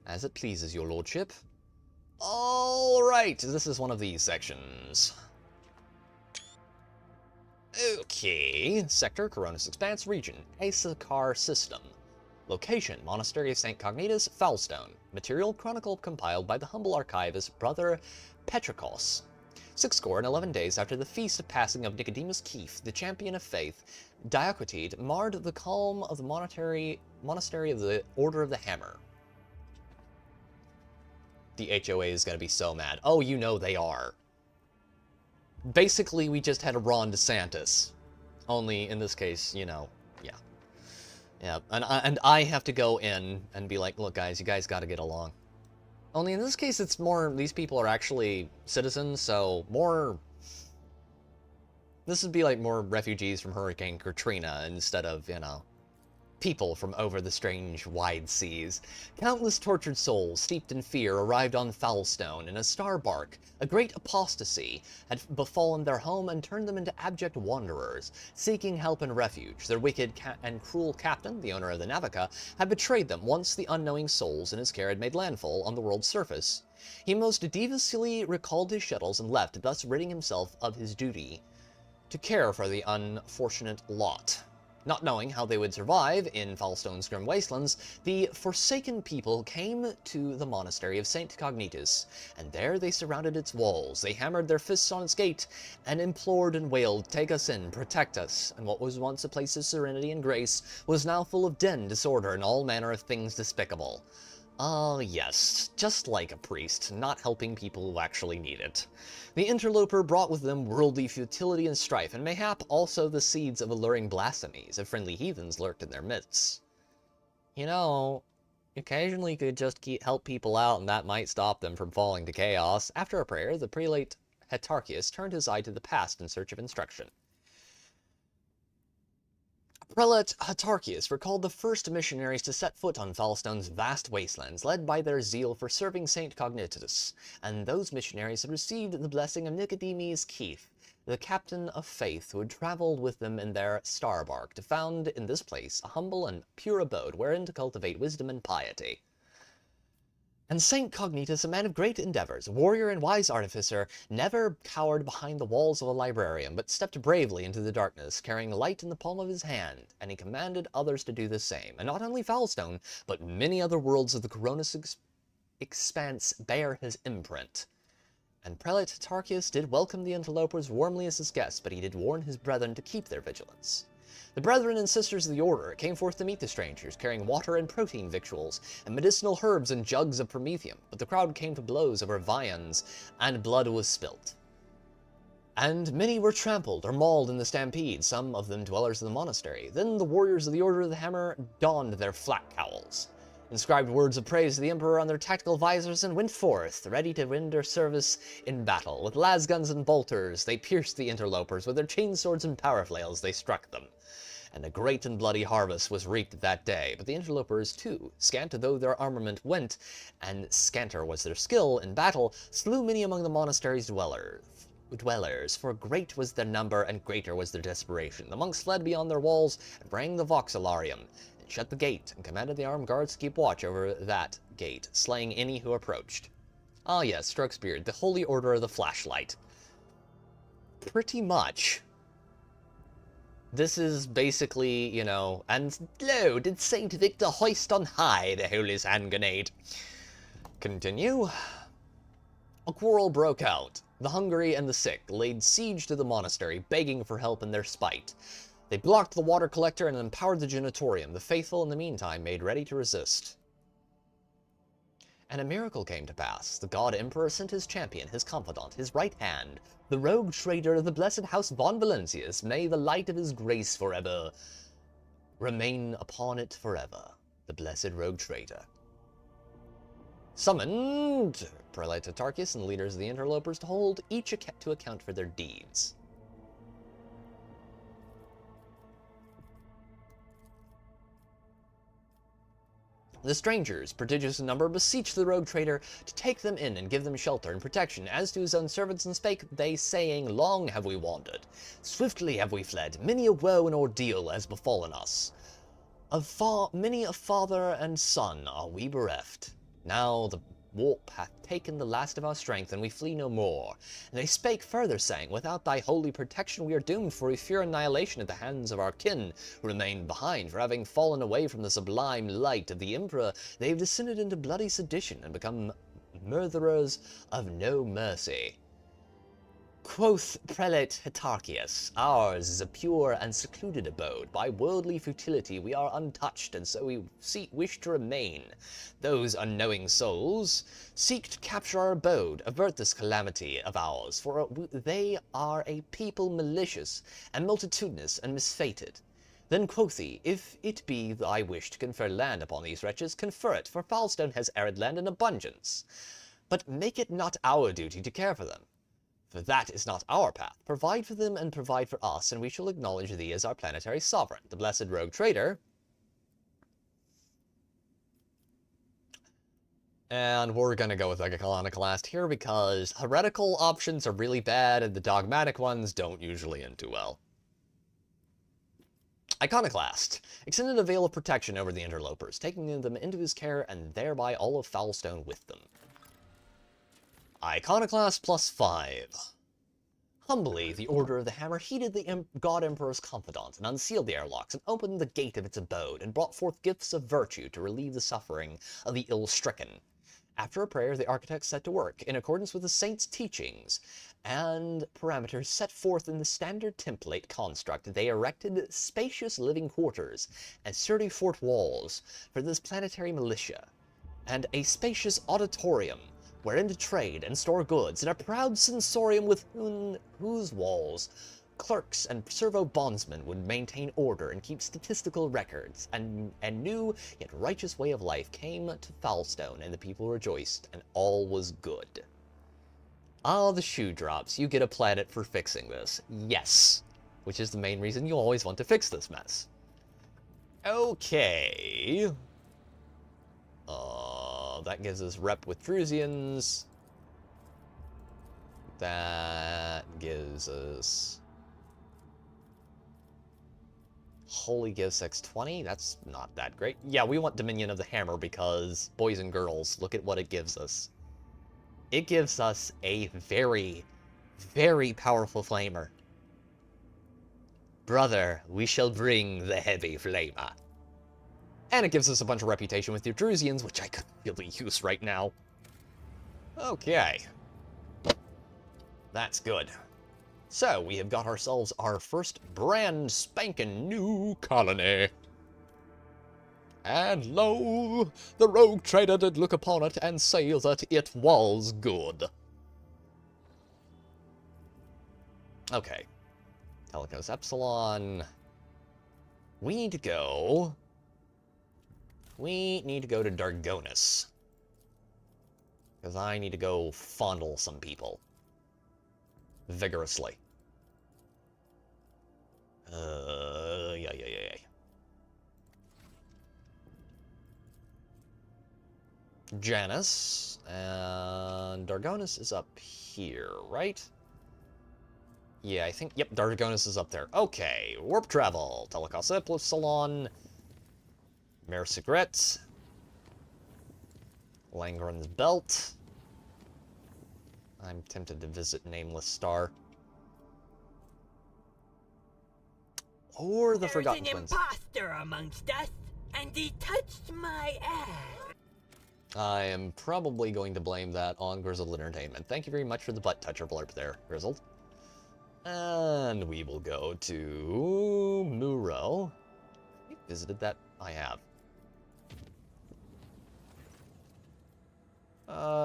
As it pleases your lordship. Alright, this is one of these sections. Okay, Sector, Coronis Expanse, Region, Aesakar System. Location, Monastery of St. Cognitus, Foulstone. Material, Chronicle compiled by the humble archivist Brother Petrikos. 611 days after the feast of passing of Nicodemus Keefe, the champion of faith, Diocletian marred the calm of the monastery of the Order of the Hammer. The HOA is going to be so mad. Oh, you know they are. Basically, we just had a Ron DeSantis. Only, in this case, you know, yeah. Yeah, and I have to go in and be like, look, guys, you guys got to get along. Only in this case, it's more, these people are actually citizens, so more... This would be like more refugees from Hurricane Katrina instead of, you know, people from over the strange, wide seas. Countless tortured souls, steeped in fear, arrived on Foulstone in a star bark. A great apostasy had befallen their home and turned them into abject wanderers, seeking help and refuge. Their wicked and cruel captain, the owner of the Navica, had betrayed them once the unknowing souls in his care had made landfall on the world's surface. He most deviously recalled his shuttles and left, thus ridding himself of his duty to care for the unfortunate lot. Not knowing how they would survive in Foulstone's grim wastelands, the Forsaken people came to the monastery of St. Cognitus, and there they surrounded its walls. They hammered their fists on its gate, and implored and wailed, "Take us in, protect us." And what was once a place of serenity and grace was now full of din, disorder, and all manner of things despicable. Ah, yes, just like a priest, not helping people who actually need it. The interloper brought with them worldly futility and strife, and mayhap also the seeds of alluring blasphemies if friendly heathens lurked in their midst. You know, occasionally you could just help people out, and that might stop them from falling to chaos. After a prayer, the prelate Hetarchius turned his eye to the past in search of instruction. Prelate Hetarchius recalled the first missionaries to set foot on Foulstone's vast wastelands, led by their zeal for serving St. Cognitus, and those missionaries had received the blessing of Nicodemus Keith, the captain of faith, who had traveled with them in their star bark to found in this place a humble and pure abode wherein to cultivate wisdom and piety. And St. Cognitus, a man of great endeavors, a warrior and wise artificer, never cowered behind the walls of a librarium, but stepped bravely into the darkness, carrying light in the palm of his hand, and he commanded others to do the same. And not only Foulstone, but many other worlds of the Coronis expanse bear his imprint. And Prelate Hetarchius did welcome the interlopers warmly as his guests, but he did warn his brethren to keep their vigilance. The brethren and sisters of the order came forth to meet the strangers, carrying water and protein victuals, and medicinal herbs and jugs of promethium, but the crowd came to blows over viands, and blood was spilt. And many were trampled or mauled in the stampede, some of them dwellers of the monastery. Then the warriors of the Order of the Hammer donned their flat cowls, inscribed words of praise to the Emperor on their tactical visors, and went forth, ready to render service in battle. With lasguns and bolters, they pierced the interlopers. With their chainswords and power flails, they struck them. And a great and bloody harvest was reaped that day. But the interlopers, too, scant though their armament went, and scanter was their skill in battle, slew many among the monastery's dwellers, for great was their number and greater was their desperation. The monks fled beyond their walls and rang the voxilarium, and shut the gate, and commanded the armed guards to keep watch over that gate, slaying any who approached. Ah yes, Strokesbeard, the Holy Order of the Flashlight. Pretty much. This is basically, you know, and lo, did Saint Victor hoist on high the holy hand grenade. Continue. A quarrel broke out. The hungry and the sick laid siege to the monastery, begging for help in their spite. They blocked the water collector and empowered the genitorium. The faithful, in the meantime, made ready to resist. And a miracle came to pass. The God Emperor sent his champion, his confidant, his right hand, the rogue traitor of the blessed house von Valentius. May the light of his grace forever remain upon it forever. The blessed rogue traitor. Summoned Prelate Hetarchius and the leaders of the interlopers to hold each to account for their deeds. The strangers, prodigious in number, beseeched the rogue traitor to take them in and give them shelter and protection. As to his own servants, and spake they, saying, "Long have we wandered, swiftly have we fled, many a woe and ordeal has befallen us. Of many a father and son are we bereft. Now the warp hath taken the last of our strength, and we flee no more." And they spake further, saying, "Without thy holy protection we are doomed, for we fear annihilation at the hands of our kin who remained behind. For having fallen away from the sublime light of the Emperor, they have descended into bloody sedition and become murderers of no mercy." Quoth Prelate Hetarchius, "Ours is a pure and secluded abode. By worldly futility we are untouched, and so we wish to remain. Those unknowing souls seek to capture our abode, avert this calamity of ours, for they are a people malicious and multitudinous and misfated." Then quoth he, "If it be thy wish to confer land upon these wretches, confer it, for Foulstone has arid land in abundance. But make it not our duty to care for them. For that is not our path. Provide for them and provide for us, and we shall acknowledge thee as our planetary sovereign." The blessed rogue traitor And we're gonna go with Iconoclast here because heretical options are really bad and the dogmatic ones don't usually end too well. Iconoclast extended a veil of protection over the interlopers, taking them into his care and thereby all of Foulstone with them. Iconoclast +5. Humbly, the Order of the Hammer heeded the God Emperor's confidant and unsealed the airlocks and opened the gate of its abode and brought forth gifts of virtue to relieve the suffering of the ill-stricken. After a prayer, the architects set to work, in accordance with the saints' teachings and parameters set forth in the standard template construct. They erected spacious living quarters and sturdy fort walls for this planetary militia, and a spacious auditorium wherein to trade and store goods, and a proud sensorium within whose walls clerks and servo-bondsmen would maintain order and keep statistical records. And a new yet righteous way of life came to Foulstone, and the people rejoiced, and all was good. Ah, the shoe drops. You get a planet for fixing this. Yes. Which is the main reason you always want to fix this mess. Okay. That gives us rep with Drusians. That gives us Holy Gifts X20. That's not that great. Yeah, we want Dominion of the Hammer because, boys and girls, look at what it gives us. It gives us a very, very powerful flamer. Brother, we shall bring the heavy flamer. And it gives us a bunch of reputation with the Drusians, which I could really use right now. Okay. That's good. So, we have got ourselves our first brand spanking new colony. And lo, the rogue trader did look upon it and say that it was good. Okay. Telecos Epsilon. We need to go to Dargonis. Because I need to go fondle some people. Vigorously. Yeah. Janus, and Dargonis is up here, right? Yeah, I think, yep, Dargonis is up there. Okay, warp travel, Telecos Epsilon, Mare Cigarette, Langren's Belt. I'm tempted to visit Nameless Star. Or the Forgotten Twins. There's an imposter amongst us, and he touched my ass. I am probably going to blame that on Grizzled Entertainment. Thank you very much for the butt toucher blurb there, Grizzled. And we will go to Muro. Have you visited that? I have.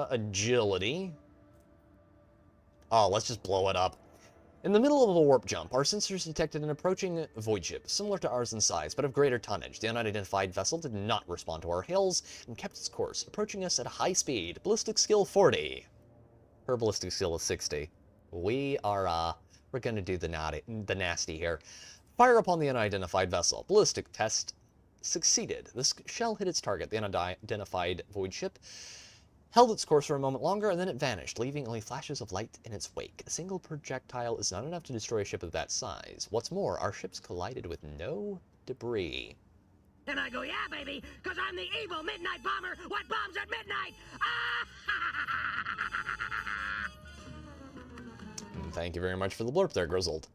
Agility. Oh, let's just blow it up. In the middle of a warp jump, our sensors detected an approaching void ship, similar to ours in size, but of greater tonnage. The unidentified vessel did not respond to our hails and kept its course, approaching us at high speed. Ballistic skill 40. Her ballistic skill is 60. We're gonna do the nasty here. Fire upon the unidentified vessel. Ballistic test succeeded. The shell hit its target, the unidentified void ship, held its course for a moment longer, and then it vanished, leaving only flashes of light in its wake. A single projectile is not enough to destroy a ship of that size. What's more, our ships collided with no debris. And I go, yeah, baby, because I'm the evil midnight bomber. What bombs at midnight? Thank you very much for the blurb there, Grizzled.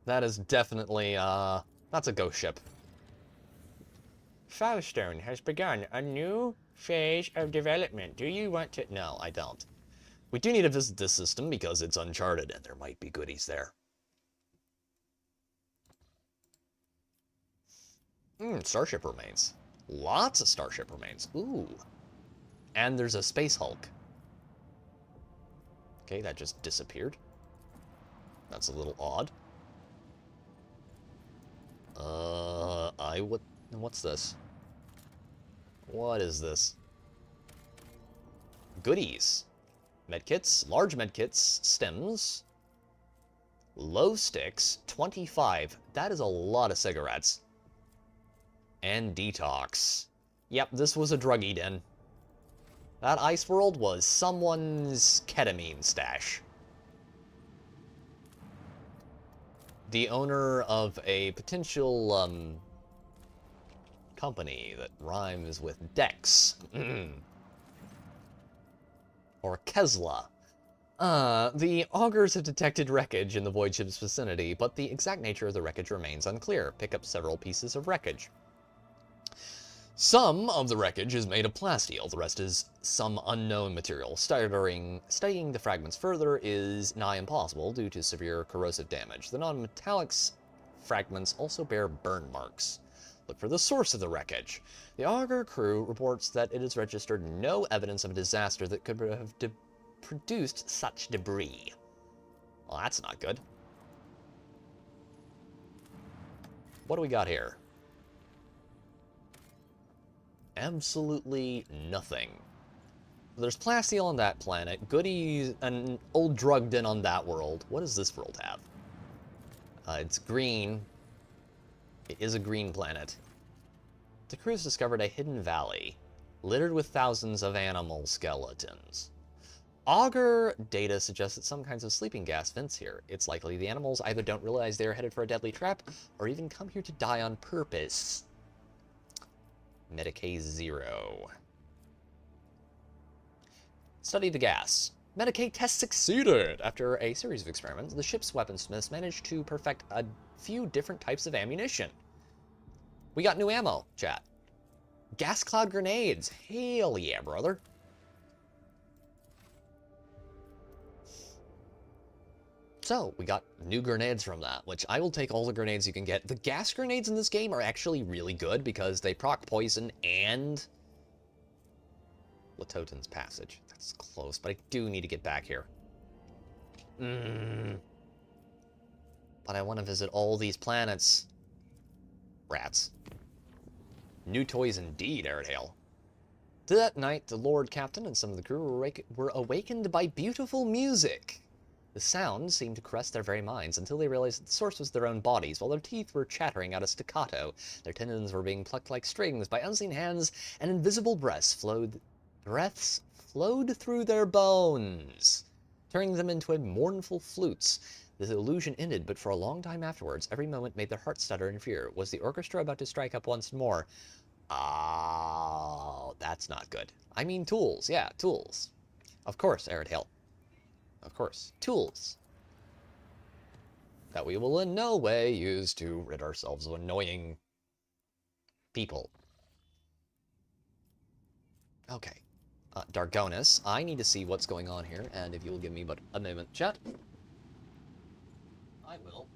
That is definitely, that's a ghost ship. Foulstone has begun a new phase of development. Do you want to? No, I don't. We do need to visit this system because it's uncharted and there might be goodies there. Starship remains. Lots of starship remains. Ooh. And there's a space Hulk. Okay, that just disappeared. That's a little odd. What's this? What is this? Goodies. Medkits, large medkits, stems, low sticks, 25. That is a lot of cigarettes. And detox. Yep, this was a druggy den. That ice world was someone's ketamine stash. The owner of a potential, company that rhymes with Dex. Or Kesla. The augurs have detected wreckage in the void ship's vicinity, but the exact nature of the wreckage remains unclear. Pick up several pieces of wreckage. Some of the wreckage is made of plasteel, the rest is some unknown material. Studying the fragments further is nigh impossible due to severe corrosive damage. The non-metallic fragments also bear burn marks. Look for the source of the wreckage. The augur crew reports that it has registered no evidence of a disaster that could have produced such debris. Well, that's not good. What do we got here? Absolutely nothing. There's plasteel on that planet, goodies and old drugged in on that world. What does this world have? It's green. It is a green planet. The crew has discovered a hidden valley, littered with thousands of animal skeletons. Augur data suggests that some kinds of sleeping gas vents here. It's likely the animals either don't realize they are headed for a deadly trap, or even come here to die on purpose. Medicae 0. Study the gas. Medicae test succeeded! After a series of experiments, the ship's weaponsmiths managed to perfect a few different types of ammunition. We got new ammo, chat. Gas cloud grenades. Hell yeah, brother. So, we got new grenades from that, which I will take all the grenades you can get. The gas grenades in this game are actually really good because they proc poison and Latotan's Passage. That's close, but I do need to get back here. But I want to visit all these planets. Rats. New toys indeed, Airedale. That night, the Lord Captain and some of the crew were awakened by beautiful music. The sound seemed to caress their very minds until they realized that the source was their own bodies, while their teeth were chattering out a staccato. Their tendons were being plucked like strings by unseen hands, and invisible breaths flowed through their bones, turning them into mournful flutes. The illusion ended, but for a long time afterwards, every moment made their hearts stutter in fear. Was the orchestra about to strike up once more? Oh, that's not good. I mean tools. Yeah, tools. Of course, Airedale. Of course. Tools. That we will in no way use to rid ourselves of annoying people. Okay. Dargonis, I need to see what's going on here, and if you will give me but a moment, chat. I will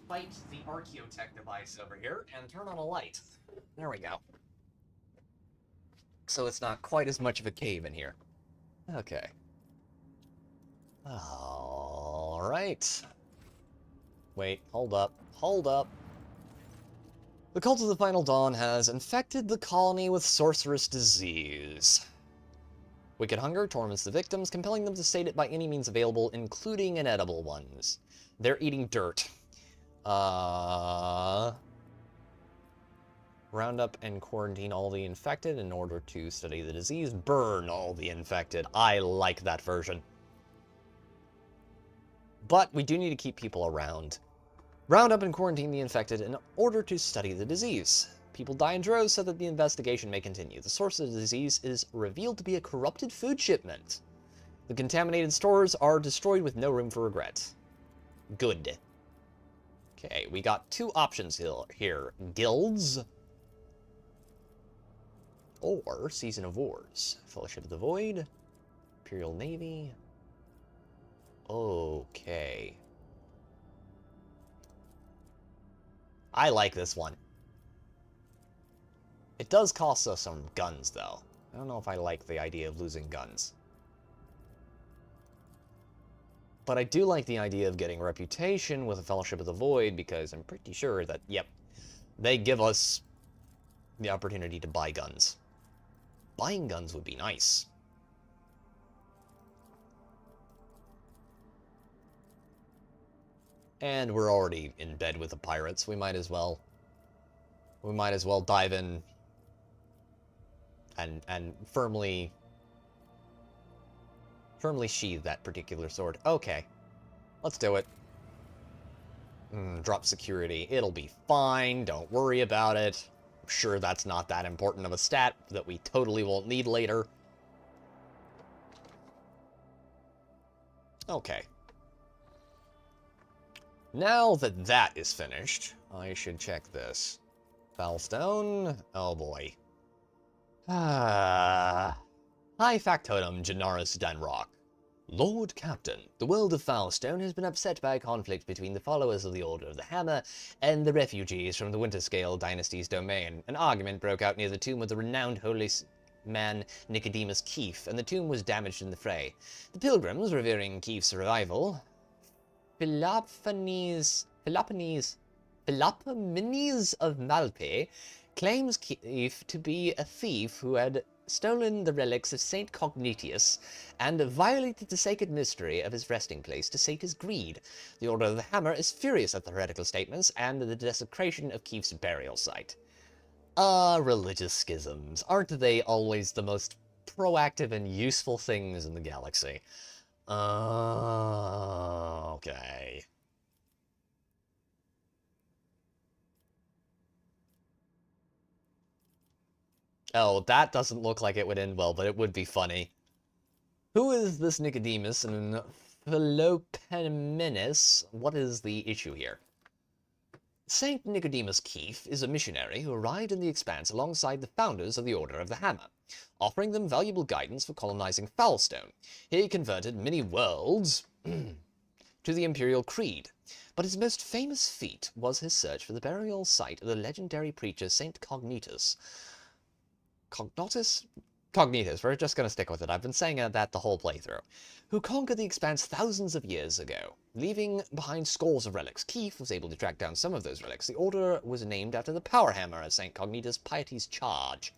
fight the Archaeotech device over here and turn on a light. There we go. So it's not quite as much of a cave in here. Okay. Alright. Wait, hold up. Hold up. The Cult of the Final Dawn has infected the colony with sorcerous disease. Wicked hunger torments the victims, compelling them to sate it by any means available, including inedible ones. They're eating dirt. Round up and quarantine all the infected in order to study the disease. Burn all the infected. I like that version. But we do need to keep people around. Round up and quarantine the infected in order to study the disease. People die in droves so that the investigation may continue. The source of the disease is revealed to be a corrupted food shipment. The contaminated stores are destroyed with no room for regret. Good. Okay, we got two options here. Guilds or Season of Wars. Fellowship of the Void. Imperial Navy. Okay. I like this one. It does cost us some guns, though. I don't know if I like the idea of losing guns. But I do like the idea of getting reputation with a Fellowship of the Void, because I'm pretty sure that, yep, they give us the opportunity to buy guns. Buying guns would be nice. And we're already in bed with the pirates. We might as well dive in and firmly sheathe that particular sword. Okay, let's do it. Drop security. It'll be fine. Don't worry about it. I'm sure that's not that important of a stat that we totally won't need later. Okay. Now that that is finished, I should check this. Foulstone? Oh boy. High Factotum Generis Danrock. Lord Captain, the world of Foulstone has been upset by a conflict between the followers of the Order of the Hammer and the refugees from the Winterscale dynasty's domain. An argument broke out near the tomb of the renowned holy man Nicodemus Keefe, and the tomb was damaged in the fray. The pilgrims, revering Keefe's revival, Philopomenes of Malpe, claims Keefe to be a thief who had stolen the relics of Saint Cognitius and violated the sacred mystery of his resting place to sate his greed. The Order of the Hammer is furious at the heretical statements and the desecration of Keefe's burial site. Religious schisms. Aren't they always the most proactive and useful things in the galaxy? Okay. Oh, that doesn't look like it would end well, but it would be funny. Who is this Nicodemus and Philopomenes? What is the issue here? Saint Nicodemus Keefe is a missionary who arrived in the Expanse alongside the founders of the Order of the Hammer, offering them valuable guidance for colonizing Foulstone. He converted many worlds to the Imperial Creed, but his most famous feat was his search for the burial site of the legendary preacher Saint Cognitus. Cognitus, we're just going to stick with it. I've been saying that the whole playthrough. Who conquered the Expanse thousands of years ago, leaving behind scores of relics. Keefe was able to track down some of those relics. The order was named after the power hammer of St. Cognitus' piety's charge.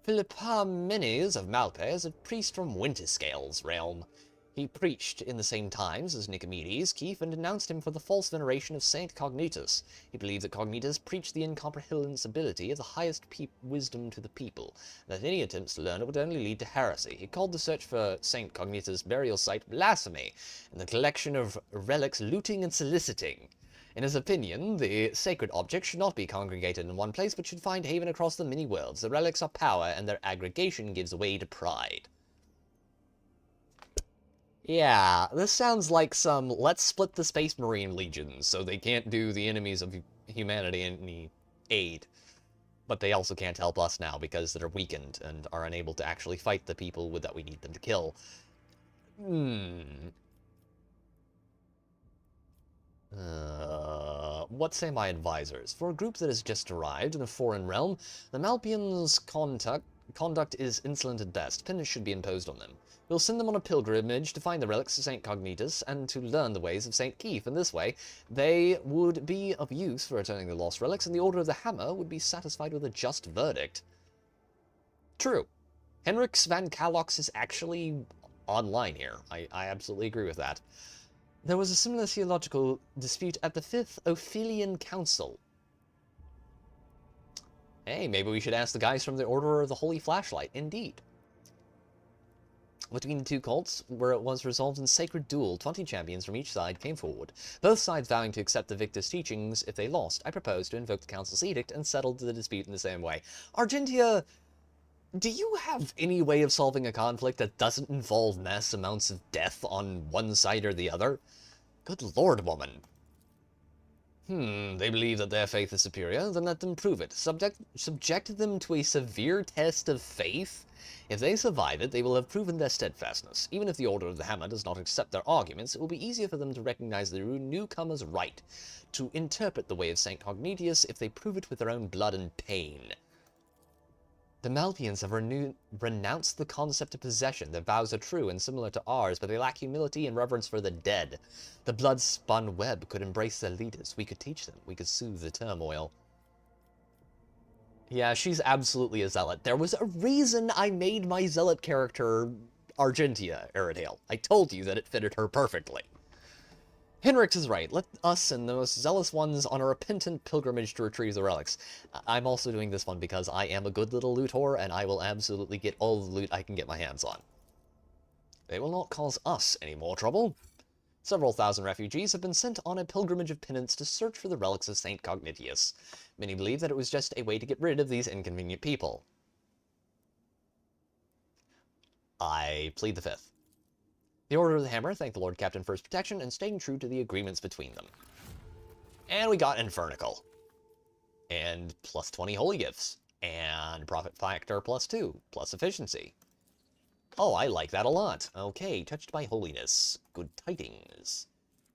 Philopomenes of Malpe is a priest from Winterscale's realm. He preached in the same times as Nicomedes Keefe and denounced him for the false veneration of Saint Cognitus. He believed that Cognitus preached the incomprehensibility of the highest wisdom to the people, and that any attempts to learn it would only lead to heresy. He called the search for Saint Cognitus' burial site blasphemy, and the collection of relics looting and soliciting. In his opinion, the sacred objects should not be congregated in one place, but should find haven across the many worlds. The relics are power, and their aggregation gives way to pride. Yeah, this sounds like some let's split the Space Marine legions so they can't do the enemies of humanity any aid. But they also can't help us now because they're weakened and are unable to actually fight the people that we need them to kill. What say my advisors? For a group that has just arrived in a foreign realm, the Malpians' conduct is insolent at best. Penance should be imposed on them. We'll send them on a pilgrimage to find the relics of St. Cognitus and to learn the ways of St. Keefe. In this way, they would be of use for returning the lost relics, and the Order of the Hammer would be satisfied with a just verdict. True. Henrix van Kalox is actually online here. I absolutely agree with that. There was a similar theological dispute at the Fifth Ophelian Council. Hey, maybe we should ask the guys from the Order of the Holy Flashlight. Indeed. Between the two cults, where it was resolved in sacred duel, 20 champions from each side came forward, both sides vowing to accept the victor's teachings if they lost. I proposed to invoke the council's edict and settled the dispute in the same way. Argentia, do you have any way of solving a conflict that doesn't involve mass amounts of death on one side or the other? Good lord, woman. They believe that their faith is superior, then let them prove it. Subject them to a severe test of faith? If they survive it, they will have proven their steadfastness. Even if the Order of the Hammer does not accept their arguments, it will be easier for them to recognize the newcomer's right to interpret the way of St. Cognitius if they prove it with their own blood and pain. The Malpians have renounced the concept of possession. Their vows are true and similar to ours, but they lack humility and reverence for the dead. The blood-spun web could embrace their leaders. We could teach them. We could soothe the turmoil. Yeah, she's absolutely a zealot. There was a reason I made my zealot character Argentia, Aerodale. I told you that it fitted her perfectly. Henrix is right. Let us and the most zealous ones on a repentant pilgrimage to retrieve the relics. I'm also doing this one because I am a good little loot whore, and I will absolutely get all the loot I can get my hands on. They will not cause us any more trouble. Several thousand refugees have been sent on a pilgrimage of penance to search for the relics of St. Cognitius. Many believe that it was just a way to get rid of these inconvenient people. I plead the fifth. The Order of the Hammer thanked the Lord Captain for his protection and staying true to the agreements between them. And we got Infernical. And plus 20 holy gifts. And profit factor plus 2, plus efficiency. Oh, I like that a lot. Okay, touched by holiness. Good tidings.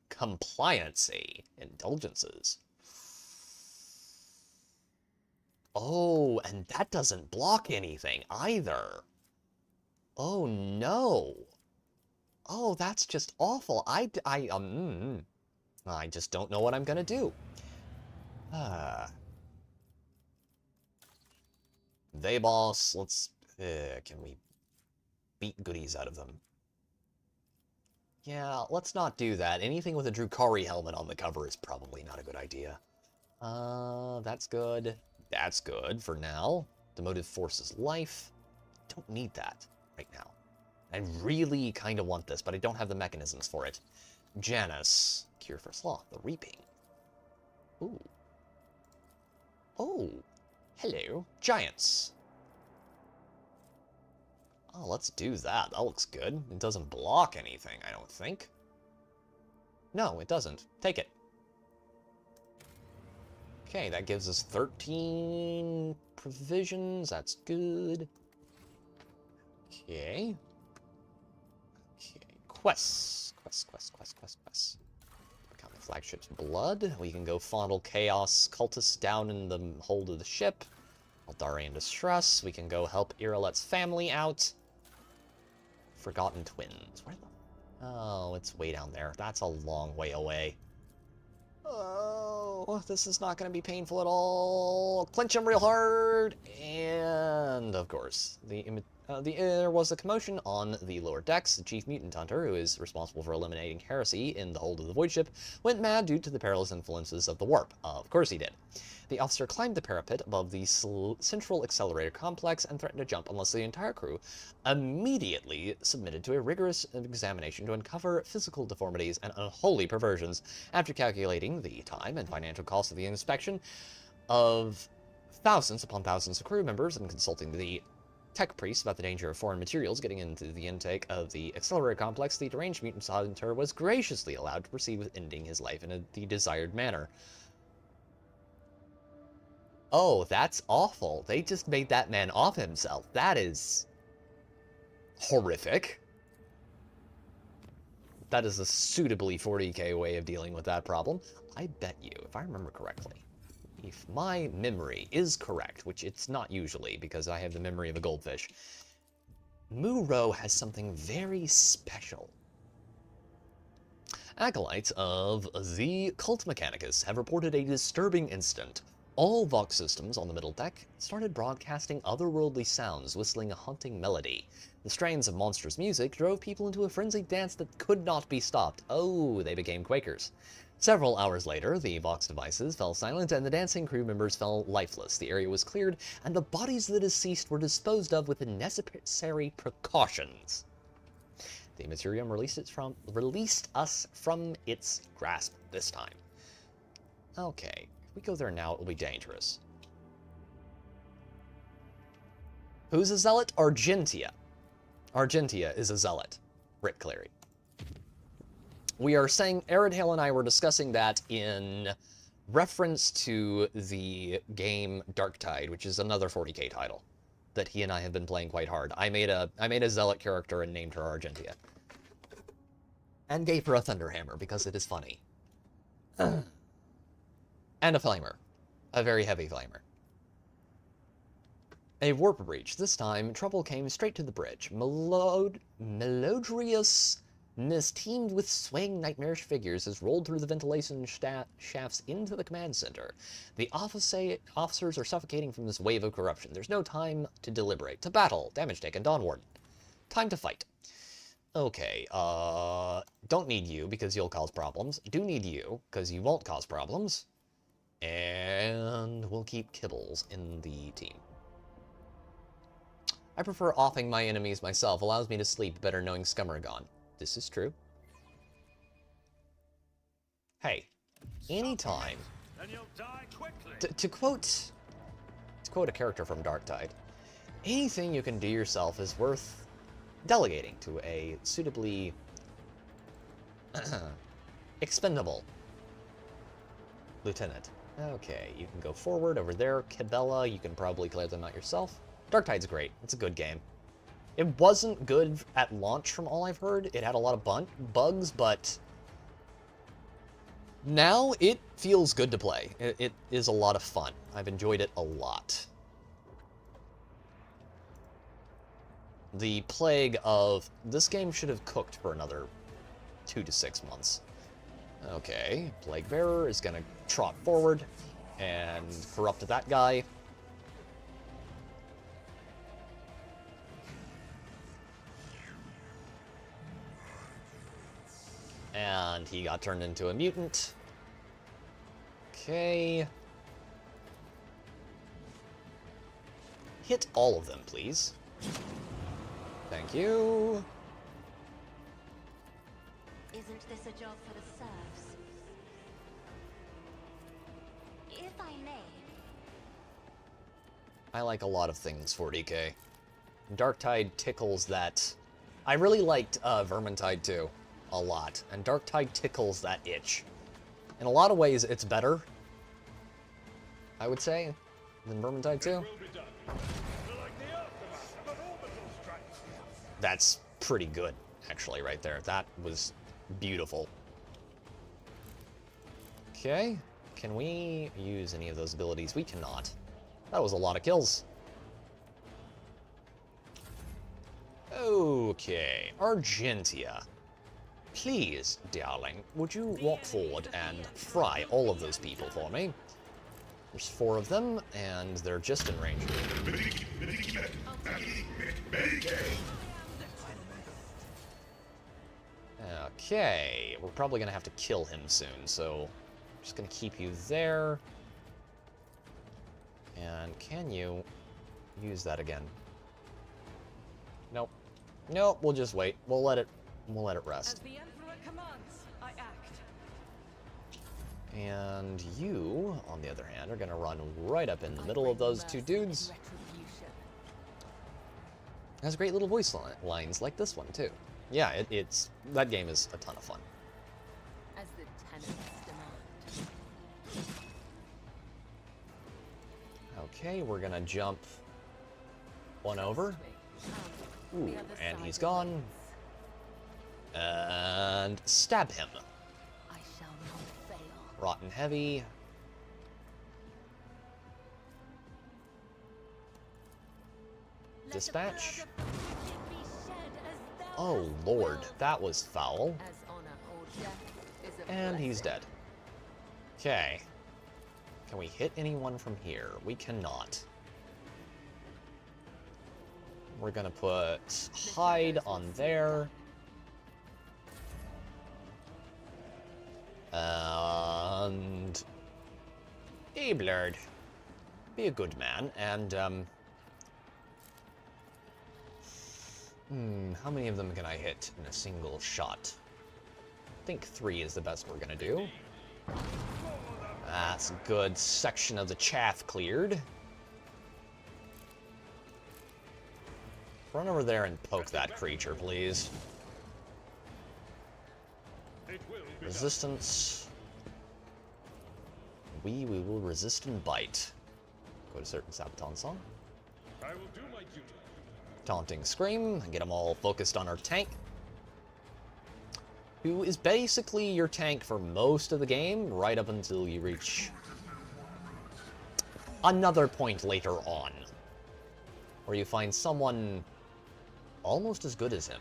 Compliancy. Indulgences. Oh, and that doesn't block anything either. Oh, no. Oh, that's just awful. I just don't know what I'm gonna do. They boss, let's, can we beat goodies out of them? Yeah, let's not do that. Anything with a Drukhari helmet on the cover is probably not a good idea. That's good. That's good for now. The motive forces life. Don't need that right now. I really kind of want this, but I don't have the mechanisms for it. Janus. Cure for Sloth. The Reaping. Ooh. Oh. Hello. Giants. Oh, let's do that. That looks good. It doesn't block anything, I don't think. No, it doesn't. Take it. Okay, that gives us 13 provisions. That's good. Okay. Quests. Quests. Become the flagship's blood. We can go fondle chaos cultists down in the hold of the ship. Eldari in distress. We can go help Iralet's family out. Forgotten twins. Where the... Oh, it's way down there. That's a long way away. Oh, this is not going to be painful at all. Clench them real hard. And, of course, there was a commotion on the lower decks. The chief mutant hunter, who is responsible for eliminating heresy in the hold of the void ship, went mad due to the perilous influences of the warp. Of course he did. The officer climbed the parapet above the central accelerator complex and threatened to jump unless the entire crew immediately submitted to a rigorous examination to uncover physical deformities and unholy perversions. After calculating the time and financial cost of the inspection of thousands upon thousands of crew members and consulting the tech priest about the danger of foreign materials getting into the intake of the accelerator complex, the deranged mutant hunter was graciously allowed to proceed with ending his life in the desired manner. Oh, that's awful. They just made that man off himself. That is horrific. That is a suitably 40k way of dealing with that problem. I bet you, if I remember correctly, if my memory is correct, which it's not usually because I have the memory of a goldfish, Muro has something very special. Acolytes of the Cult Mechanicus have reported a disturbing incident. All Vox systems on the middle deck started broadcasting otherworldly sounds, whistling a haunting melody. The strains of monstrous music drove people into a frenzied dance that could not be stopped. Oh, they became Quakers. Several hours later, the Vox devices fell silent and the dancing crew members fell lifeless. The area was cleared, and the bodies of the deceased were disposed of with the necessary precautions. The Materium released us from its grasp this time. Okay. If we go there now, it will be dangerous. Who's a zealot? Argentia. Argentia is a zealot. Rick Clary. We are saying, Aridhale and I were discussing that in reference to the game Darktide, which is another 40k title that he and I have been playing quite hard. I made a zealot character and named her Argentia. And gave her a Thunderhammer because it is funny. And a flamer. A very heavy flamer. A warp breach. This time, trouble came straight to the bridge. Melodriousness teamed with swaying nightmarish figures has rolled through the ventilation shafts into the command center. The officers are suffocating from this wave of corruption. There's no time to deliberate. To battle. Damage taken. Dawnward. Time to fight. Okay, don't need you because you'll cause problems. Do need you because you won't cause problems. And we'll keep Kibbles in the team. I prefer offing my enemies myself. Allows me to sleep better knowing scum are gone. This is true. Hey, anytime. To quote a character from Darktide, anything you can do yourself is worth delegating to a suitably expendable lieutenant. Okay, you can go forward over there. Kibella, you can probably clear them out yourself. Darktide's great. It's a good game. It wasn't good at launch from all I've heard. It had a lot of bugs, but now it feels good to play. It is a lot of fun. I've enjoyed it a lot. The plague of this game should have cooked for another 2 to 6 months. Okay, Plague Bearer is gonna trot forward and corrupt that guy. And he got turned into a mutant. Okay. Hit all of them, please. Thank you. Isn't this a job for the serfs? If I may. I like a lot of things 40k. Darktide tickles that. I really liked Vermintide 2 a lot, and Darktide tickles that itch. In a lot of ways, it's better, I would say, than Vermintide 2. That's pretty good, actually, right there. That was beautiful. Okay, can we use any of those abilities? We cannot. That was a lot of kills. Okay, Argentia. Please, darling, would you walk forward and fry all of those people for me? There's 4 of them, and they're just in range. Okay, we're probably gonna have to kill him soon, so I'm just gonna keep you there. And can you use that again? Nope. Nope, we'll just wait. We'll let it rest. As the Emperor commands, I act. And you, on the other hand, are gonna run right up in the middle of those 2 dudes. Has great little voice lines like this one too. Yeah, that game is a ton of fun. As the tenants demand. Okay, we're gonna jump one over. Ooh, and he's gone. And stab him. I shall not fail. Rotten Heavy. Dispatch. Oh, Lord, that was foul. And he's dead. Okay. Can we hit anyone from here? We cannot. We're gonna put hide on there. And hey, Blurred, be a good man, and how many of them can I hit in a single shot? I think 3 is the best we're gonna do. That's a good section of the chaff cleared. Run over there and poke that creature, please. Resistance. We will resist and bite. Go to certain Sabaton song. I will do my duty. Taunting Scream, get them all focused on our tank, who is basically your tank for most of the game, right up until you reach another point later on, where you find someone almost as good as him.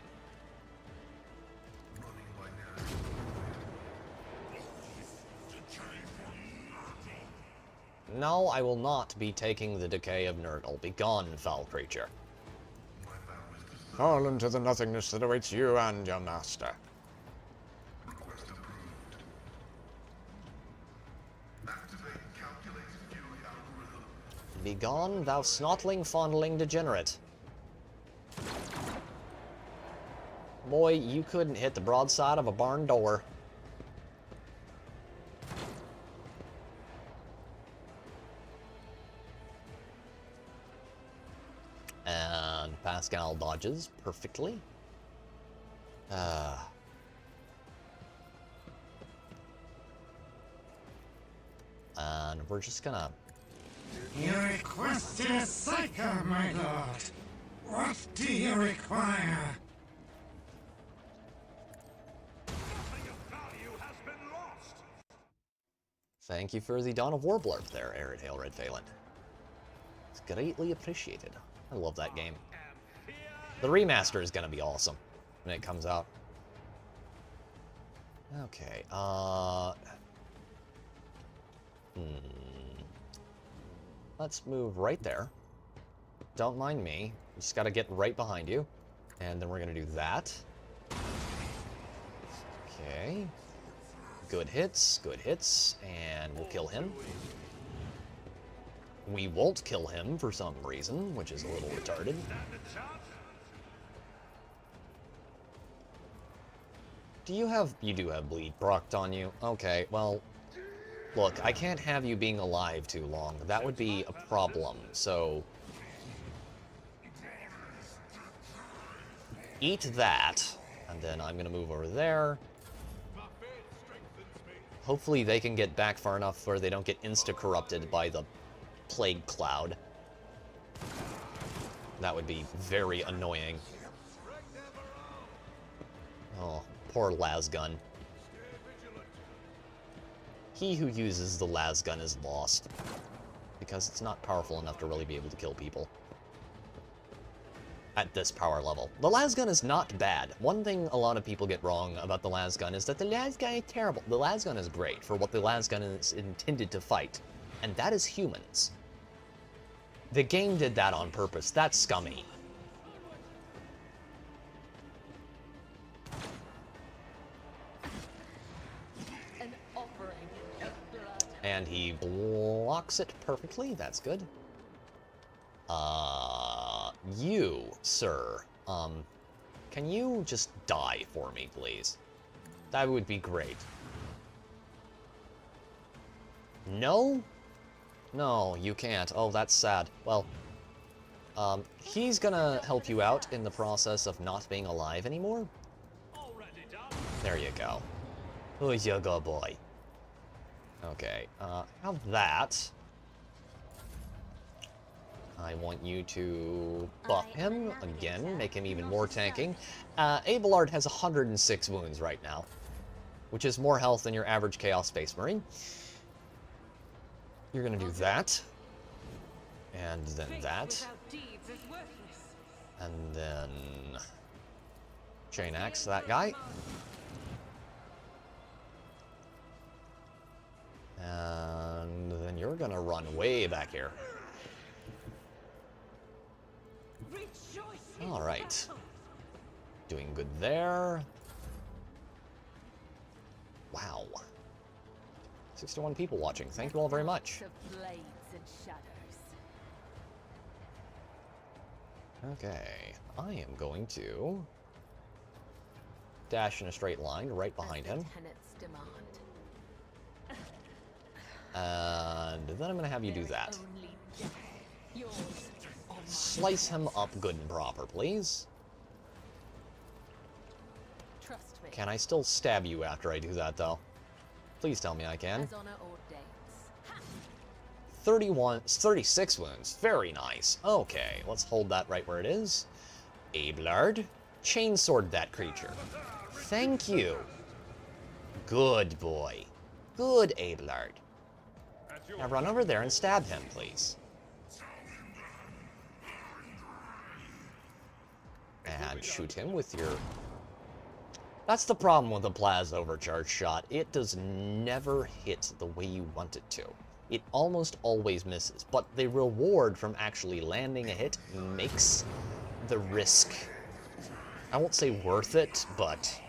No, I will not be taking the decay of Nurgle. Begone, foul creature. Fall into the nothingness that awaits you and your master. Begone, thou snotling, fondling degenerate. Boy, you couldn't hit the broadside of a barn door. And Pascal dodges perfectly. And we're just gonna... You requested a psycho, my lord. What do you require? Thank you for the Dawn of War blurb there, Arid Hail Red Phelan. It's greatly appreciated. I love that game. The remaster is gonna be awesome when it comes out. Okay, let's move right there. Don't mind me. Just gotta get right behind you. And then we're gonna do that. Okay. Good hits, and we'll kill him. We won't kill him for some reason, which is a little retarded. You do have bleed procced on you. Okay, well, look, I can't have you being alive too long. That would be a problem, so... Eat that, and then I'm gonna move over there. Hopefully they can get back far enough where they don't get insta-corrupted by the plague cloud. That would be very annoying. Oh, poor lasgun. He who uses the lasgun is lost, because it's not powerful enough to really be able to kill people at this power level. The lasgun is not bad. One thing a lot of people get wrong about the lasgun is that the lasgun is terrible. The lasgun is great for what the lasgun is intended to fight, and that is humans. The game did that on purpose. That's scummy. And he blocks it perfectly. That's good. You, sir, can you just die for me, please? That would be great. No? No, you can't. Oh, that's sad. Well, he's gonna help you out in the process of not being alive anymore. There you go. Oh, you go, boy. Okay, have that. I want you to buff him again, make him even more tanking. Abelard has 106 wounds right now, which is more health than your average Chaos Space Marine. You're gonna do that, and then that, and then chain axe that guy, and then you're gonna run way back here. All right, doing good there. Wow, 61 people watching. Thank you all very much. Okay, I am going to dash in a straight line right behind him. And then I'm going to have you do that. Slice him up good and proper, please. Can I still stab you after I do that, though? Please tell me I can. 36 wounds. Very nice. Okay, let's hold that right where it is. Abelard, chainsword that creature. Thank you. Good boy. Good, Abelard. Now run over there and stab him, please. And shoot him with your... That's the problem with the Plaza Overcharge shot. It does never hit the way you want it to. It almost always misses, but the reward from actually landing a hit makes the risk I won't say worth it, but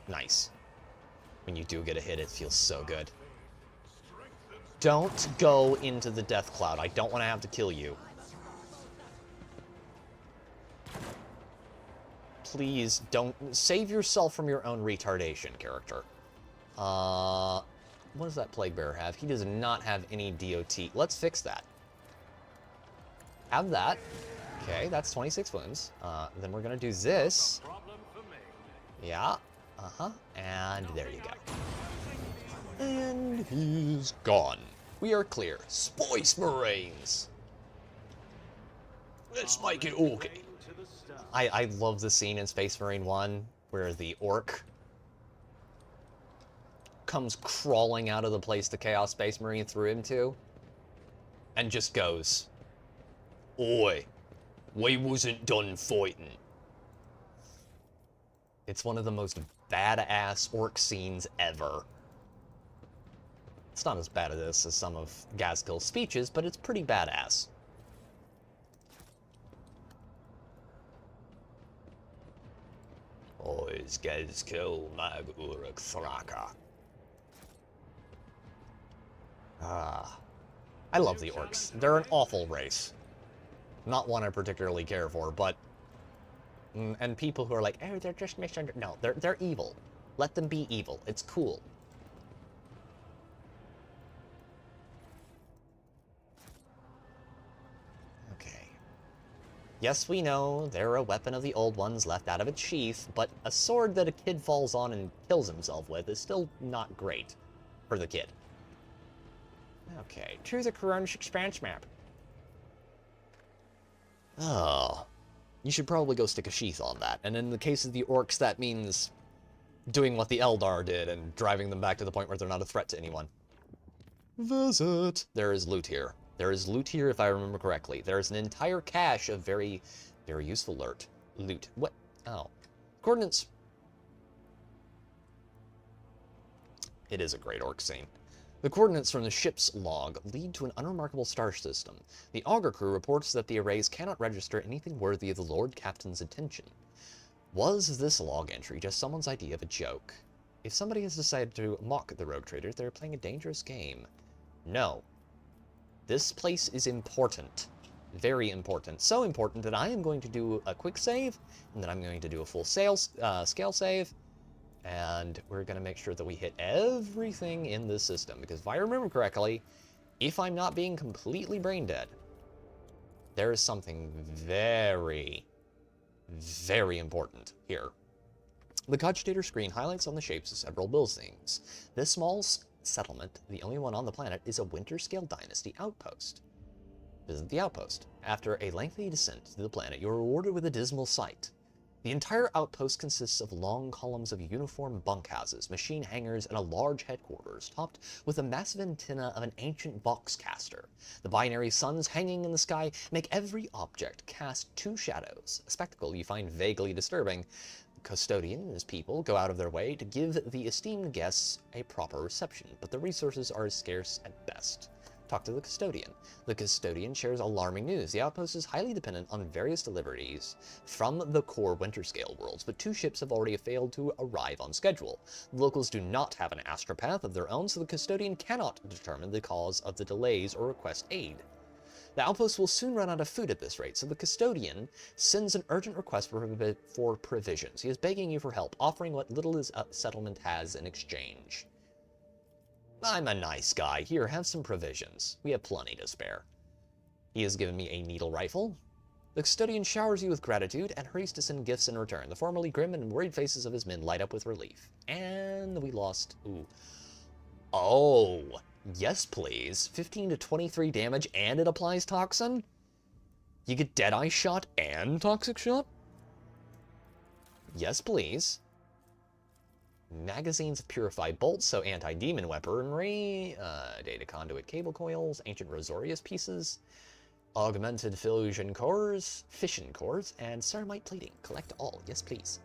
nice. When you do get a hit, it feels so good. Don't go into the death cloud. I don't want to have to kill you. Please don't save yourself from your own retardation, character. What does that Plague Bearer have? He does not have any DOT. Let's fix that. Have that. Okay, that's 26 wounds. Then we're gonna do this. Yeah. And there you go. And he's gone. We are clear. Space Marines! Let's make it okay. I love the scene in Space Marine 1 where the orc comes crawling out of the place the Chaos Space Marine threw him to and just goes, "Oi, we wasn't done fighting." It's one of the most badass orc scenes ever. It's not as bad as some of Gazkill's speeches, but it's pretty badass. Ois Gazkill mag Uruk Thraka. I love the orcs. They're an awful race. Not one I particularly care for, but... And people who are like, oh, they're just misunderstood. No, they're evil. Let them be evil. It's cool. Okay. Yes, we know they're a weapon of the old ones left out of its sheath, but a sword that a kid falls on and kills himself with is still not great for the kid. Okay, to the Coronish Expanse map. Oh, you should probably go stick a sheath on that. And in the case of the orcs, that means doing what the Eldar did and driving them back to the point where they're not a threat to anyone. Visit. There is loot here. There is loot here, if I remember correctly. There is an entire cache of very, very useful loot. What? Oh. Coordinates. It is a great orc scene. The coordinates from the ship's log lead to an unremarkable star system. The auger crew reports that the arrays cannot register anything worthy of the Lord Captain's attention. Was this log entry just someone's idea of a joke? If somebody has decided to mock the rogue traders, they're playing a dangerous game. No. This place is important. Very important. So important that I am going to do a quick save, and then I'm going to do a full scale save, and we're going to make sure that we hit everything in this system, because if I remember correctly, if I'm not being completely brain dead, there is something very, very important here. The cogitator screen highlights on the shapes of several buildings. This small settlement, the only one on the planet, is a Winter-scale dynasty outpost. Visit the outpost. After a lengthy descent to the planet, you are rewarded with a dismal sight. The entire outpost consists of long columns of uniform bunkhouses, machine hangars, and a large headquarters, topped with a massive antenna of an ancient boxcaster. The binary suns hanging in the sky make every object cast two shadows, a spectacle you find vaguely disturbing. The custodian and his people go out of their way to give the esteemed guests a proper reception, but the resources are scarce at best. Talk to the custodian. The custodian shares alarming news. The outpost is highly dependent on various deliveries from the core Winterscale worlds, but two ships have already failed to arrive on schedule. The locals do not have an astropath of their own, so the custodian cannot determine the cause of the delays or request aid. The outpost will soon run out of food at this rate, so the custodian sends an urgent request for provisions. He is begging you for help, offering what little his settlement has in exchange. I'm a nice guy. Here, have some provisions. We have plenty to spare. He has given me a needle rifle. The custodian showers you with gratitude and hurries to send gifts in return. The formerly grim and worried faces of his men light up with relief. And we lost... Ooh. Oh, yes please. 15 to 23 damage and it applies toxin? You get Deadeye shot and toxic shot? Yes please. Magazines of purified bolts, so anti-demon weaponry, data conduit cable coils, ancient Rosorius pieces, augmented fission cores, and ceramite plating. Collect all, yes please.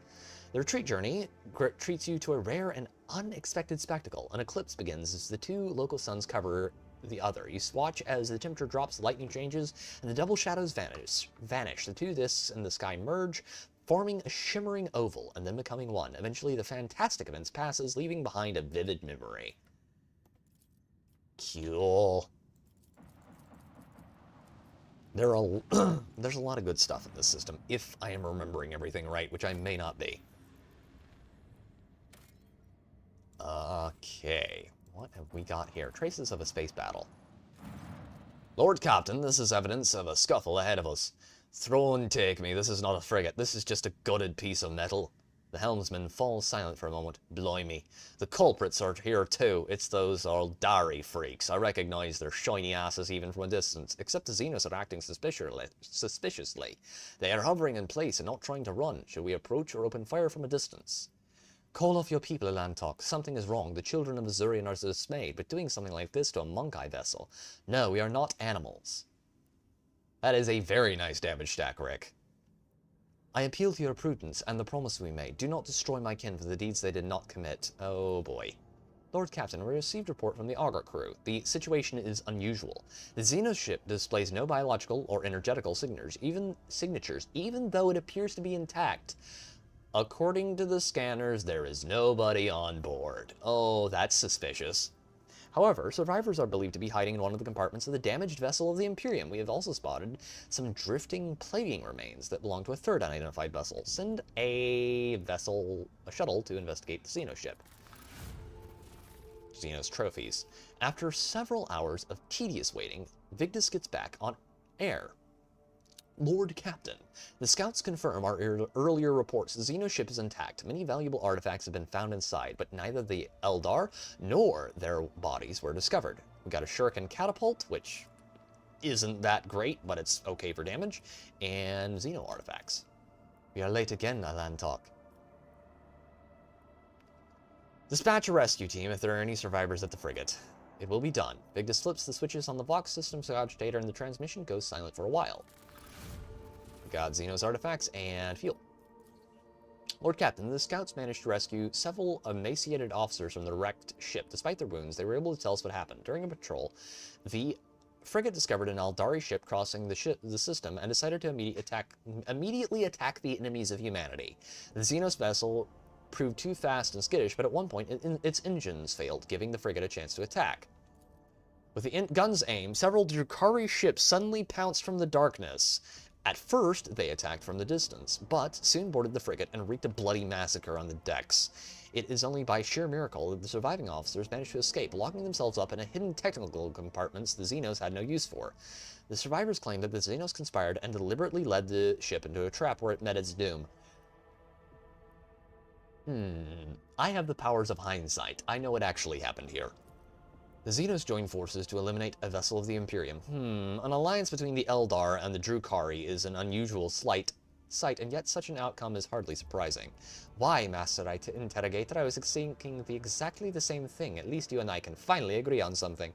The retreat journey treats you to a rare and unexpected spectacle. An eclipse begins as the two local suns cover the other. You watch as the temperature drops, lightning changes, and the double shadows vanish. The two discs in the sky merge, forming a shimmering oval and then becoming one. Eventually, the fantastic events passes, leaving behind a vivid memory. Cool. There's a lot of good stuff in this system, if I am remembering everything right, which I may not be. Okay, what have we got here? Traces of a space battle. Lord Captain, this is evidence of a scuffle ahead of us. Throne take me, this is not a frigate, this is just a gutted piece of metal. The helmsman falls silent for a moment. Blimey. The culprits are here too. It's those Aldari freaks. I recognize their shiny asses even from a distance, except the Xenos are acting suspiciously. They are hovering in place and not trying to run. Should we approach or open fire from a distance? Call off your people, Elantok. Something is wrong. The children of Azurian are dismayed, but doing something like this to a Monkeye vessel. No, we are not animals. That is a very nice damage stack, Rick. I appeal to your prudence and the promise we made. Do not destroy my kin for the deeds they did not commit. Oh boy. Lord Captain, we received report from the Augur crew. The situation is unusual. The Xenos ship displays no biological or energetical signatures, even though it appears to be intact. According to the scanners, there is nobody on board. Oh, that's suspicious. However, survivors are believed to be hiding in one of the compartments of the damaged vessel of the Imperium. We have also spotted some drifting plaguing remains that belong to a third unidentified vessel. Send a shuttle to investigate the Xenos ship. Xenos trophies. After several hours of tedious waiting, Vigdis gets back on air. Lord Captain, the scouts confirm our earlier reports. The Xenos ship is intact. Many valuable artifacts have been found inside, but neither the Eldar nor their bodies were discovered. We got a shuriken catapult, which isn't that great, but it's okay for damage, and Xeno artifacts. We are late again, Alantok. Dispatch a rescue team if there are any survivors at the frigate. It will be done. Vigdis flips the switches on the Vox system so agitator and the transmission goes silent for a while. We got Xenos artifacts and fuel. Lord Captain, the scouts managed to rescue several emaciated officers from the wrecked ship. Despite their wounds, they were able to tell us what happened. During a patrol, the frigate discovered an Aldari ship crossing the system and decided to immediately attack the enemies of humanity. The Xenos vessel proved too fast and skittish, but at one point its engines failed, giving the frigate a chance to attack. With the gun's aim, several Drukhari ships suddenly pounced from the darkness. At first, they attacked from the distance, but soon boarded the frigate and wreaked a bloody massacre on the decks. It is only by sheer miracle that the surviving officers managed to escape, locking themselves up in a hidden technical compartments the Xenos had no use for. The survivors claimed that the Xenos conspired and deliberately led the ship into a trap where it met its doom. I have the powers of hindsight. I know what actually happened here. The Xenos joined forces to eliminate a vessel of the Imperium. An alliance between the Eldar and the Drukhari is an unusual sight, and yet such an outcome is hardly surprising. Why, Master Interrogator? I was thinking exactly the same thing. At least you and I can finally agree on something.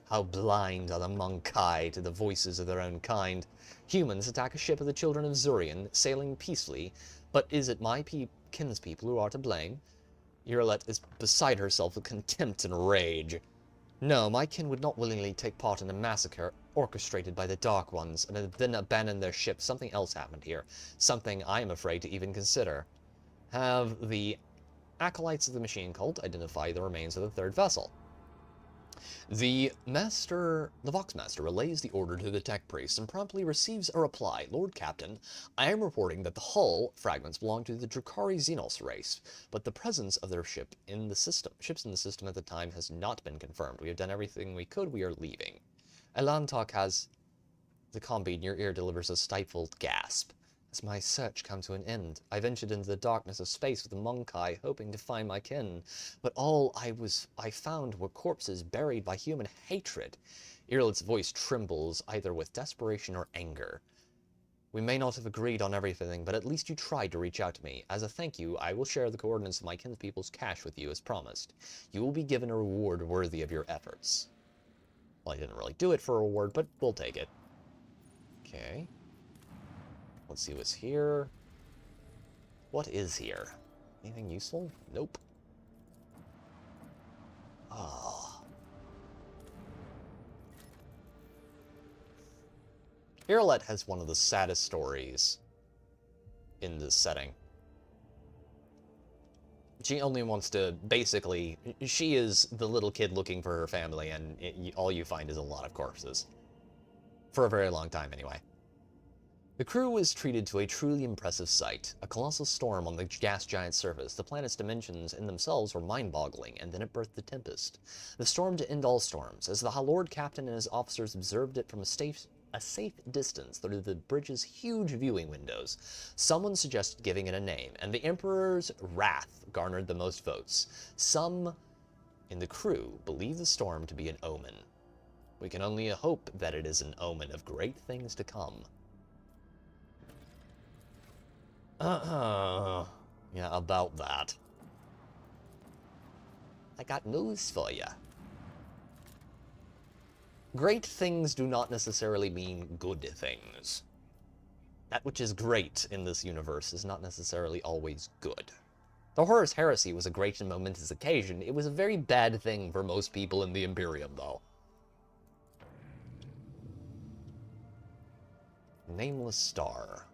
How blind are the Monkeye to the voices of their own kind. Humans attack a ship of the children of Zurian, sailing peacefully, but is it my kinspeople who are to blame? Urilet is beside herself with contempt and rage. No, my kin would not willingly take part in a massacre orchestrated by the Dark Ones and then abandon their ship. Something else happened here. Something I am afraid to even consider. Have the acolytes of the machine cult identify the remains of the third vessel. The Vox Master relays the order to the tech priest and promptly receives a reply. Lord Captain, I am reporting that the hull fragments belong to the Drukhari Xenos race, but the presence of their ships in the system at the time has not been confirmed. We have done everything we could. We are leaving. Elantok has the combi in your ear delivers a stifled gasp. As my search come to an end, I ventured into the darkness of space with the Monkeye, hoping to find my kin, but all I found were corpses buried by human hatred. Irlet's voice trembles, either with desperation or anger. We may not have agreed on everything, but at least you tried to reach out to me. As a thank you, I will share the coordinates of my kinspeople's cache with you as promised. You will be given a reward worthy of your efforts. Well, I didn't really do it for a reward, but we'll take it. Okay. Let's see what's here. What is here? Anything useful? Nope. Ah. Irilet has one of the saddest stories in this setting. She only wants to, basically, she is the little kid looking for her family, and all you find is a lot of corpses. For a very long time, anyway. The crew was treated to a truly impressive sight. A colossal storm on the gas giant's surface. The planet's dimensions in themselves were mind-boggling, and then it birthed the Tempest. The storm to end all storms. As the Lord Captain and his officers observed it from a safe distance through the bridge's huge viewing windows, someone suggested giving it a name, and the Emperor's wrath garnered the most votes. Some in the crew believe the storm to be an omen. We can only hope that it is an omen of great things to come. Yeah, about that. I got news for ya. Great things do not necessarily mean good things. That which is great in this universe is not necessarily always good. The Horus Heresy was a great and momentous occasion. It was a very bad thing for most people in the Imperium, though. Nameless Star.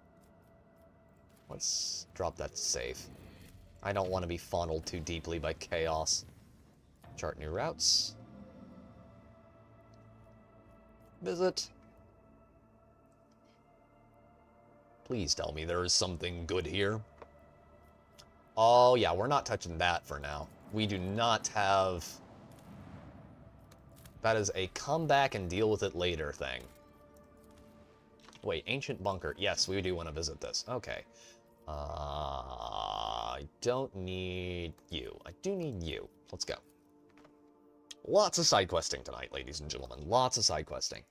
Let's drop that safe. I don't want to be funneled too deeply by chaos. Chart new routes. Visit. Please tell me there is something good here. Oh yeah, we're not touching that for now. We do not have... That is a come back and deal with it later thing. Wait, ancient bunker. Yes, we do want to visit this. Okay. I don't need you. I do need you. Let's go. Lots of side questing tonight, ladies and gentlemen. Lots of side questing.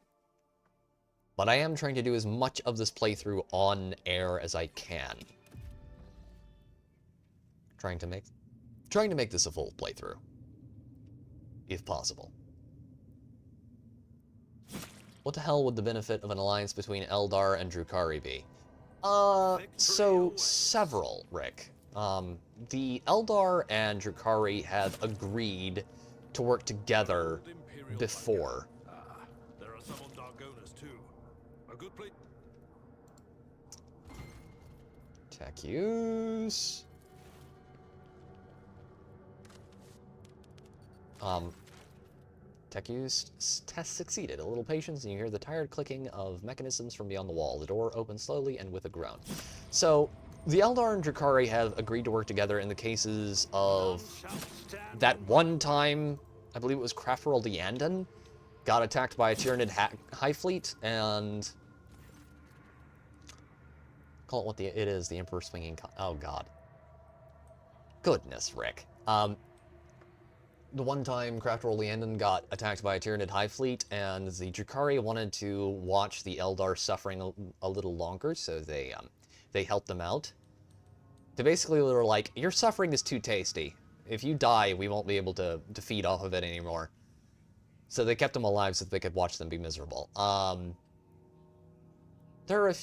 But I am trying to do as much of this playthrough on air as I can. Trying to make this a full playthrough, if possible. What the hell would the benefit of an alliance between Eldar and Drukhari be? So several, Rick. The Eldar and Drukhari have agreed to work together before. There are some on Dargonas too. A good place. Tech use. Tech use test succeeded. A little patience and you hear the tired clicking of mechanisms from beyond the wall. The door opens slowly and with a groan. So, the Eldar and Drukhari have agreed to work together in the cases of that one time, I believe it was Craft World Yandon, got attacked by a Tyranid High Fleet, and... Call it what it is, the Emperor swinging... Oh, God. Goodness, Rick. The one time Craft World Yandon got attacked by a Tyranid High Fleet, and the Drukhari wanted to watch the Eldar suffering a little longer, so they helped them out. They basically were like, your suffering is too tasty. If you die, we won't be able to feed off of it anymore. So they kept them alive so that they could watch them be miserable. There are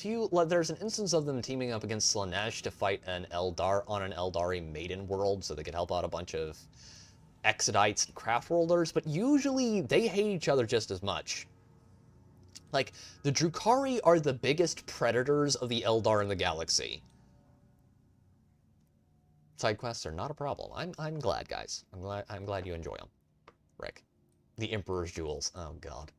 there's an instance of them teaming up against Slaanesh to fight an Eldar on an Eldari maiden world so they could help out a bunch of Exodites and Craft Worlders, but usually they hate each other just as much. Like, the Drukhari are the biggest predators of the Eldar in the galaxy. Side quests are not a problem. I'm glad, guys. I'm glad you enjoy them. Rick. The Emperor's Jewels. Oh, God.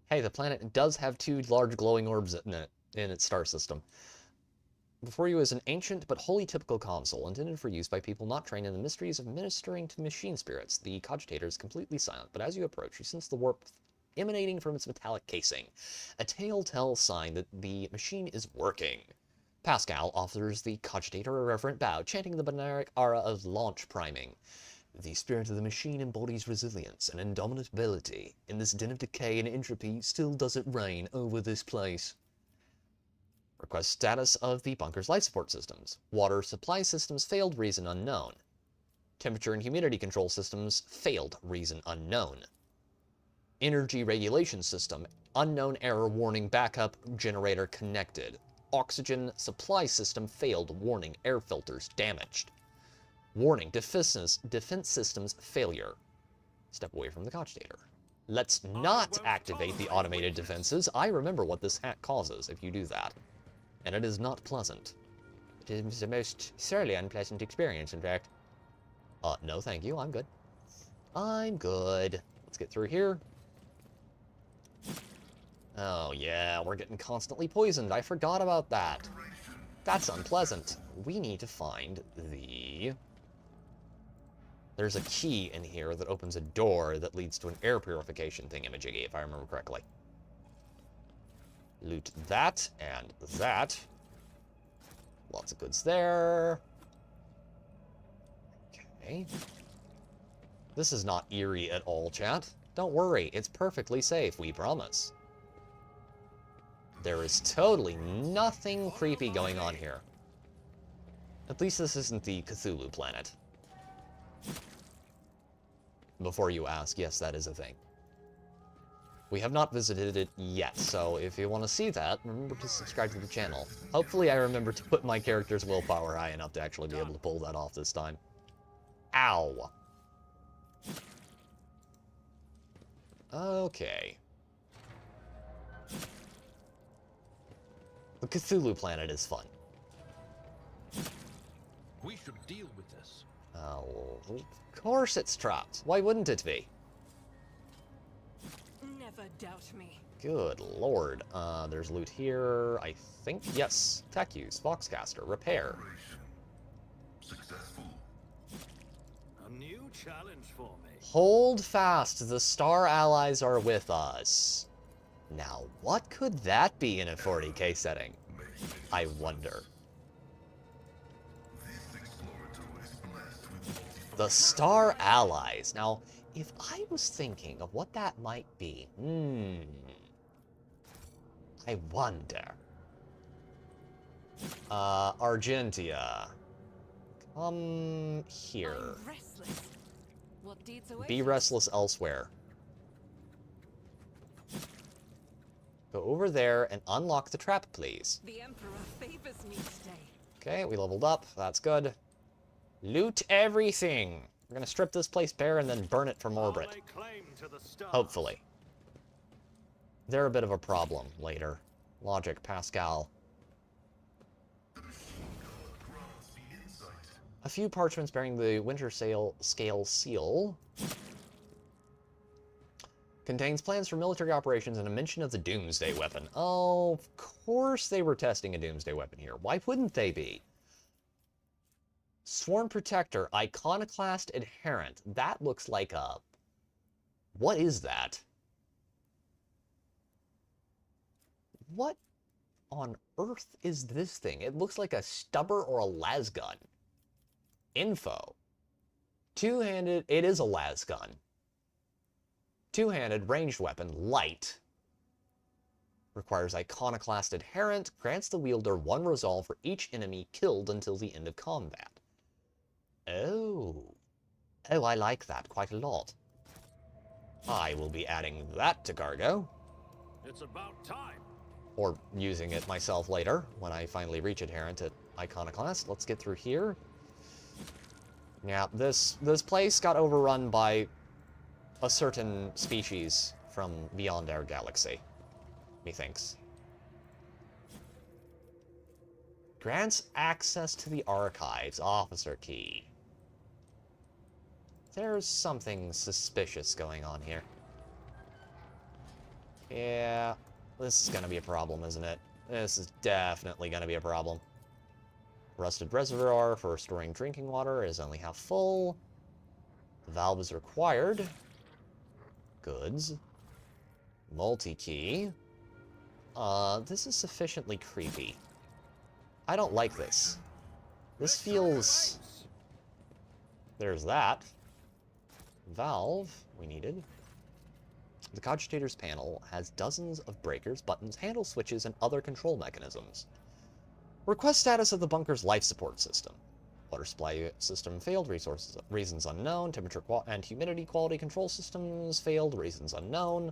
Hey, the planet does have 2 large glowing orbs in its star system. Before you is an ancient but wholly typical console, intended for use by people not trained in the mysteries of ministering to machine spirits. The cogitator is completely silent, but as you approach, you sense the warmth emanating from its metallic casing. A telltale sign that the machine is working. Pascal offers the cogitator a reverent bow, chanting the Benaric aura of launch priming. The spirit of the machine embodies resilience and indomitability. In this den of decay and entropy, still does it reign over this place. Request status of the bunker's life support systems. Water supply systems failed, reason unknown. Temperature and humidity control systems failed, reason unknown. Energy regulation system, unknown error, warning, backup generator connected. Oxygen supply system failed, warning, air filters damaged. Warning, defense systems failure. Step away from the cogitator. Let's not activate the automated defenses. I remember what this hack causes if you do that. And it is not pleasant. It is the most thoroughly unpleasant experience, in fact. No thank you, I'm good. I'm good. Let's get through here. Oh yeah, we're getting constantly poisoned. I forgot about that. That's unpleasant. We need to find the... There's a key in here that opens a door that leads to an air purification thingamajiggy, if I remember correctly. Loot that and that. Lots of goods there. Okay. This is not eerie at all, chat. Don't worry, it's perfectly safe, we promise. There is totally nothing creepy going on here. At least this isn't the Cthulhu planet. Before you ask, yes, that is a thing. We have not visited it yet, so if you want to see that, remember to subscribe to the channel. Hopefully I remember to put my character's willpower high enough to actually be able to pull that off this time. Ow! Okay. The Cthulhu planet is fun. We should deal with this. Oh, of course it's trapped. Why wouldn't it be? Never doubt me. Good lord. There's loot here, I think. Yes. Tech use, Foxcaster, repair. Successful. A new challenge for me. Hold fast, the star allies are with us. Now, what could that be in a 40k setting? I wonder. The star allies. Now, if I was thinking of what that might be, I wonder. Argentia. Come here. I'm restless. What deeds await Be us? restless elsewhere. Go over there and unlock the trap, please. The Emperor favors me today. Okay, we leveled up. That's good. Loot everything. We're gonna strip this place bare and then burn it from orbit. Hopefully. They're a bit of a problem later. Logic, Pascal. A few parchments bearing the Winter Scale seal. Contains plans for military operations and a mention of the Doomsday Weapon. Oh, of course they were testing a Doomsday Weapon here. Why wouldn't they be? Sworn Protector, Iconoclast Adherent. That looks like a... What is that? What on earth is this thing? It looks like a stubber or a lasgun. Info. Two-handed... It is a lasgun. Two-handed, ranged weapon, light. Requires Iconoclast Adherent. Grants the wielder 1 resolve for each enemy killed until the end of combat. Oh. Oh, I like that quite a lot. I will be adding that to Gargo. It's about time. Or using it myself later, when I finally reach Adherent at Iconoclast. Let's get through here. Yeah, this place got overrun by a certain species from beyond our galaxy, methinks. Grants access to the archives, officer key. There's something suspicious going on here. Yeah, this is gonna be a problem, isn't it? This is definitely gonna be a problem. Rusted reservoir for storing drinking water is only half full. The valve is required. Goods. Multi-key. This is sufficiently creepy. I don't like this. This feels... There's that. Valve, we needed. The Cogitator's panel has dozens of breakers, buttons, handle switches, and other control mechanisms. Request status of the bunker's life support system. Water supply system failed, reasons unknown. Temperature and humidity quality control systems failed, reasons unknown.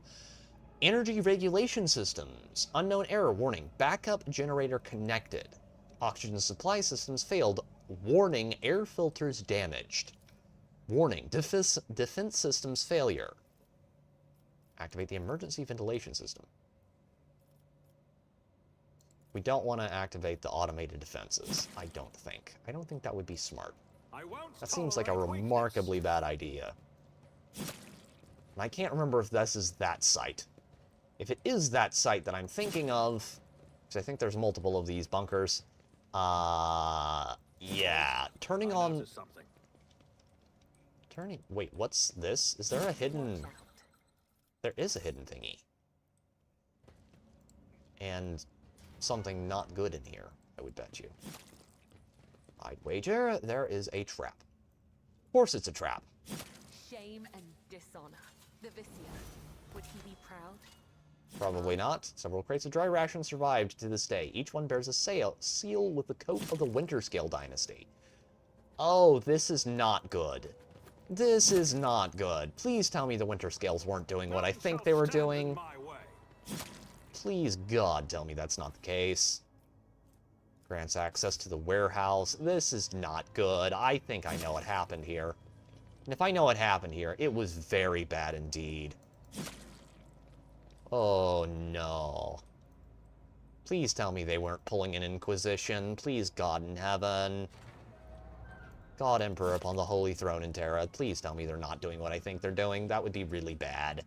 Energy regulation systems, unknown error, warning. Backup generator connected. Oxygen supply systems failed, warning. Air filters damaged. Warning, defense systems failure. Activate the emergency ventilation system. We don't want to activate the automated defenses, I don't think. I don't think that would be smart. That seems like a remarkably bad idea. And I can't remember if this is that site. If it is that site that I'm thinking of, because I think there's multiple of these bunkers, yeah, turning on... Wait, what's this? Is there a hidden... There is a hidden thingy. And something not good in here, I would bet you. I'd wager there is a trap. Of course it's a trap. Shame and dishonor. The Vizier. Would he be proud? Probably not. Several crates of dry rations survived to this day. Each one bears a seal with the coat of the Winterscale dynasty. Oh, this is not good. This is not good. Please tell me the Winterscales weren't doing what I think they were doing. Please, God, tell me that's not the case. Grants access to the warehouse. This is not good. I think I know what happened here. And if I know what happened here, it was very bad indeed. Oh, no. Please tell me they weren't pulling an Inquisition. Please, God in heaven. God Emperor upon the Holy Throne in Terra. Please tell me they're not doing what I think they're doing. That would be really bad. It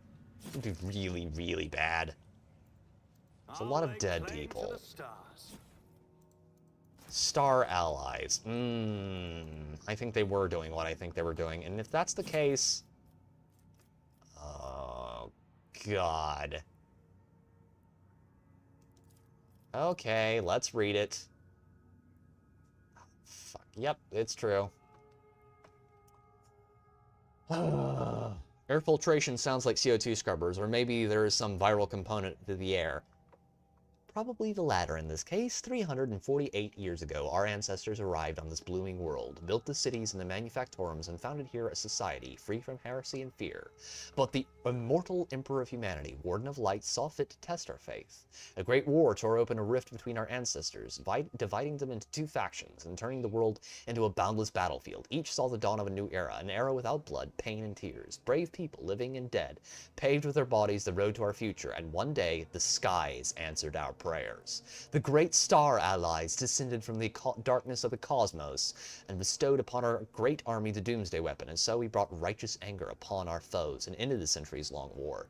would be really, really bad. There's a lot of dead people. Star allies. I think they were doing what I think they were doing. And if that's the case... Oh, God. Okay, let's read it. Fuck. Yep, it's true. Air filtration sounds like CO2 scrubbers, or maybe there is some viral component to the air. Probably the latter in this case. 348 years ago, our ancestors arrived on this blooming world, built the cities and the manufactorums, and founded here a society free from heresy and fear. But the immortal Emperor of Humanity, Warden of Light, saw fit to test our faith. A great war tore open a rift between our ancestors, dividing them into two factions and turning the world into a boundless battlefield. Each saw the dawn of a new era, an era without blood, pain, and tears. Brave people, living and dead, paved with their bodies the road to our future, and one day, the skies answered our prayers. The great star allies descended from the darkness of the cosmos and bestowed upon our great army the doomsday weapon, and so we brought righteous anger upon our foes and ended the centuries-long war.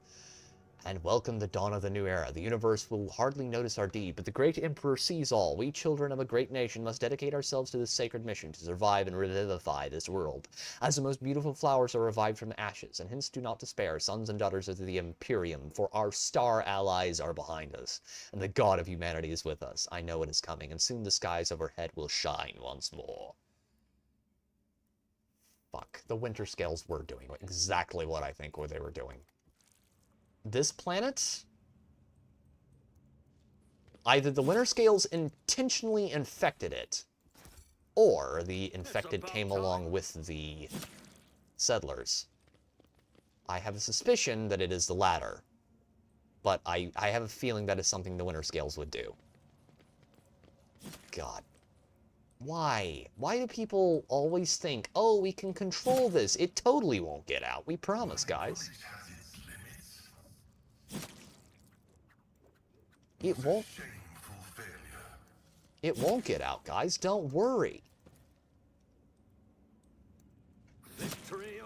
And welcome the dawn of the new era. The universe will hardly notice our deed, but the great Emperor sees all. We children of a great nation must dedicate ourselves to this sacred mission to survive and revivify this world. As the most beautiful flowers are revived from ashes, and hence do not despair, sons and daughters of the Imperium, for our star allies are behind us, and the God of humanity is with us. I know it is coming, and soon the skies overhead will shine once more. Fuck. The Winterscales were doing exactly what I think they were doing. This planet, either the Winterscales intentionally infected it, or the infected came along with the settlers. I have a suspicion that it is the latter, but I have a feeling that is something the Winterscales would do. God. Why? Why do people always think, oh, we can control this? It totally won't get out. We promise, guys. It won't get out, guys. Don't worry.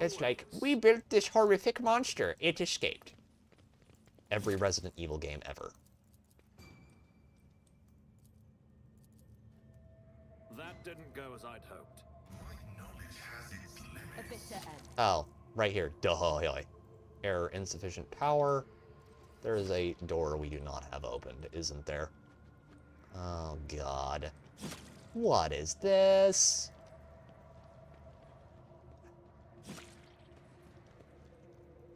It's like, we built this horrific monster. It escaped. Every Resident Evil game ever. That didn't go as I'd hoped. Oh, right here. Duh. Error, insufficient power. There is a door we do not have opened, isn't there? Oh, God. What is this?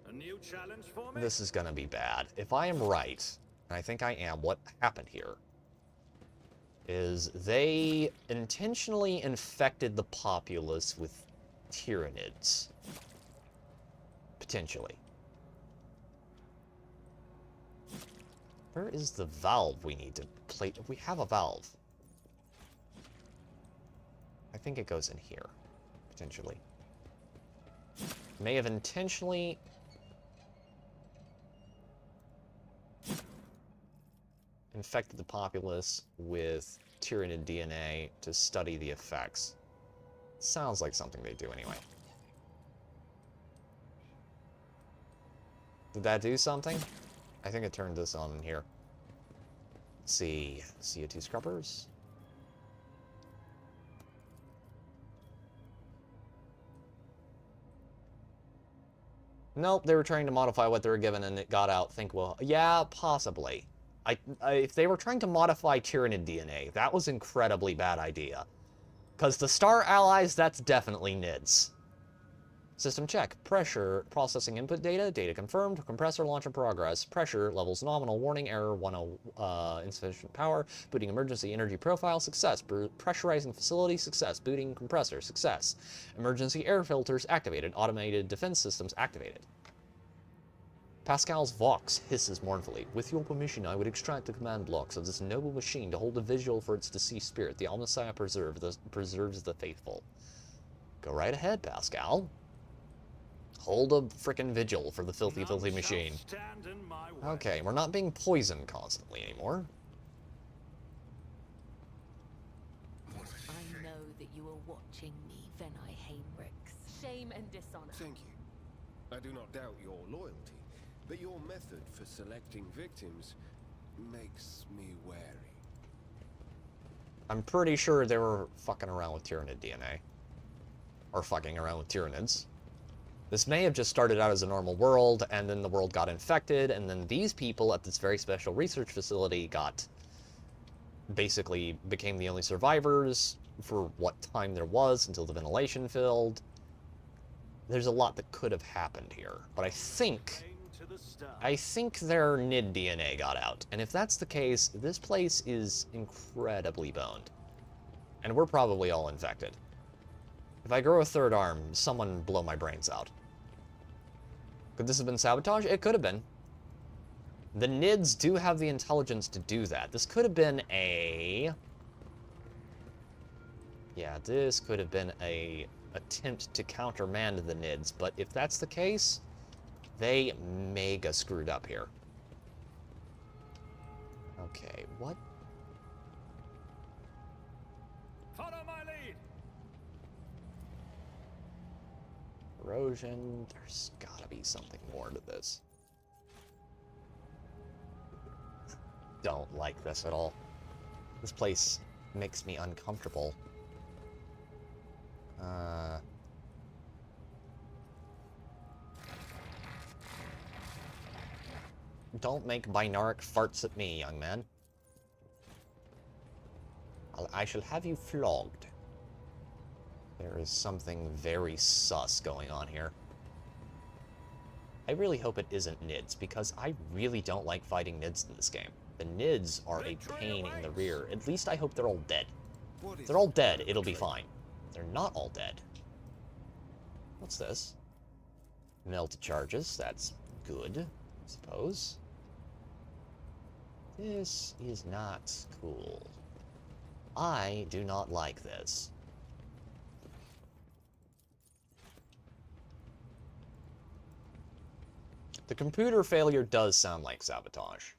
A new challenge for me? This is gonna be bad. If I am right, and I think I am, what happened here is they intentionally infected the populace with tyrannids. Potentially. Where is the valve we need to plate? We have a valve. I think it goes in here, potentially. May have intentionally... infected the populace with Tyranid DNA to study the effects. Sounds like something they do anyway. Did that do something? I think it turned this on in here. Let's see. CO2 scrubbers. Nope, they were trying to modify what they were given and it got out. Think, well, yeah, possibly. If they were trying to modify Tyranid DNA, that was an incredibly bad idea. Because the star allies, that's definitely NIDS. System check. Pressure. Processing input data. Data confirmed. Compressor launch in progress. Pressure. Levels nominal. Warning. Error 10. Insufficient power. Booting emergency energy profile. Success. Pressurizing facility. Success. Booting compressor. Success. Emergency air filters activated. Automated defense systems activated. Pascal's Vox hisses mournfully. With your permission, I would extract the command blocks of this noble machine to hold a vigil for its deceased spirit. The Omnissiah preserves the faithful. Go right ahead, Pascal. Hold a frickin' vigil for the filthy, filthy machine. Okay, we're not being poisoned constantly anymore. I know that you are watching me, Venai Heinrichs. Shame and dishonor. Thank you. I do not doubt your loyalty, but your method for selecting victims makes me wary. I'm pretty sure they were fucking around with Tyranid DNA. Or fucking around with Tyranids. This may have just started out as a normal world, and then the world got infected, and then these people at this very special research facility basically became the only survivors for what time there was until the ventilation filled. There's a lot that could have happened here, but I think their NID DNA got out, and if that's the case, this place is incredibly boned. And we're probably all infected. If I grow a third arm, someone blow my brains out. Could this have been sabotage? It could have been. The NIDs do have the intelligence to do that. This could have been a... Yeah, this could have been a attempt to countermand the NIDs, but if that's the case, they mega screwed up here. Okay, what? Follow my lead. Erosion. There's gotta be something more to this. Don't like this at all. This place makes me uncomfortable. Don't make binaric farts at me, young man. I shall have you flogged. There is something very sus going on here. I really hope it isn't NIDs, because I really don't like fighting NIDs in this game. The NIDs are a pain in the rear. At least I hope they're all dead. If they're all dead, it'll be fine. They're not all dead. What's this? Melted charges. That's good, I suppose. This is not cool. I do not like this. The computer failure does sound like sabotage.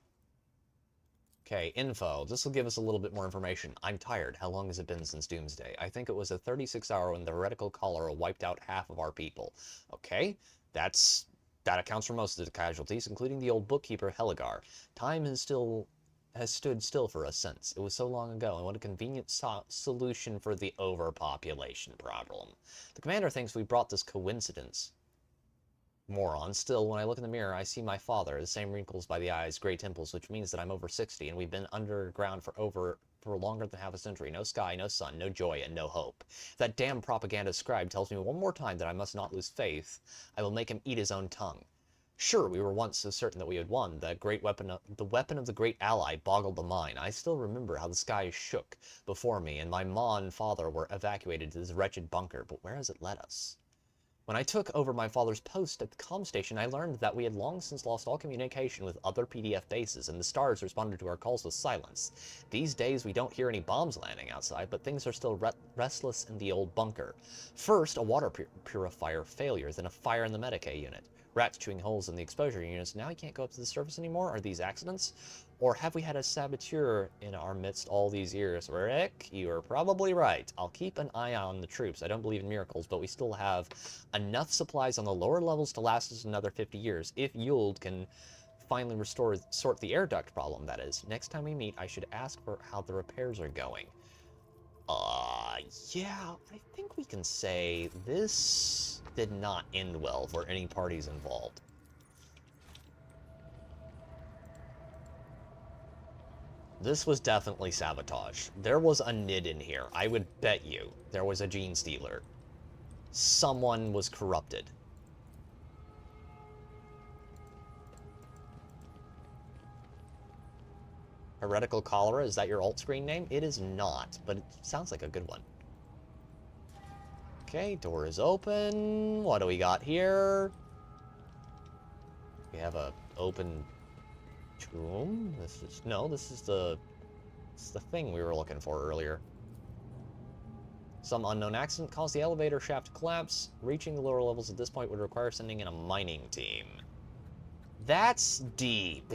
Okay, info. This will give us a little bit more information. I'm tired. How long has it been since Doomsday? I think it was a 36-hour when the heretical cholera wiped out half of our people. Okay, that accounts for most of the casualties, including the old bookkeeper Heligar. Time has stood still for us since. It was so long ago, and what a convenient solution for the overpopulation problem. The commander thinks we brought this coincidence. Moron. Still, when I look in the mirror, I see my father, the same wrinkles by the eyes, gray temples, which means that I'm over 60, and we've been underground for longer than half a century. No sky, no sun, no joy, and no hope. If that damn propaganda scribe tells me one more time that I must not lose faith, I will make him eat his own tongue. Sure, we were once so certain that we had won. The weapon of the great ally boggled the mind. I still remember how the sky shook before me, and my ma and father were evacuated to this wretched bunker, but where has it led us? When I took over my father's post at the comm station, I learned that we had long since lost all communication with other PDF bases, and the stars responded to our calls with silence. These days, we don't hear any bombs landing outside, but things are still restless in the old bunker. First, a water purifier failure, then a fire in the Medicae unit. Rats chewing holes in the exposure units. Now he can't go up to the surface anymore? Are these accidents? Or have we had a saboteur in our midst all these years? Rick, you are probably right. I'll keep an eye on the troops. I don't believe in miracles, but we still have enough supplies on the lower levels to last us another 50 years. If Yuld can finally sort the air duct problem, that is. Next time we meet, I should ask for how the repairs are going. Yeah, I think we can say this did not end well for any parties involved. This was definitely sabotage. There was a NID in here. I would bet you there was a gene stealer. Someone was corrupted. Heretical Cholera, is that your alt screen name? It is not, but it sounds like a good one. Okay, door is open. What do we got here? We have a open tomb. This is the thing we were looking for earlier. Some unknown accident caused the elevator shaft to collapse. Reaching the lower levels at this point would require sending in a mining team. That's deep.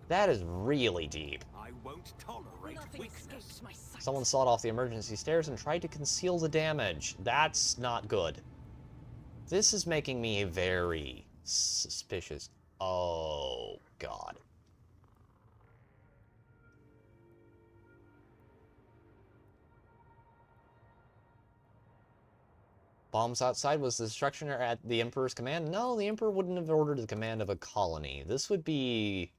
That is really deep. I won't tolerate weakness. Someone sawed off the emergency stairs and tried to conceal the damage. That's not good. This is making me very suspicious. Oh, God. Bombs outside was the destruction at the Emperor's command? No, the Emperor wouldn't have ordered the command of a colony. This would be...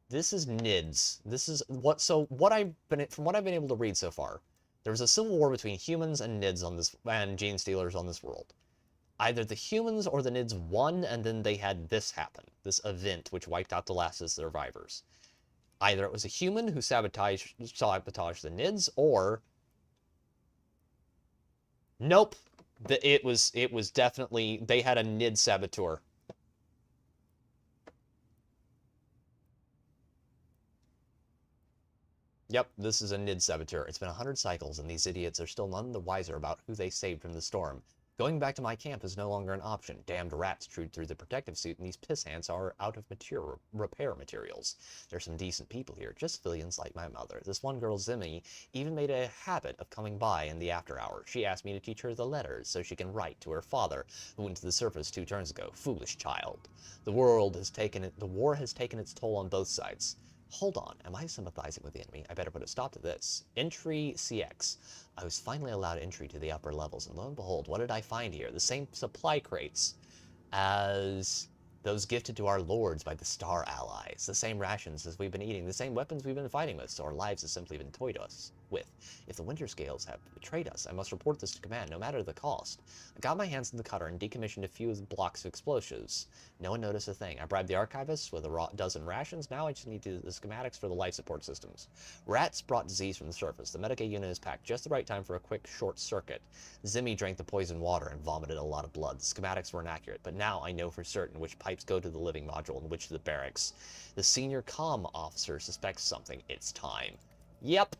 This is NIDS. This is what... So, from what I've been able to read so far, there was a civil war between humans and NIDS on this... and gene stealers on this world. Either the humans or the NIDS won, and then they had this happen. This event, which wiped out the last of the survivors. Either it was a human who sabotaged the NIDS, or... Nope. It was definitely... They had a NID saboteur. Yep, this is a NID saboteur. It's been 100 cycles, and these idiots are still none the wiser about who they saved from the storm. Going back to my camp is no longer an option. Damned rats chewed through the protective suit, and these piss ants are out of repair materials. There's some decent people here, just civilians like my mother. This one girl, Zimmy, even made a habit of coming by in the after hours. She asked me to teach her the letters so she can write to her father, who went to the surface 2 turns ago. Foolish child. The war has taken its toll on both sides. Hold on, am I sympathizing with the enemy? I better put a stop to this. Entry CX. I was finally allowed entry to the upper levels, and lo and behold, what did I find here? The same supply crates as those gifted to our lords by the Star Allies. The same rations as we've been eating, the same weapons we've been fighting with, so our lives have simply been toyed us with. If the Winter Scales have betrayed us, I must report this to command, no matter the cost. I got my hands on the cutter and decommissioned a few of the blocks of explosives. No one noticed a thing. I bribed the archivists with a dozen rations. Now I just need the schematics for the life support systems. Rats brought disease from the surface. The Medicaid unit is packed just the right time for a quick short circuit. Zimmy drank the poison water and vomited a lot of blood. The schematics were inaccurate, but now I know for certain which pipes go to the living module and which to the barracks. The senior comm officer suspects something. It's time. Yep.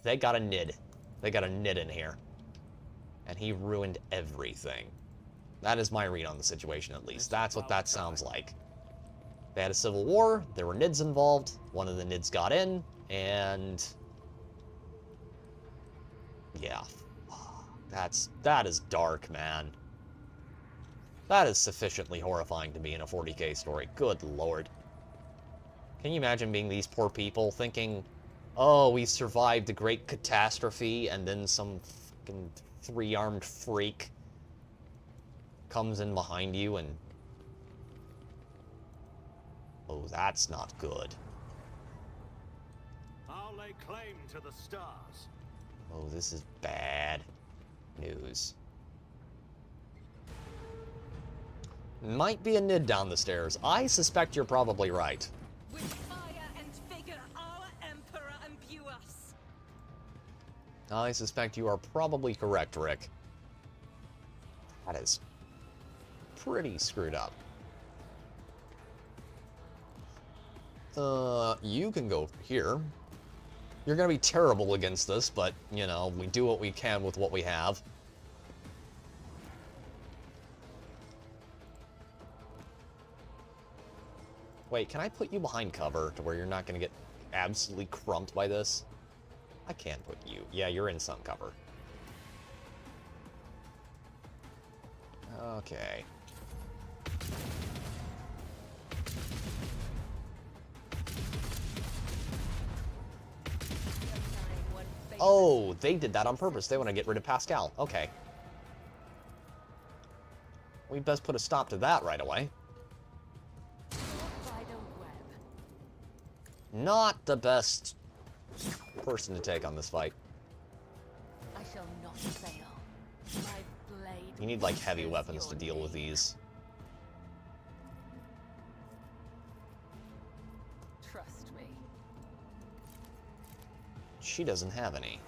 They got a NID. They got a NID in here. And he ruined everything. That is my read on the situation, at least. That's what that sounds like. They had a civil war. There were NIDs involved. One of the NIDs got in. And... yeah. That is dark, man. That is sufficiently horrifying to be in a 40k story. Good lord. Can you imagine being these poor people thinking... oh, we survived the great catastrophe, and then some fucking 3-armed freak comes in behind you and... oh, that's not good. I'll lay claim to the stars. Oh, this is bad news. Might be a NID down the stairs. I suspect you're probably right. I suspect you are probably correct, Rick. That is pretty screwed up. You can go here. You're gonna be terrible against this, but, you know, we do what we can with what we have. Wait, can I put you behind cover to where you're not going to get absolutely crumped by this? I can put you. Yeah, you're in some cover. Okay. Oh, they did that on purpose. They want to get rid of Pascal. Okay. We'd best put a stop to that right away. Not the best person to take on this fight. I shall not fail. My blade. You need, like, heavy weapons to deal with these. Trust me. She doesn't have any.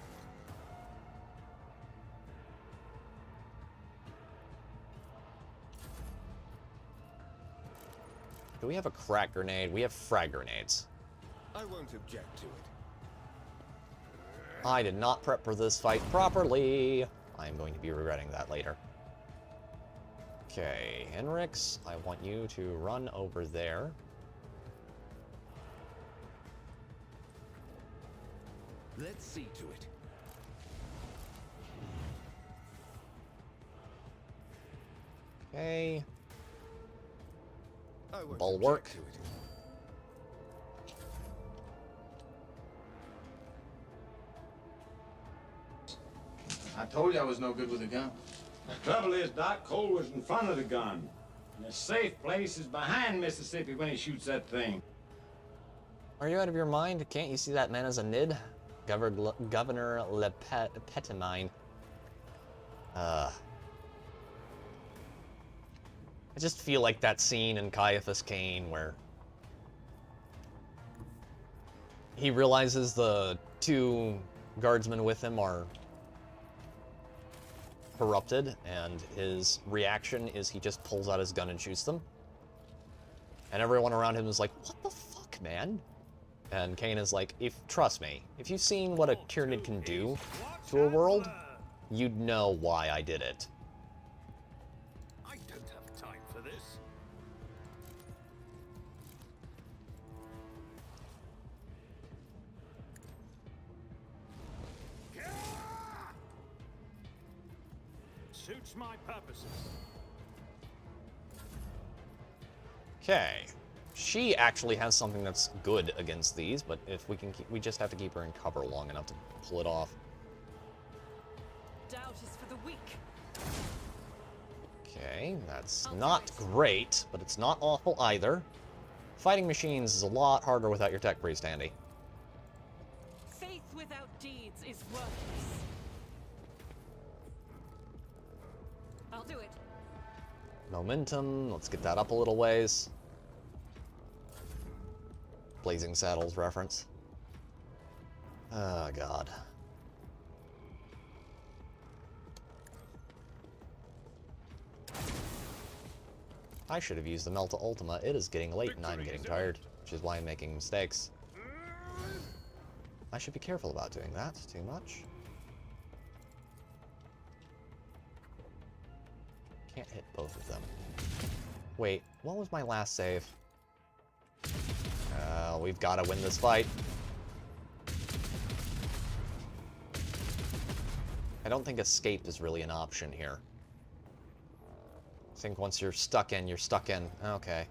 Do we have a crack grenade? We have frag grenades. I won't object to it. I did not prep for this fight properly. I am going to be regretting that later. Okay, Henrix, I want you to run over there. Let's see to it. Okay. I won't Bulwark. object to it. I told you I was no good with a gun. The trouble is, Doc, Cole was in front of the gun. And the safe place is behind Mississippi when he shoots that thing. Are you out of your mind? Can't you see that man as a nid? Governor Petamine. I just feel like that scene in Caiaphas Cain where he realizes the two guardsmen with him are corrupted, and his reaction is he just pulls out his gun and shoots them. And everyone around him is like, what the fuck, man? And Cain is like, trust me, if you've seen what a Tyranid can do to a world, you'd know why I did it. I don't have time for this. Suits my purposes. Okay. She actually has something that's good against these, but if we can, we just have to keep her in cover long enough to pull it off. Doubt is for the weak. Okay, that's not great, but it's not awful either. Fighting machines is a lot harder without your tech priest handy. Faith without deeds is worthless. I'll do it. Momentum, let's get that up a little ways. Blazing Saddles reference. Oh, God. I should have used the Melta Ultima. It is getting late and I'm getting tired, which is why I'm making mistakes. I should be careful about doing that too much. Can't hit both of them. Wait, what was my last save? We've got to win this fight. I don't think escape is really an option here. I think once you're stuck in, you're stuck in. Okay.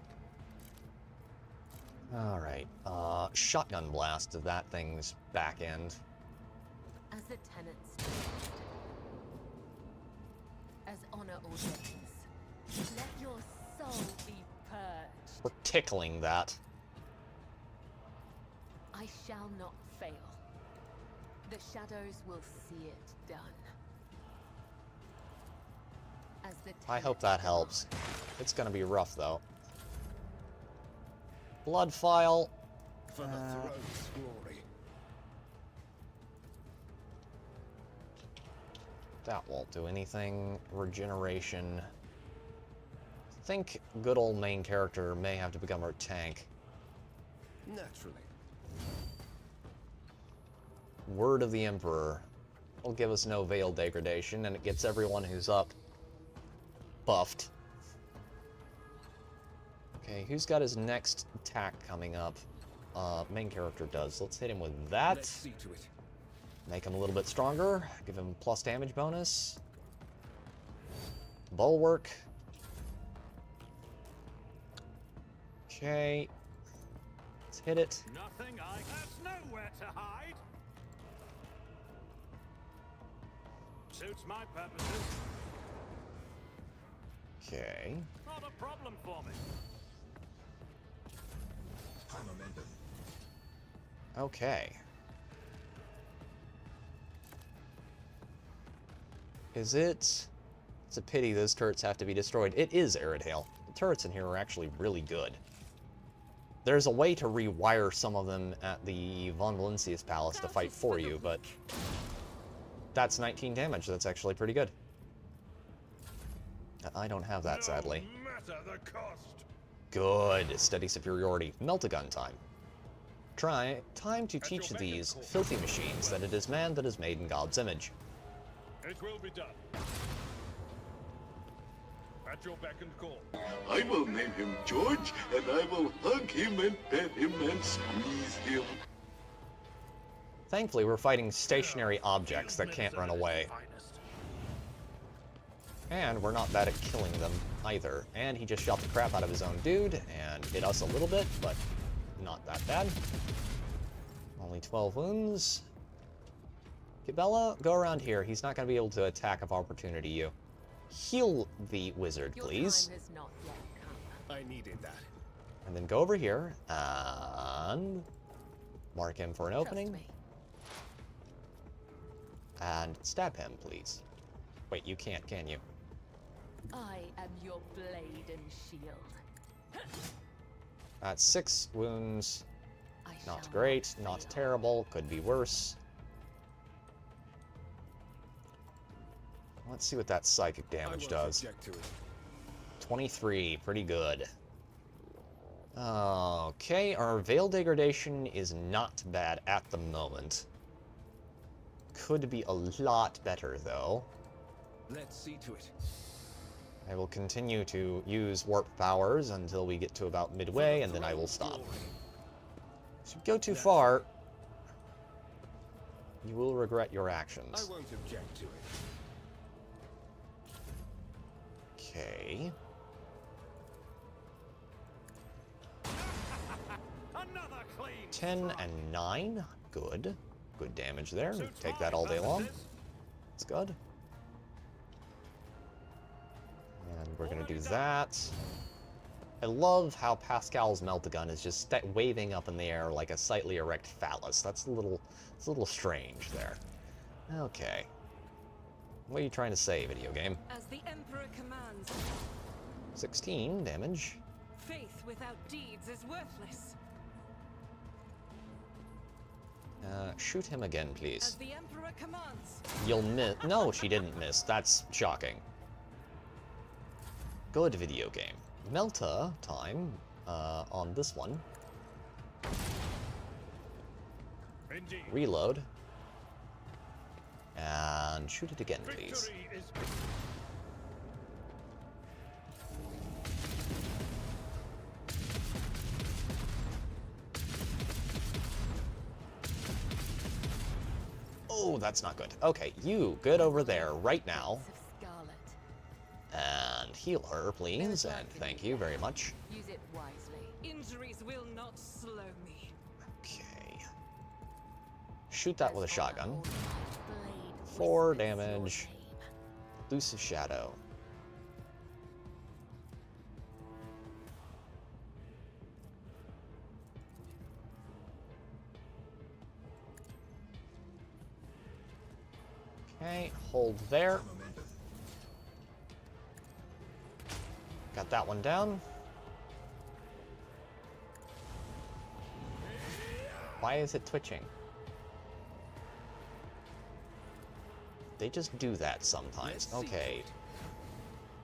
Alright. Shotgun blast to that thing's back end. As the tenants, as honor ordains, let your soul be purged. We're tickling that. I shall not fail. The shadows will see it done. As the I hope that helps. It's gonna be rough, though. Blood file. For the throne's glory. That won't do anything. Regeneration. I think good old main character may have to become our tank. Naturally. Word of the Emperor. It'll give us no veil degradation, and it gets everyone who's up buffed. Okay, who's got his next attack coming up? Main character does. Let's hit him with that. Let's see to it. Make him a little bit stronger. Give him plus damage bonus. Bulwark. Okay. Let's hit it. Nothing There's nowhere to hide. Suits my purposes. Okay. Not a problem for me. Okay. Is it... It's a pity those turrets have to be destroyed. It is Arid Hail. The turrets in here are actually really good. There's a way to rewire some of them at the Von Valencia's Palace to fight for you, but... That's 19 damage. That's actually pretty good. I don't have that, sadly. Good. Steady superiority. Melt-a-gun time. Time to teach these filthy machines that it is man that is made in God's image. It will be done. At your beck and call. I will name him George, and I will hug him and pet him and squeeze him. Thankfully, we're fighting stationary objects that can't run away. And we're not bad at killing them either. And he just shot the crap out of his own dude, and hit us a little bit, but not that bad. Only 12 wounds. Gabella, go around here. He's not going to be able to attack of opportunity you. Heal the wizard, please. Your time has not yet come. I needed that. And then go over here and mark him for an opening. And stab him, please. Wait, you can't, can you? I am your blade and shield. That's 6 wounds. Not great, not terrible, could be worse. Let's see what that psychic damage does. 23, pretty good. Okay, our Veil Degradation is not bad at the moment. Could be a lot better, though. Let's see to it. I will continue to use warp powers until we get to about midway, and then I will stop. If you go too far, you will regret your actions. I won't object to it. Okay. Another clean 10 and 9. Good. Good damage there. Take that all day long. That's good. And we're going to do that. I love how Pascal's Melt-a-Gun is just waving up in the air like a slightly erect phallus. It's a little strange there. Okay. What are you trying to say, video game? As the Emperor commands. 16 damage. Faith without deeds is worthless. Shoot him again, please. As the Emperor commands. You'll miss. No, she didn't miss. That's shocking. Good video game. Melta time on this one. Indeed. Reload. And shoot it again, please. Oh, that's not good. Okay, you good over there right now. And heal her, please, and thank you very much. Use it wisely. Injuries will not slow me. Okay. Shoot that with a shotgun. 4 damage. Elusive Shadow. Okay, hold there. Got that one down. Why is it twitching? They just do that sometimes. Okay.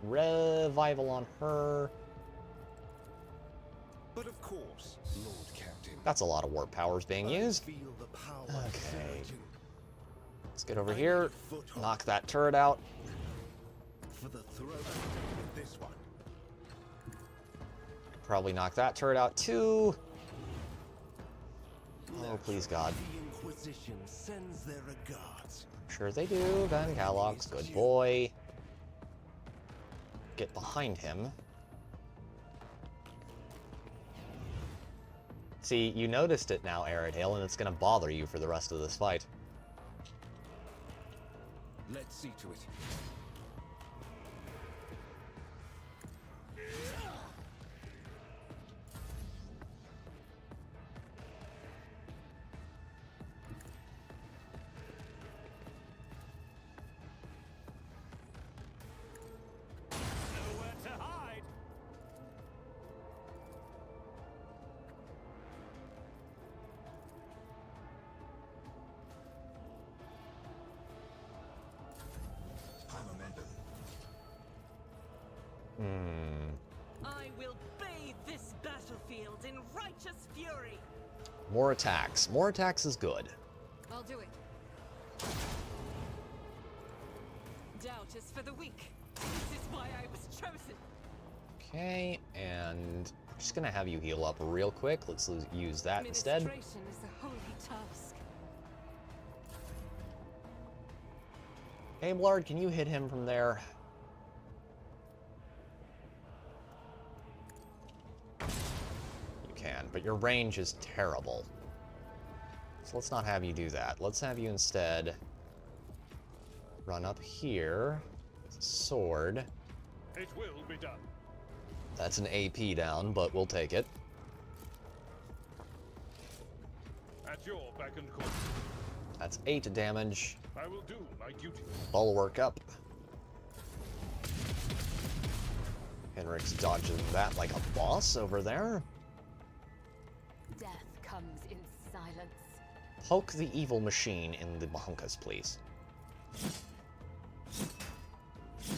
Revival on her. But of course, Lord Captain. That's a lot of warp powers being used. Okay. Let's get over here. Knock that turret out. For the throat, this one. probably knock that turret out too. Oh, please God. The Inquisition sends their regards. Sure they do. Van Calox, good boy. Get behind him. See, you noticed it now, Aerodale, and it's gonna bother you for the rest of this fight. Let's see to it. Nowhere to hide. I will bathe this battlefield in righteous fury. More attacks. More attacks is good. I'll do it. Doubt is for the weak. This is why I was chosen. Okay, and I'm just gonna have you heal up real quick. Let's use that instead. Administration is a holy task. Hey, Blard, can you hit him from there? You can, but your range is terrible. So let's not have you do that. Let's have you instead run up here with a sword. It will be done. That's an AP down, but we'll take it. At your beck and call. That's 8 damage. I will do my duty. Bulwark up. Henrik's dodging that like a boss over there. Death comes in silence. Poke the evil machine in the bahunkas, please.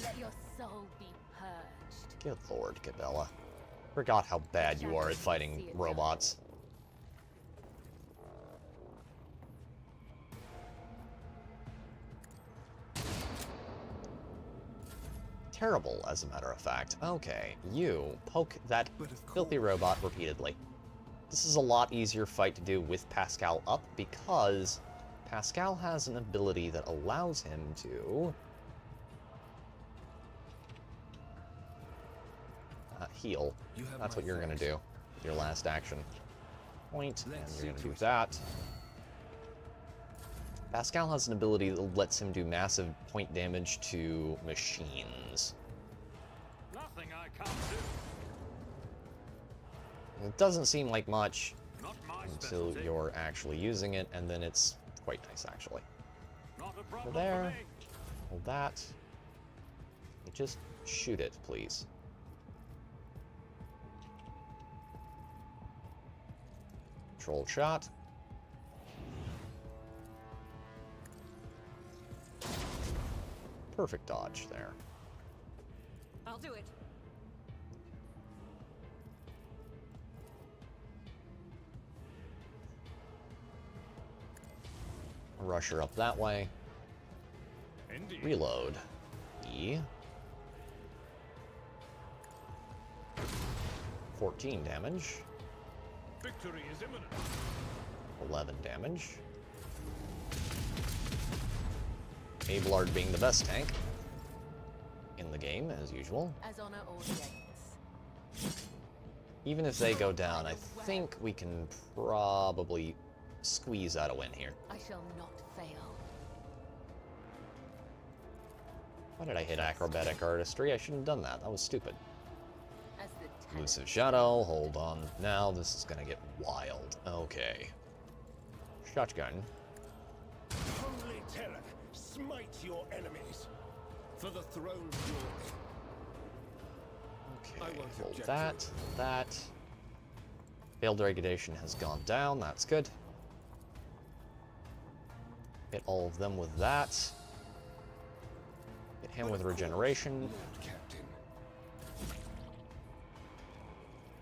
Let your soul be purged. Good lord, Cabela. Forgot how bad you are at fighting robots. Terrible, as a matter of fact. Okay, you poke that filthy robot repeatedly. This is a lot easier fight to do with Pascal up because Pascal has an ability that allows him to heal. That's what you're going to do with your last action. Point, and you're going to do that. Pascal has an ability that lets him do massive point damage to machines. Nothing I can't do. It doesn't seem like much Not my until specialty. you're actually using it, and then it's quite nice, actually. Not a problem Hold there. for me. Hold that. And just shoot it, please. Control shot. Perfect dodge there. I'll do it. Rush her up that way. Indeed. Reload. E. 14 damage. Victory is imminent. 11 damage. Abelard being the best tank in the game, as usual. As honor ordains. Even if they go down, I think we can probably squeeze out a win here. I shall not fail. Why did I hit acrobatic artistry? I shouldn't have done that. That was stupid. As the Elusive shadow, hold on. Now this is gonna get wild. Okay. Shotgun. Holy terror, smite your enemies for the throne's glory. Okay, I won't hold object that, that. Failed degradation has gone down, that's good. Hit all of them with that. Hit him with regeneration. Lord Captain.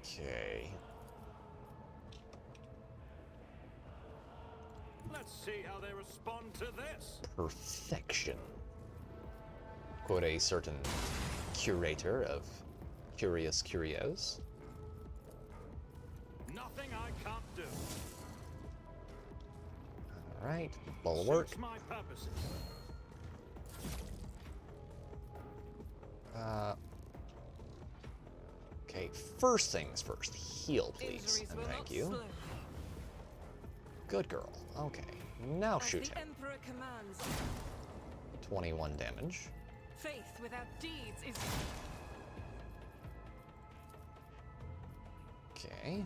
Okay. Let's see how they respond to this. Perfection. Quote a certain curator of Curious Curios. Alright, bulwark. Suits my purposes. Okay, first things first. Heal, please. And thank you. Good girl. Okay, now shoot him. 21 damage. Faith without deeds is... Okay.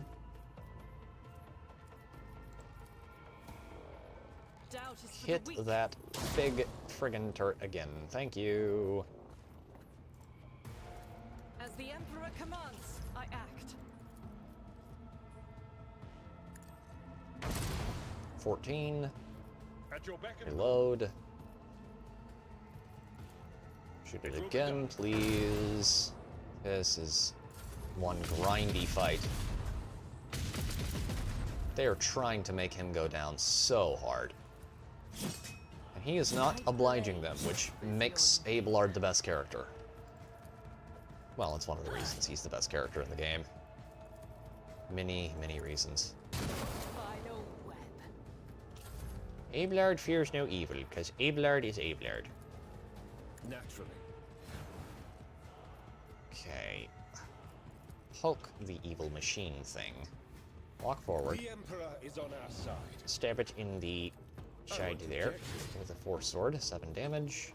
Doubt is for Hit the weak. that big friggin' turret again. Thank you. As the Emperor commands, I act. 14. At your beck and Reload. Shoot it again, please. This is one grindy fight. They are trying to make him go down so hard. And he is not obliging them, which makes Abelard the best character. Well, it's one of the reasons he's the best character in the game. Many, many reasons. Final web. Abelard fears no evil, because Abelard is Abelard. Naturally. Okay. Poke the evil machine thing. Walk forward. The Emperor is on our side. Stab it in the side there with a force sword, 7 damage.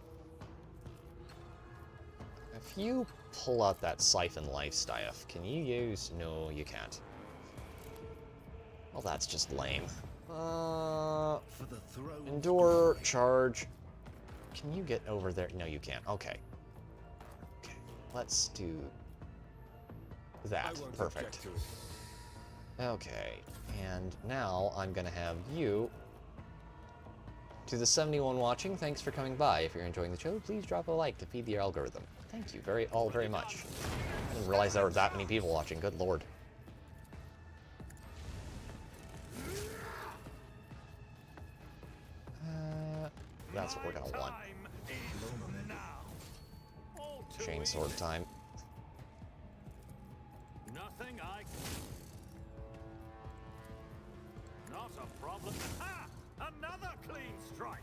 If you pull out that siphon life staff, can you use... No, you can't. Well, that's just lame. Endure, charge. Can you get over there? No, you can't. Okay. Okay, let's do that. Perfect. Okay, and now I'm gonna have you... To the 71 watching, thanks for coming by. If you're enjoying the show, please drop a like to feed the algorithm. Thank you all very much. I didn't realize there were that many people watching, good lord. That's what we're gonna want. Chainsword time. Nothing I Not a problem. Ha! Another clean strike.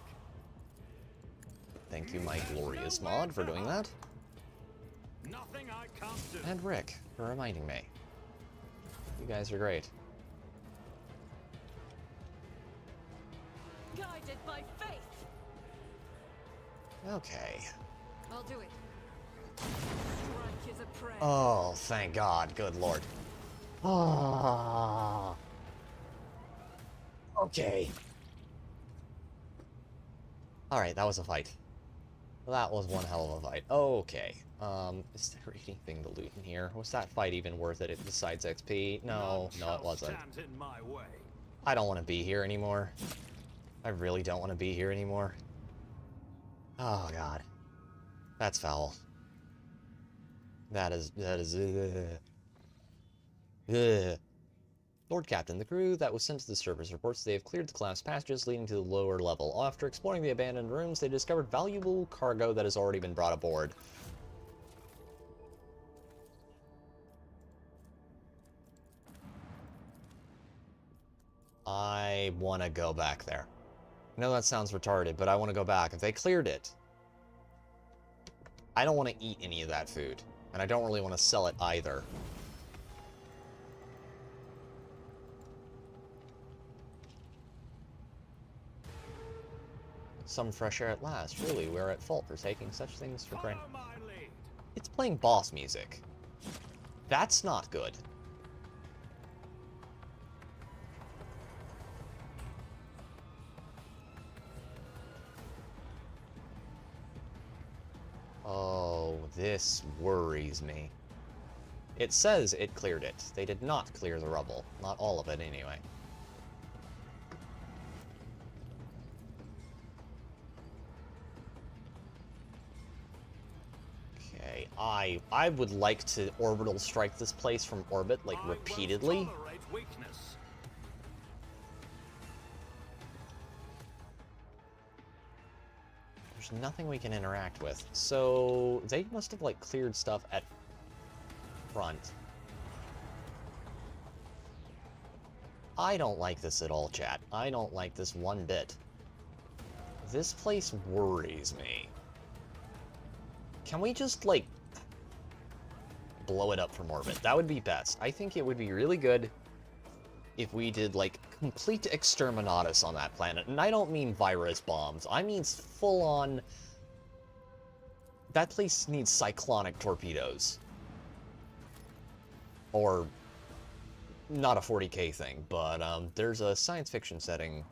Thank you, my glorious mod, for doing that. Nothing I can't do. And Rick, for reminding me. You guys are great. Guided by faith. Okay. I'll do it. Strike is a prayer. Oh, thank God. Good lord. Ah. Okay. Alright, that was a fight. That was one hell of a fight. Okay. Is there anything to loot in here? Was that fight even worth it besides XP? No, no, it wasn't. I don't want to be here anymore. I really don't want to be here anymore. Oh, God. That's foul. That is... Lord Captain, the crew that was sent to the surface reports they have cleared the collapsed passages leading to the lower level. After exploring the abandoned rooms, they discovered valuable cargo that has already been brought aboard. I want to go back there. I know that sounds retarded, but I want to go back. If they cleared it, I don't want to eat any of that food. And I don't really want to sell it either. Some fresh air at last. Surely we're at fault for taking such things for granted. It's playing boss music. That's not good. Oh, this worries me. It says it cleared it. They did not clear the rubble. Not all of it, anyway. Okay, I would like to orbital strike this place from orbit, like, repeatedly. There's nothing we can interact with. So they must have, like, cleared stuff at front. I don't like this at all, chat. I don't like this one bit. This place worries me. Can we just, like, blow it up from orbit? That would be best. I think it would be really good if we did, like, complete exterminatus on that planet. And I don't mean virus bombs. I mean full-on... That place needs cyclonic torpedoes. Or... not a 40k thing, but there's a science fiction setting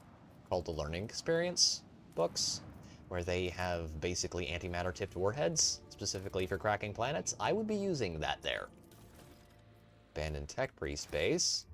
called the Learning Experience books, where they have basically antimatter-tipped warheads, specifically for cracking planets. I would be using that there. Abandoned Tech Priest Base.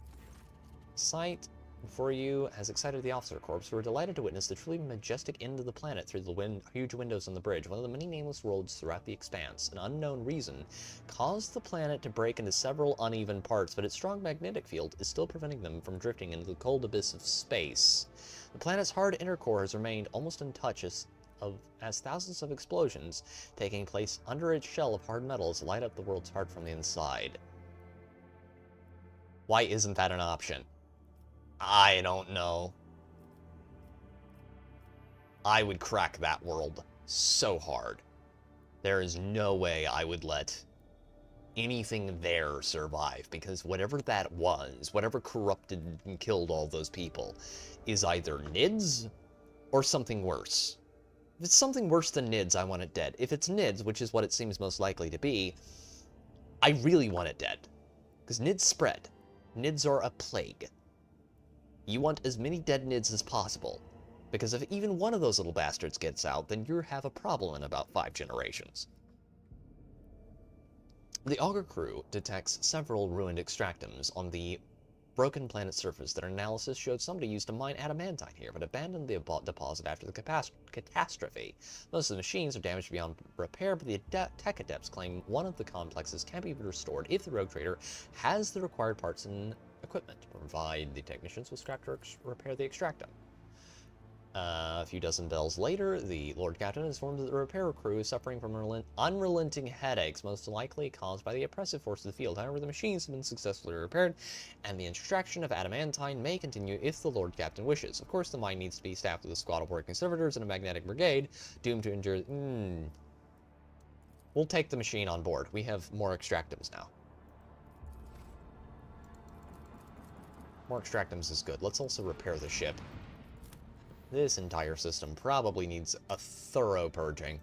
Sight for you has excited the officer corps, who are delighted to witness the truly majestic end of the planet through the huge windows on the bridge. One of the many nameless worlds throughout the expanse, an unknown reason, caused the planet to break into several uneven parts, but its strong magnetic field is still preventing them from drifting into the cold abyss of space. The planet's hard inner core has remained almost untouched as thousands of explosions taking place under its shell of hard metals light up the world's heart from the inside. Why isn't that an option? I don't know. I would crack that world so hard. There is no way I would let anything there survive, because whatever that was, whatever corrupted and killed all those people, is either NIDS or something worse. If it's something worse than NIDS, I want it dead. If it's NIDS, which is what it seems most likely to be, I really want it dead. Because NIDS spread. NIDS are a plague. You want as many dead NIDS as possible, because if even one of those little bastards gets out, then you have a problem in about 5 generations. The Augur crew detects several ruined extractums on the broken planet surface. Their analysis showed somebody used to mine adamantine here, but abandoned the deposit after the catastrophe. Most of the machines are damaged beyond repair, but the tech adepts claim one of the complexes can be restored if the rogue trader has the required parts and equipment to provide the technicians with scrap to repair the extractum. A few dozen bells later, the Lord Captain informed that the repair crew is suffering from unrelenting headaches, most likely caused by the oppressive force of the field. However, the machines have been successfully repaired, and the extraction of adamantine may continue if the Lord Captain wishes. Of course, the mine needs to be staffed with a squad of working servitors and a magnetic brigade, doomed to endure... We'll take the machine on board. We have more extractums now. More extractums is good. Let's also repair the ship. This entire system probably needs a thorough purging.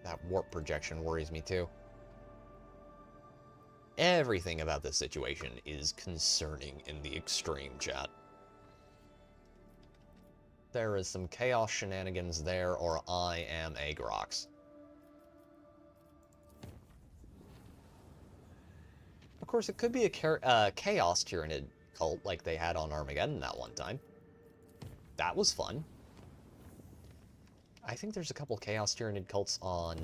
That warp projection worries me too. Everything about this situation is concerning in the extreme, chat. There is some chaos shenanigans there, or I am a Grox. Of course, it could be a chaos tyrannid cult like they had on Armageddon that one time. That was fun. I think there's a couple Chaos Tyrannid cults on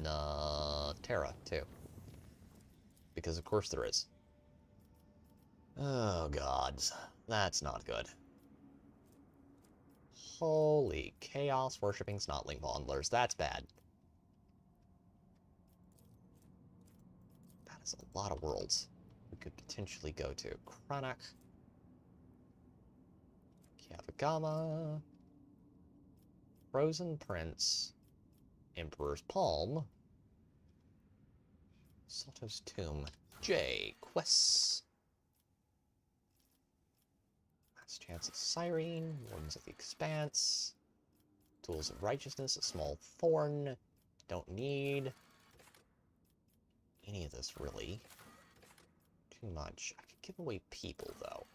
Terra, too. Because of course there is. Oh, gods. That's not good. Holy chaos-worshipping snotling bondlers. That's bad. That is a lot of worlds we could potentially go to. Cranach. Kavagama, Frozen Prince, Emperor's Palm, Soto's Tomb, J. Quests, Last Chance of Cyrene, Wardens of the Expanse, Tools of Righteousness, a Small Thorn. Don't need any of this, really. Too much. I could give away people, though.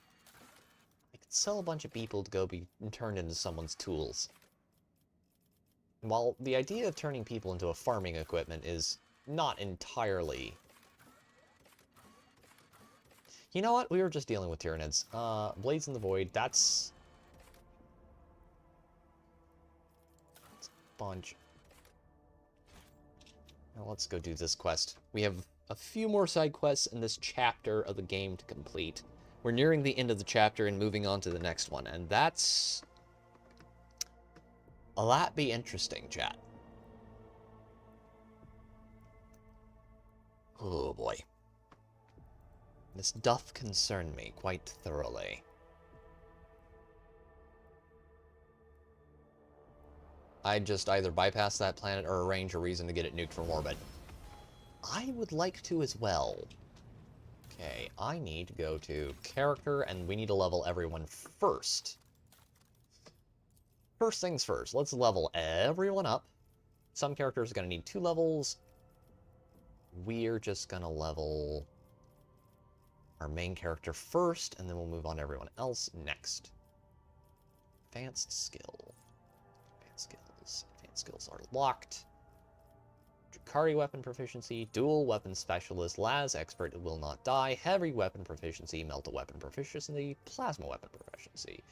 I could sell a bunch of people to go be turned into someone's tools. While the idea of turning people into a farming equipment is not entirely... You know what? We were just dealing with Tyranids. Blades in the Void, that's a bunch. Now let's go do this quest. We have a few more side quests in this chapter of the game to complete. We're nearing the end of the chapter and moving on to the next one, and that's... will that be interesting, chat? Oh boy. This doth concern me quite thoroughly. I'd just either bypass that planet or arrange a reason to get it nuked from orbit. I would like to as well. Okay, I need to go to character, and we need to level everyone first. First things first, let's level everyone up. Some characters are going to need 2 levels. We're just going to level our main character first, and then we'll move on to everyone else next. Advanced skill. Advanced skills. Advanced skills are locked. Drakari weapon proficiency, dual weapon specialist, las expert, will not die, heavy weapon proficiency, melt weapon proficiency, plasma weapon proficiency,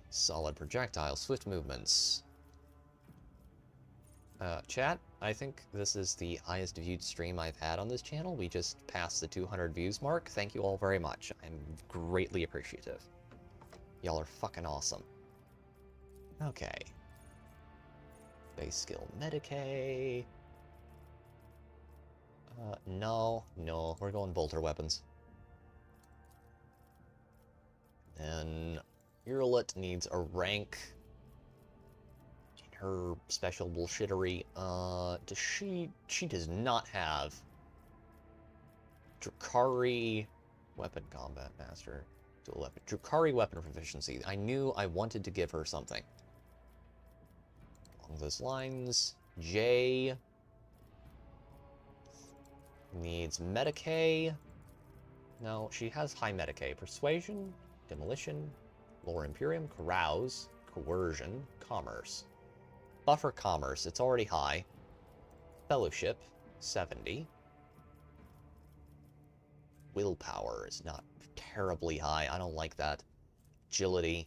solid projectile, swift movements. Chat, I think this is the highest viewed stream I've had on this channel. We just passed the 200 views mark. Thank you all very much. I'm greatly appreciative. Y'all are fucking awesome. Okay. Base skill Medicae. No, we're going bolter weapons. Then Hurlet needs a rank in her special bullshittery. She does not have Drakari weapon combat master dual weapon. Drakari weapon proficiency. I knew I wanted to give her something. Along those lines, J needs Medicae. No, she has high Medicae. Persuasion, Demolition, Lower Imperium, Carouse, Coercion, Commerce. Buffer Commerce, it's already high. Fellowship, 70. Willpower is not terribly high. I don't like that. Agility.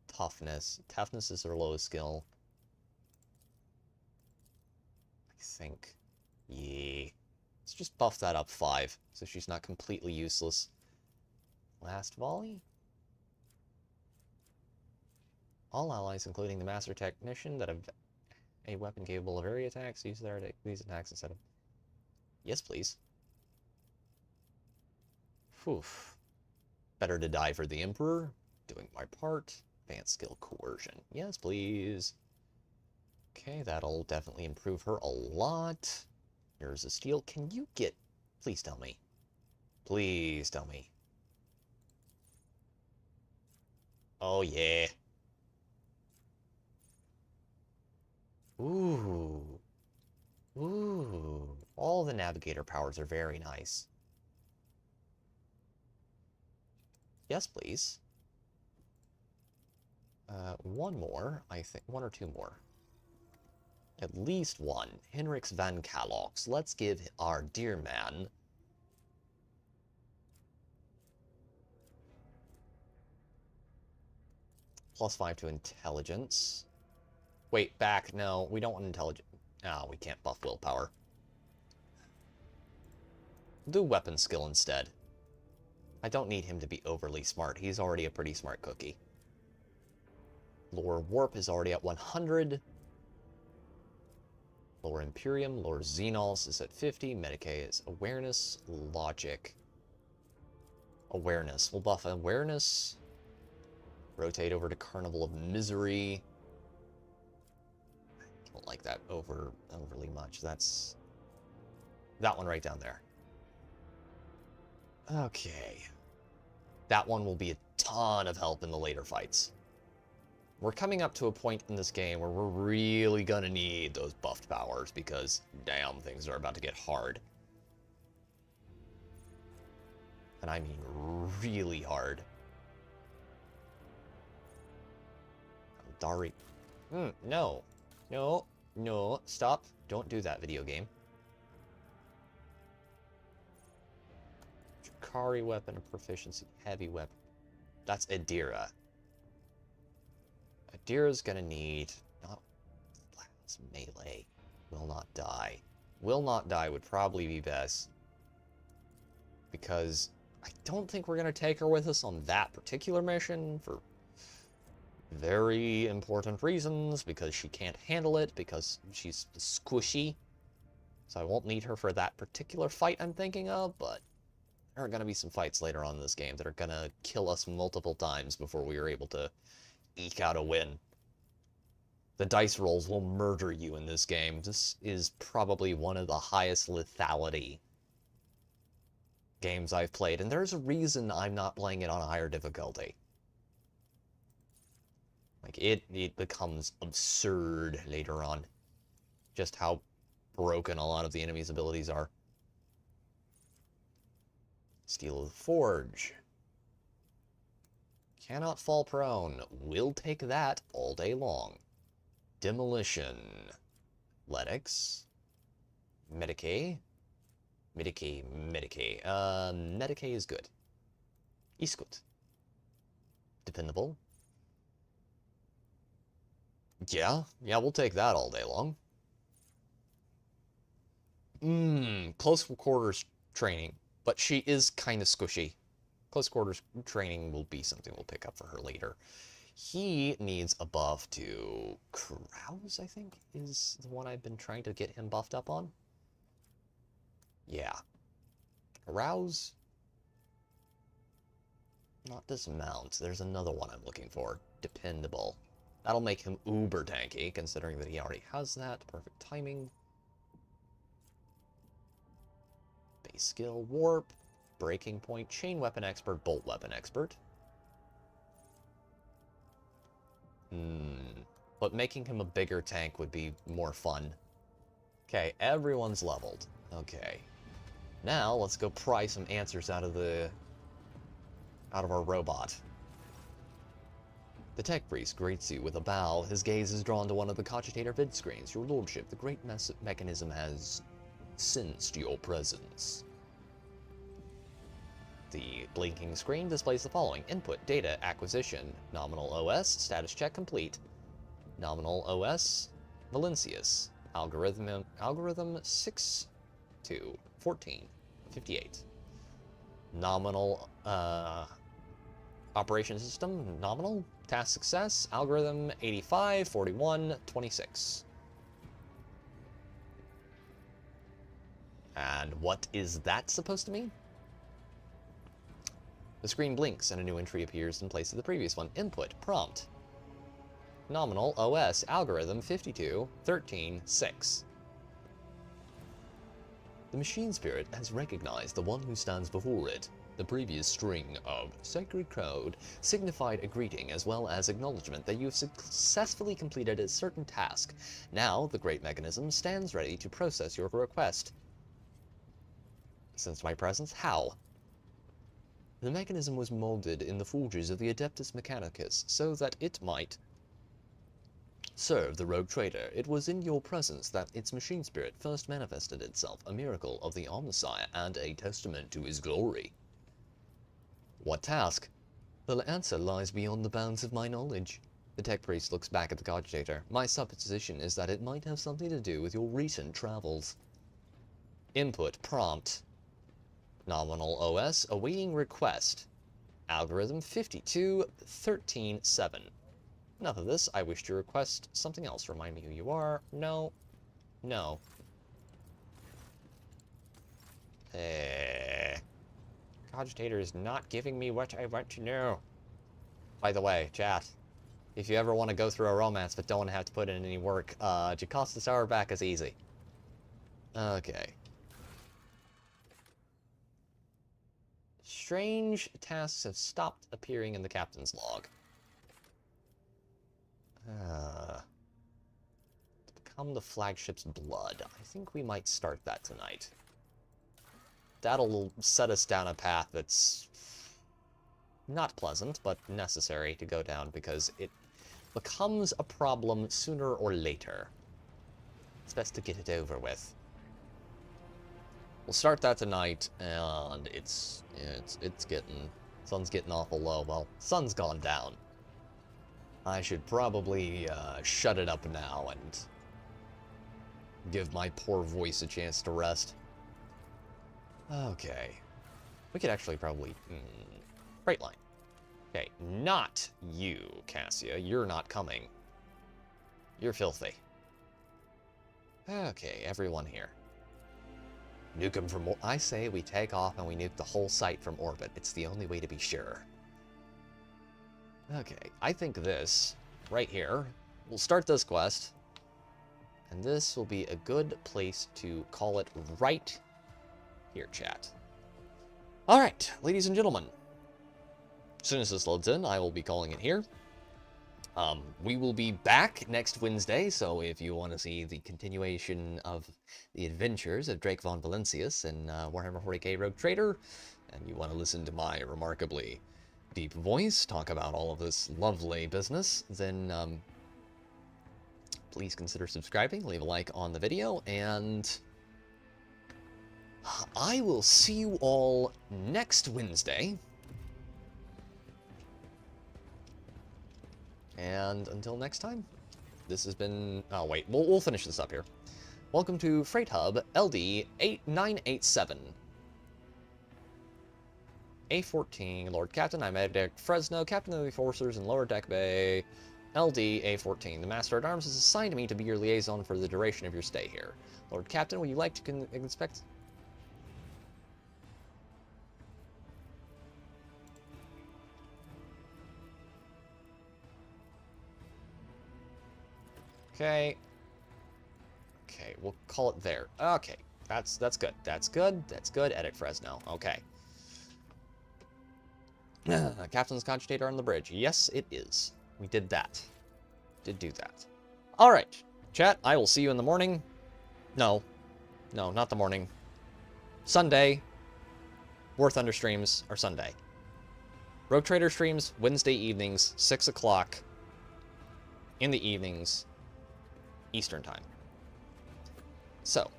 Toughness. Toughness is her lowest skill. I think. Yeah. Let's just buff that up 5, so she's not completely useless. Last volley? All allies, including the Master Technician, that have a weapon capable of area attacks, use these attacks instead of... Yes, please. Phew. Better to die for the Emperor. Doing my part. Advanced skill Coercion. Yes, please. Okay, that'll definitely improve her a lot. Here's a steel. Can you get... Please tell me. Please tell me. Oh, yeah. Ooh. Ooh. All the navigator powers are very nice. Yes, please. One more, I think. 1 or 2 more. At least one. Henrix van Kalox. Let's give our dear man +5 to intelligence. Wait, back. No, we don't want intelligence. No, we can't buff willpower. Do weapon skill instead. I don't need him to be overly smart. He's already a pretty smart cookie. Lower Warp is already at 100. Lower Imperium, Lower Xenos is at 50. Medicae is Awareness, Logic. Awareness. We'll buff Awareness. Rotate over to Carnival of Misery. I don't like that overly much. That's that one right down there. Okay. That one will be a ton of help in the later fights. We're coming up to a point in this game where we're really gonna need those buffed powers because, damn, things are about to get hard. And I mean really hard. Dari. No. No. No. Stop. Don't do that, video game. Drakari weapon of proficiency. Heavy weapon. That's Adira. Adira's gonna need... Not... Blast melee. Will not die. Will not die would probably be best. Because I don't think we're gonna take her with us on that particular mission for very important reasons. Because she can't handle it. Because she's squishy. So I won't need her for that particular fight I'm thinking of, but there are gonna be some fights later on in this game that are gonna kill us multiple times before we are able to eke out a win. The dice rolls will murder you in this game. This is probably one of the highest lethality games I've played, and there's a reason I'm not playing it on a higher difficulty. Like, it becomes absurd later on, just how broken a lot of the enemy's abilities are. Steel of the Forge. Cannot fall prone. Will take that all day long. Demolition. Lennox. Medicae. Medicae. Medicae is good. Is good. Dependable. Yeah, we'll take that all day long. Close quarters training. But she is kind of squishy. Close quarters training will be something we'll pick up for her later. He needs a buff to Carouse, I think, is the one I've been trying to get him buffed up on. Yeah. Carouse. Not dismount. There's another one I'm looking for. Dependable. That'll make him uber tanky, considering that he already has that. Perfect timing. Base skill, warp, breaking point, chain weapon expert, bolt weapon expert. But making him a bigger tank would be more fun. Okay, everyone's leveled. Okay. Now, let's go pry some answers out of our robot. The tech priest greets you with a bow. His gaze is drawn to one of the cogitator vid screens. Your lordship, the great mechanism has sensed your presence. The blinking screen displays the following: input, data, acquisition, nominal OS, status check complete. Nominal OS, Valencius. Algorithm 6 to 1458. Nominal operation system, nominal. Task success, algorithm 85, 41, 26. And what is that supposed to mean? The screen blinks and a new entry appears in place of the previous one. Input, prompt. Nominal OS, algorithm 52, 13, 6. The machine spirit has recognized the one who stands before it. The previous string of sacred code signified a greeting as well as acknowledgement that you have successfully completed a certain task. Now, the great mechanism stands ready to process your request. Sense my presence? How? The mechanism was molded in the forges of the Adeptus Mechanicus so that it might serve the rogue trader. It was in your presence that its machine spirit first manifested itself, a miracle of the Omnissiah and a testament to his glory. What task? The answer lies beyond the bounds of my knowledge. The tech priest looks back at the cogitator. My supposition is that it might have something to do with your recent travels. Input, prompt. Nominal OS, awaiting request. Algorithm 52, 13, 7. Enough of this. I wish to request something else. Remind me who you are. No. No. Cogitator is not giving me what I want to know. By the way, chat, if you ever want to go through a romance but don't have to put in any work, Jocasta Sauerback is easy. Okay. Strange tasks have stopped appearing in the captain's log. To become the flagship's blood. I think we might start that tonight. That'll set us down a path that's not pleasant, but necessary to go down because it becomes a problem sooner or later. It's best to get it over with. We'll start that tonight, and it's getting, sun's getting awful low. Well, sun's gone down. I should probably shut it up now and give my poor voice a chance to rest. Okay. We could actually probably... Freight line. Okay, not you, Cassia. You're not coming. You're filthy. Okay, everyone here. Nuke them from... I say we take off and we nuke the whole site from orbit. It's the only way to be sure. Okay, I think this, right here, we'll start this quest. And this will be a good place to call it right here, chat. Alright, ladies and gentlemen. As soon as this loads in, I will be calling it here. We will be back next Wednesday, so if you want to see the continuation of the adventures of Drake von Valencius and Warhammer 40k Rogue Trader, and you want to listen to my remarkably deep voice talk about all of this lovely business, then please consider subscribing, leave a like on the video, and I will see you all next Wednesday. And until next time, this has been... Oh, wait. We'll finish this up here. Welcome to Freight Hub LD 8987. A14, Lord Captain. I'm Edic Fresno, Captain of the Enforcers in Lower Deck Bay. LD A14. The Master at Arms has assigned me to be your liaison for the duration of your stay here. Lord Captain, would you like to inspect... Okay. Okay, we'll call it there. Okay, that's good. That's good. That's good. Edit Fresno. Okay. Captain's cogitator on the bridge. Yes, it is. We did that. Did do that. All right, chat. I will see you in the morning. No, not the morning. Sunday. War Thunder streams are Sunday. Rogue Trader streams Wednesday evenings, 6 o'clock in the evenings. Eastern Time. So,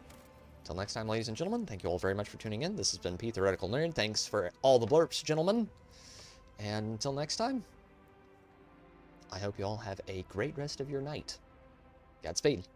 until next time, ladies and gentlemen, thank you all very much for tuning in. This has been P Theoretical Nerd. Thanks for all the blurps, gentlemen. And until next time, I hope you all have a great rest of your night. Godspeed.